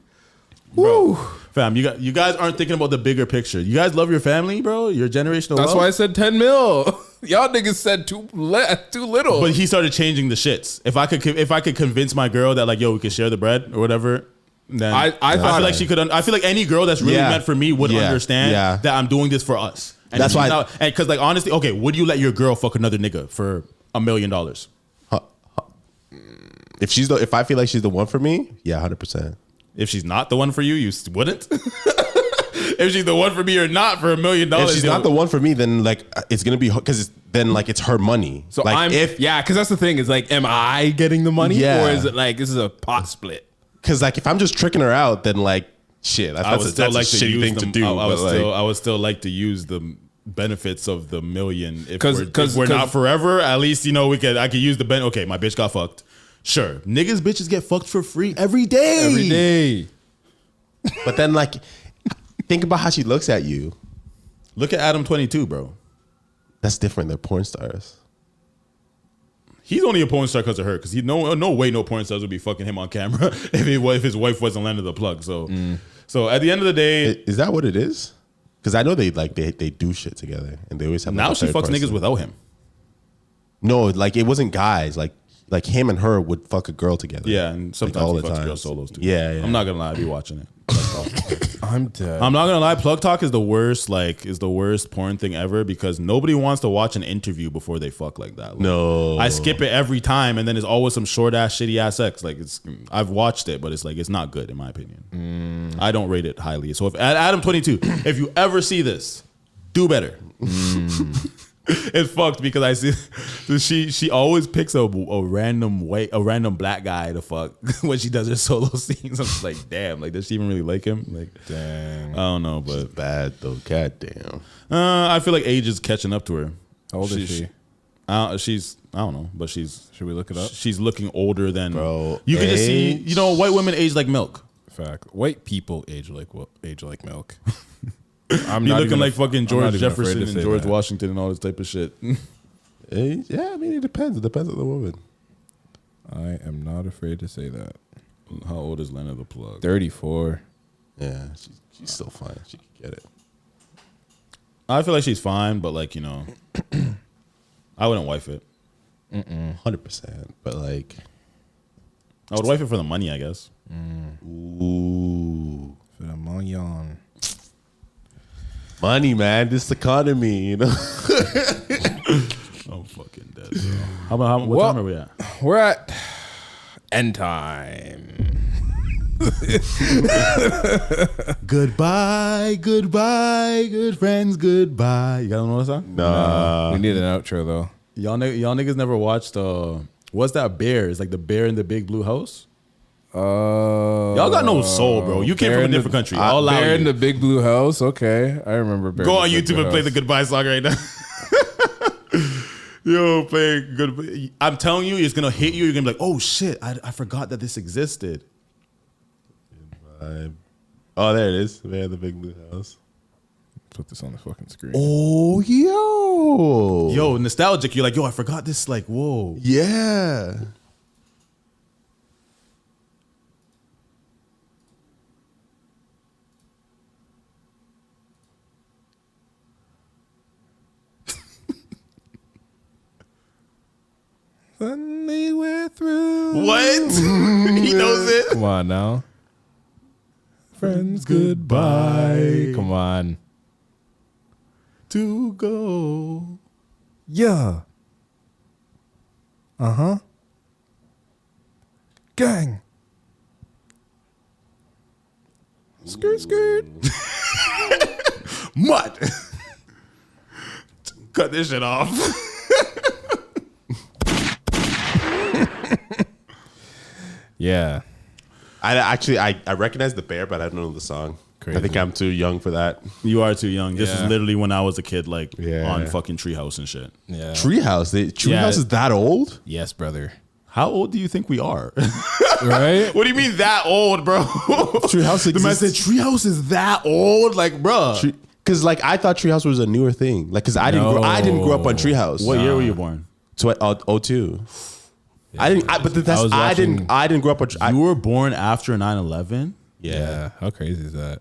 Bro. Fam, you guys aren't thinking about the bigger picture. You guys love your family, bro. Your generational That's wealth. why I said 10 mil. Y'all niggas said too little. But he started changing the shits. If I could convince my girl that like, yo, we could share the bread or whatever, then I feel like she could. I feel like any girl that's really meant for me would understand that I'm doing this for us. And that's why. And because like honestly, okay, would you let your girl fuck another nigga for $1 million? If I feel like she's the one for me, yeah, 100%. If she's not the one for you, you wouldn't. If she's the one for me or not for $1 million, if she's not the one for me, then like it's gonna be because then like it's her money. So like because that's the thing is like, am I getting the money or is it like this is a pot split? Because like if I'm just tricking her out, then like shit, that's a shitty thing to do. I would still like to use the benefits of the million. If we're not forever, at least you know I could use the okay, my bitch got fucked. Sure, bitches get fucked for free every day. But then like, think about how she looks at you. Look at Adam 22, bro. That's different. They're porn stars. He's only a porn star because of her. Because no way no porn stars would be fucking him on camera if his wife wasn't landing the plug. So at the end of the day, is that what it is? Because I know they do shit together and they always have. Now she fucks niggas without him. No, like it wasn't guys. Like him and her would fuck a girl together. Yeah, and sometimes all he the fucks time. girl solos too. Yeah. I'm not gonna lie, I be watching it. I'm dead. I'm not gonna lie, Plug Talk is the worst. Is the worst porn thing ever because nobody wants to watch an interview before they fuck like that. Like, no, I skip it every time, and then there's always some short ass shitty ass sex. Like I've watched it, but it's like it's not good in my opinion. I don't rate it highly. So if Adam 22, if you ever see this, do better. It's fucked because I see she always picks a random black guy to fuck when she does her solo scenes. I'm just like, damn, like does she even really like him? Like, damn, I don't know, but she's bad though. God damn. I feel like age is catching up to her. How old is she? She's I don't know, but she's. Should we look it up? She's looking older than. Bro, you can just see. White women age like milk. Fact. White people age like milk. I'm not looking like fucking George Jefferson and George Washington and all this type of shit. Yeah, I mean it depends. It depends on the woman. I am not afraid to say that. How old is Lena the Plug? 34. Yeah, she's still fine. She can get it. I feel like she's fine, but like I wouldn't wife it. 100%. But like, I would wife it for the money, I guess. Ooh, for the money. Money, man. This economy, I'm fucking dead, bro. What time are we at? We're at end time. Goodbye, good friends, goodbye. You guys know that song? Nah. We need an outro though. Y'all niggas never watched what's that bear? It's like the bear in the big blue house. Y'all got no soul, bro. You came from a different country. Bear in the Big Blue House. Okay, I remember. Bear Go on YouTube and play the goodbye song right now. Yo, play good. I'm telling you, it's gonna hit you. You're gonna be like, oh shit, I forgot that this existed. Oh, there it is. Bear in the Big Blue House. Put this on the fucking screen. Oh, yo, nostalgic. You're like, yo, I forgot this. Like, whoa, yeah. Suddenly we're through. What? He knows it. Come on now. Friends, goodbye. Come on. To go. Yeah. Uh-huh. Gang. Skirt. Mud. Cut this shit off. Yeah. I recognize the bear, but I don't know the song. Crazy. I think I'm too young for that. You are too young. This is Yeah. literally when I was a kid, like on fucking Treehouse and shit. Yeah. Treehouse? Treehouse is that old? Yes, brother. How old do you think we are? Right? What do you mean that old, bro? Treehouse The man said Treehouse is that old? Like, bro. Because like I thought Treehouse was a newer thing. Like, because I didn't grow up on Treehouse. What year were you born? 02. I didn't grow up on. You were born after 9/11? Yeah. How crazy is that?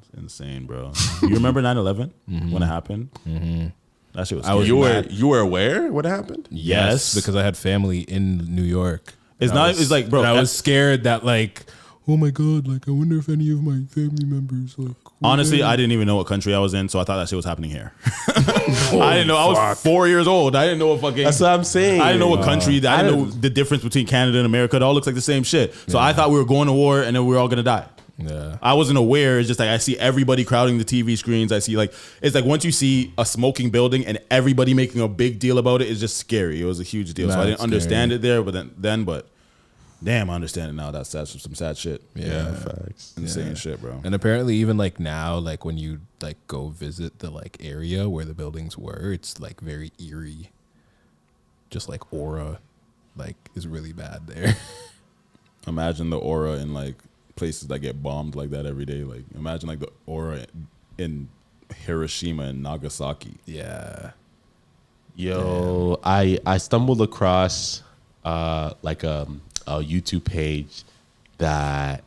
It's insane, bro. You remember 9/11 when it happened? Mm-hmm. That shit was scary. You were aware what happened? Yes, because I had family in New York. It's like, bro. I was scared that like, oh my god, like I wonder if any of my family members like. Honestly, I didn't even know what country I was in, so I thought that shit was happening here. I didn't know. I was 4 years old. I didn't know what fucking. That's what I'm saying. I didn't know what country. I didn't know the difference between Canada and America. It all looks like the same shit. So I thought we were going to war and then we were all gonna die. Yeah. I wasn't aware. It's just like I see everybody crowding the TV screens. I see like it's like once you see a smoking building and everybody making a big deal about it, it's just scary. It was a huge deal. So I didn't understand it there, but then damn, I understand it now. That's some sad shit. Yeah, facts. Insane shit, bro. And apparently, even like now, like when you like go visit the like area where the buildings were, it's like very eerie. Just like aura, like is really bad there. Imagine the aura in like places that get bombed like that every day. Like imagine like the aura in Hiroshima and Nagasaki. Yeah. Yo, I stumbled across like a YouTube page that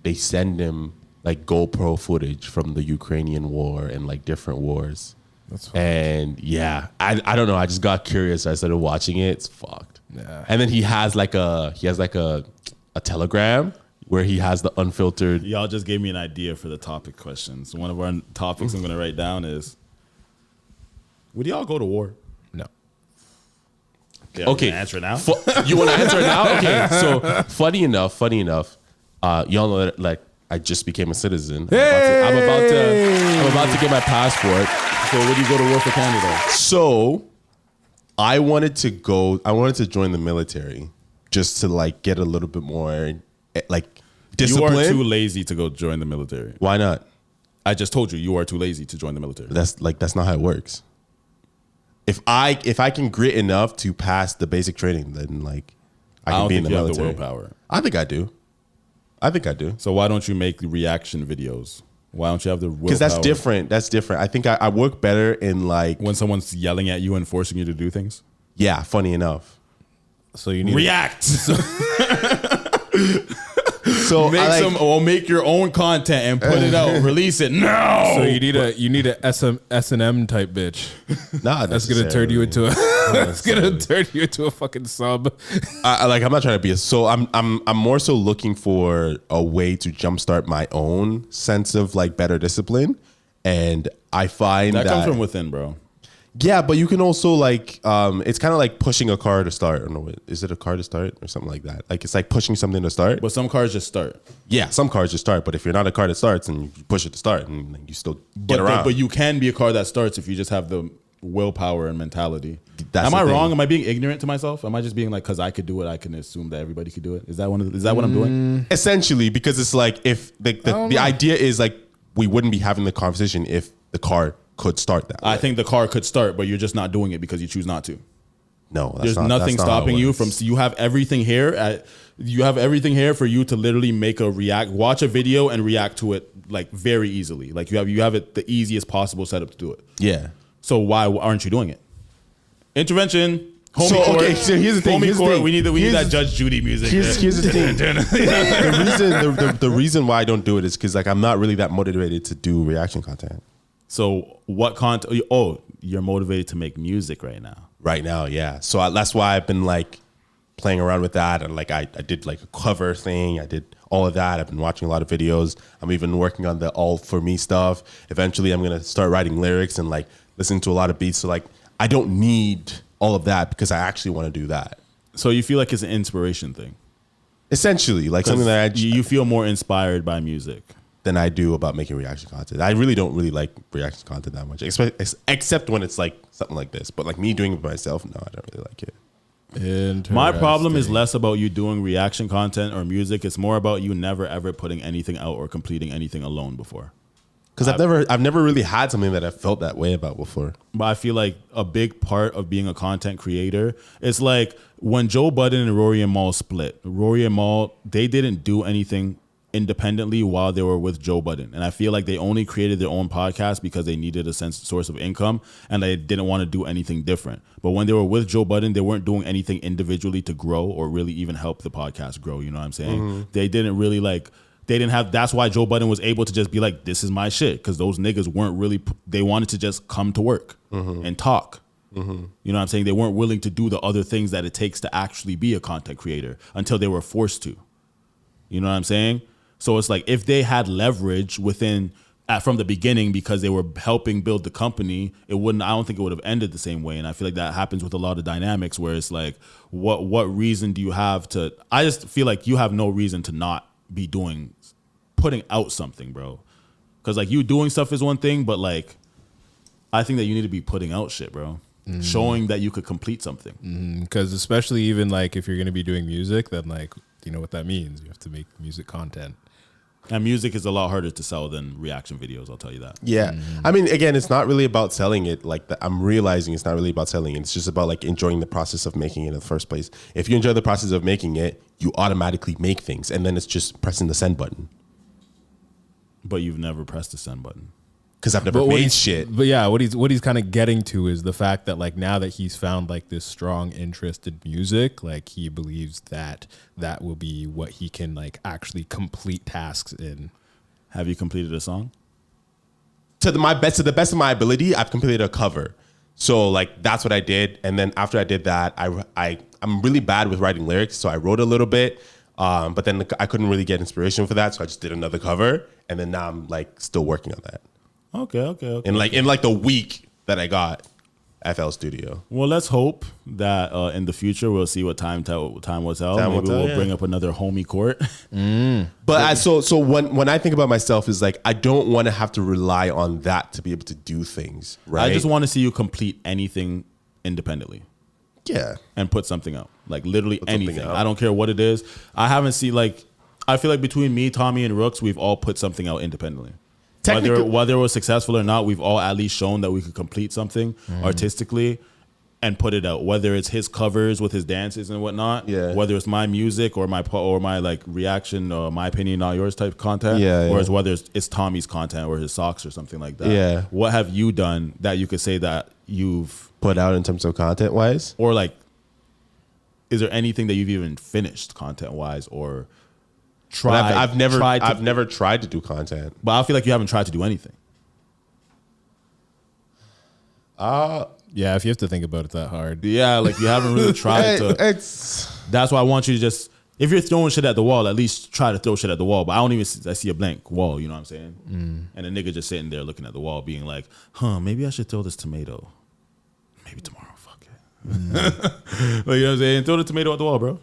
they send him like GoPro footage from the Ukrainian war and like different wars. That's funny. And yeah, I don't know. I just got curious. I started watching it. It's fucked. Yeah. And then he has like a Telegram where he has the unfiltered. Y'all just gave me an idea for the topic questions. One of our topics I'm gonna write down is: would y'all go to war? No. Yeah, Okay. Answer it now. You want to answer it now? Okay. So funny enough, y'all know that like I just became a citizen. I'm about to get my passport. So would you go to war for Canada? So I wanted to join the military just to like get a little bit more like discipline. You are too lazy to go join the military. Why not? I just told you you are too lazy to join the military. That's not how it works. If I can grit enough to pass the basic training, then like I can be in the military. Have the willpower. I think I do. So why don't you make reaction videos? Why don't you have the willpower? Because that's different. I think I work better in like when someone's yelling at you and forcing you to do things. Yeah, funny enough. So you need react. So make your own content and put it out. Release it now. So you need a S&M type bitch. Nah, that's gonna turn you into a fucking sub. I'm not trying to be I'm more so looking for a way to jumpstart my own sense of like better discipline, and I find that comes from within, bro. Yeah, but you can also like it's kind of like pushing a car to start. I don't know, is it a car to start or something like that? Like it's like pushing something to start. But some cars just start. Yeah, some cars just start. But if you're not a car that starts and you push it to start, and you still get around. But you can be a car that starts if you just have the willpower and mentality. That's Am the I thing. wrong? Am I being ignorant to myself? Am I just being like, because I could do it, I can assume that everybody could do it? Is that what I'm doing? Essentially, because it's like if the idea is like we wouldn't be having the conversation if the car could start that way. I think the car could start, but you're just not doing it because you choose not to. No, there's nothing stopping you from. You have everything here. You have everything here for you to literally watch a video and react to it like very easily. Like you have it the easiest possible setup to do it. Yeah. So why aren't you doing it? Intervention. Homie So, court. okay, so here's the thing. Homie Here's the court. thing. We need Here's that the- Judge Judy music. Here's the thing. the reason why I don't do it is because like I'm not really that motivated to do reaction content. So what content? Oh, you're motivated to make music right now. Right now, yeah. So that's why I've been like playing around with that, and like I did like a cover thing. I did all of that. I've been watching a lot of videos. I'm even working on the all for me stuff. Eventually, I'm gonna start writing lyrics and like listening to a lot of beats. So like I don't need all of that because I actually want to do that. So you feel like it's an inspiration thing. Essentially, like something that you feel more inspired by music than I do about making reaction content. I really don't like reaction content that much, except when it's like something like this. But like me doing it by myself, no, I don't really like it. My problem is less about you doing reaction content or music. It's more about you never ever putting anything out or completing anything alone before. Because I've never really had something that I felt that way about before. But I feel like a big part of being a content creator is like when Joe Budden and Rory and Mal split. Rory and Mal, they didn't do anything independently while they were with Joe Budden. And I feel like they only created their own podcast because they needed a source of income and they didn't want to do anything different. But when they were with Joe Budden, they weren't doing anything individually to grow or really even help the podcast grow. You know what I'm saying? Mm-hmm. They didn't really that's why Joe Budden was able to just be like, this is my shit. Because those niggas weren't really, they wanted to just come to work and talk. Mm-hmm. You know what I'm saying? They weren't willing to do the other things that it takes to actually be a content creator until they were forced to. You know what I'm saying? So it's like if they had leverage from the beginning because they were helping build the company, I don't think it would have ended the same way. And I feel like that happens with a lot of dynamics where it's like, what reason do you have to, I just feel like you have no reason to not be putting out something, bro. Because like you doing stuff is one thing, but like, I think that you need to be putting out shit, bro. Showing that you could complete something. Because especially even like if you're going to be doing music, then like, you know what that means. You have to make music content. And music is a lot harder to sell than reaction videos, I'll tell you that. Yeah. I mean, again, it's not really about selling it. Like I'm realizing it's not really about selling it. It's just about like enjoying the process of making it in the first place. If you enjoy the process of making it, you automatically make things. And then it's just pressing the send button. But you've never pressed the send button. Because I've never made shit. But yeah, what he's kind of getting to is the fact that like now that he's found like this strong interest in music, like he believes that will be what he can like actually complete tasks in. Have you completed a song? To the best of my ability, I've completed a cover. So like that's what I did. And then after I did that, I'm really bad with writing lyrics, so I wrote a little bit. But then I couldn't really get inspiration for that, so I just did another cover. And then now I'm like still working on that. Okay. In like the week that I got, FL Studio. Well, let's hope that in the future we'll see what time will tell. Maybe we'll bring up another homie court. But so when I think about myself is like I don't want to have to rely on that to be able to do things. Right. I just want to see you complete anything independently. Yeah. And put something out. Like literally anything. I don't care what it is. I haven't seen I feel like between me, Tommy, and Rooks, we've all put something out independently. Whether it was successful or not, we've all at least shown that we could complete something artistically and put it out. Whether it's his covers with his dances and whatnot, whether it's my music or my like reaction or my opinion, not yours type content, or whether it's Tommy's content or his socks or something like that. Yeah. What have you done that you could say that you've put out in terms of content wise? Or like, is there anything that you've even finished content wise or tried? I've never tried to do content. But I feel like you haven't tried to do anything. Yeah, if you have to think about it that hard. Yeah, like you haven't really tried to. That's why I want you to just, if you're throwing shit at the wall, at least try to throw shit at the wall. But I don't even I see a blank wall, you know what I'm saying? And a nigga just sitting there looking at the wall being like, maybe I should throw this tomato. Maybe tomorrow, fuck it. Like, you know what I'm saying? Throw the tomato at the wall, bro.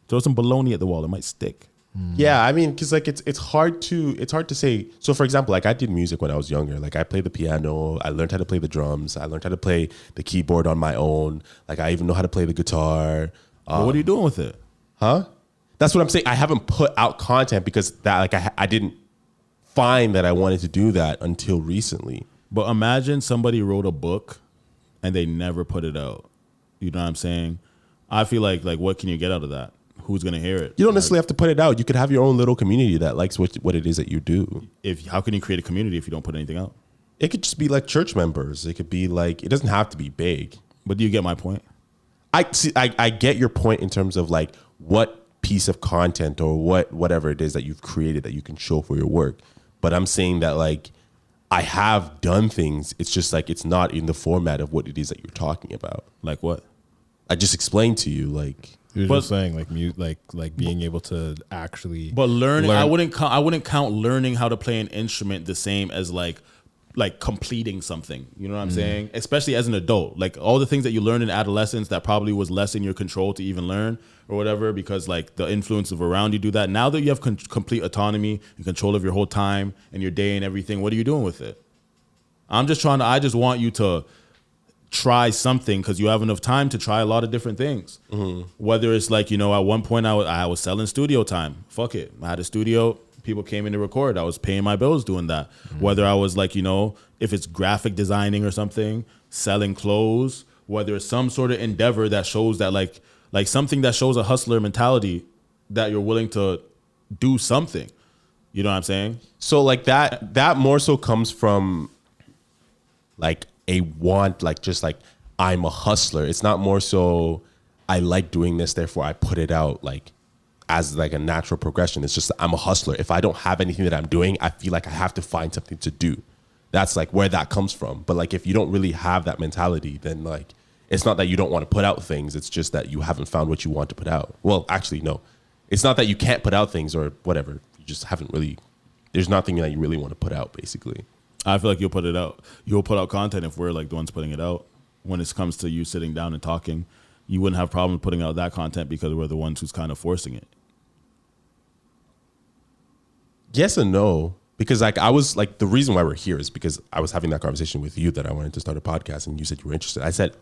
Throw some bologna at the wall. It might stick. Yeah, I mean, because like it's hard to say. So for example, like I did music when I was younger. Like I played the piano. I learned how to play the drums. I learned how to play the keyboard on my own. Like I even know how to play the guitar. Well, what are you doing with it? Huh? That's what I'm saying. I haven't put out content because that like I didn't find that I wanted to do that until recently. But imagine somebody wrote a book and they never put it out. You know what I'm saying? I feel like what can you get out of that? Who's gonna hear it? You don't necessarily have to put it out. You could have your own little community that likes what it is that you do. How can you create a community if you don't put anything out? It could just be like church members. It could be like, it doesn't have to be big. But do you get my point? I get your point in terms of like what piece of content or whatever it is that you've created that you can show for your work. But I'm saying that like I have done things. It's just like it's not in the format of what it is that you're talking about. Like what? I just explained to you like. You're just saying like being able to actually. But learn. I wouldn't count learning how to play an instrument the same as like completing something. You know what I'm saying? Especially as an adult, like all the things that you learned in adolescence that probably was less in your control to even learn or whatever, because like the influence of around you do that. Now that you have complete autonomy and control of your whole time and your day and everything, what are you doing with it? I just want you to try something because you have enough time to try a lot of different things. Whether it's like, at one point I was selling studio time. Fuck it. I had a studio. People came in to record. I was paying my bills doing that. Whether I was like, if it's graphic designing or something, selling clothes, whether it's some sort of endeavor that shows that like something that shows a hustler mentality that you're willing to do something. You know what I'm saying? So like that more so comes from like a want, like just like I'm a hustler. It's not more so I like doing this, therefore I put it out like as like a natural progression. It's just I'm a hustler. If I don't have anything that I'm doing, I feel like I have to find something to do. That's like where that comes from. But like if you don't really have that mentality, then like it's not that you don't want to put out things. It's just that you haven't found what you want to put out. Well, actually, no. It's not that you can't put out things or whatever. You just haven't really, there's nothing that you really want to put out, basically. I feel like you'll put it out. You'll put out content if we're like the ones putting it out. When it comes to you sitting down and talking, you wouldn't have problems putting out that content because we're the ones who's kind of forcing it. Yes and no. Because like I was like, the reason why we're here is because I was having that conversation with you that I wanted to start a podcast and you said you were interested. I said,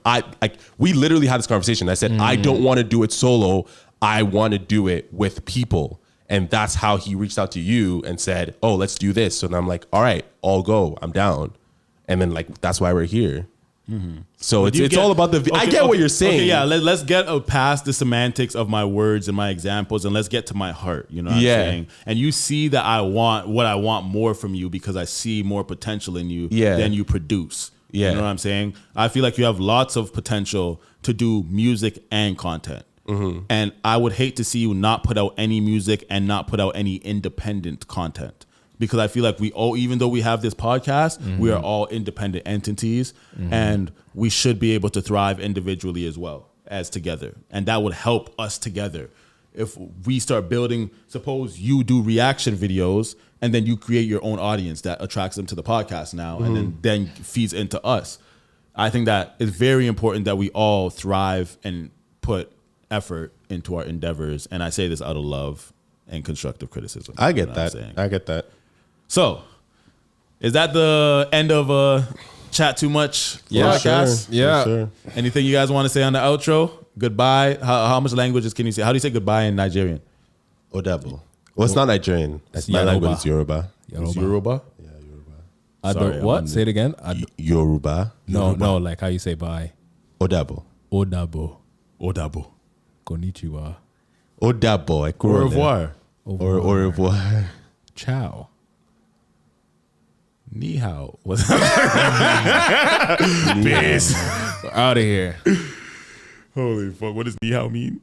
we literally had this conversation. I said, I don't want to do it solo. I want to do it with people. And that's how he reached out to you and said, oh, let's do this. So then I'm like, all right, I'll go. I'm down. And then like, that's why we're here. So it's all about the, I get what you're saying. Okay, yeah, let's get past the semantics of my words and my examples and let's get to my heart. You know what I'm saying? And you see that I want what I want more from you because I see more potential in you than you produce. You know what I'm saying? I feel like you have lots of potential to do music and content. And I would hate to see you not put out any music and not put out any independent content. Because I feel like we all, even though we have this podcast, we are all independent entities and we should be able to thrive individually as well as together. And that would help us together. If we start building, suppose you do reaction videos and then you create your own audience that attracts them to the podcast now and then feeds into us. I think that it's very important that we all thrive and put effort into our endeavors. And I say this out of love and constructive criticism. I get that. I get that. So, is that the end of Chat Too Much podcast? Sure. Yeah. Sure. Anything you guys want to say on the outro? Goodbye. How much languages can you say? How do you say goodbye in Nigerian? Odabo. Well, it's not Nigerian. That's my language. It's Yoruba. It's Yoruba? Yeah, Yoruba. What? Say it again. Yoruba. No, like how you say bye. Odabo. Odabo. Odabo. Konnichiwa. Odabo. Au revoir. Au revoir. Ciao. Ni hao. What's that? Peace. Out of here. Holy fuck. What does ni hao mean?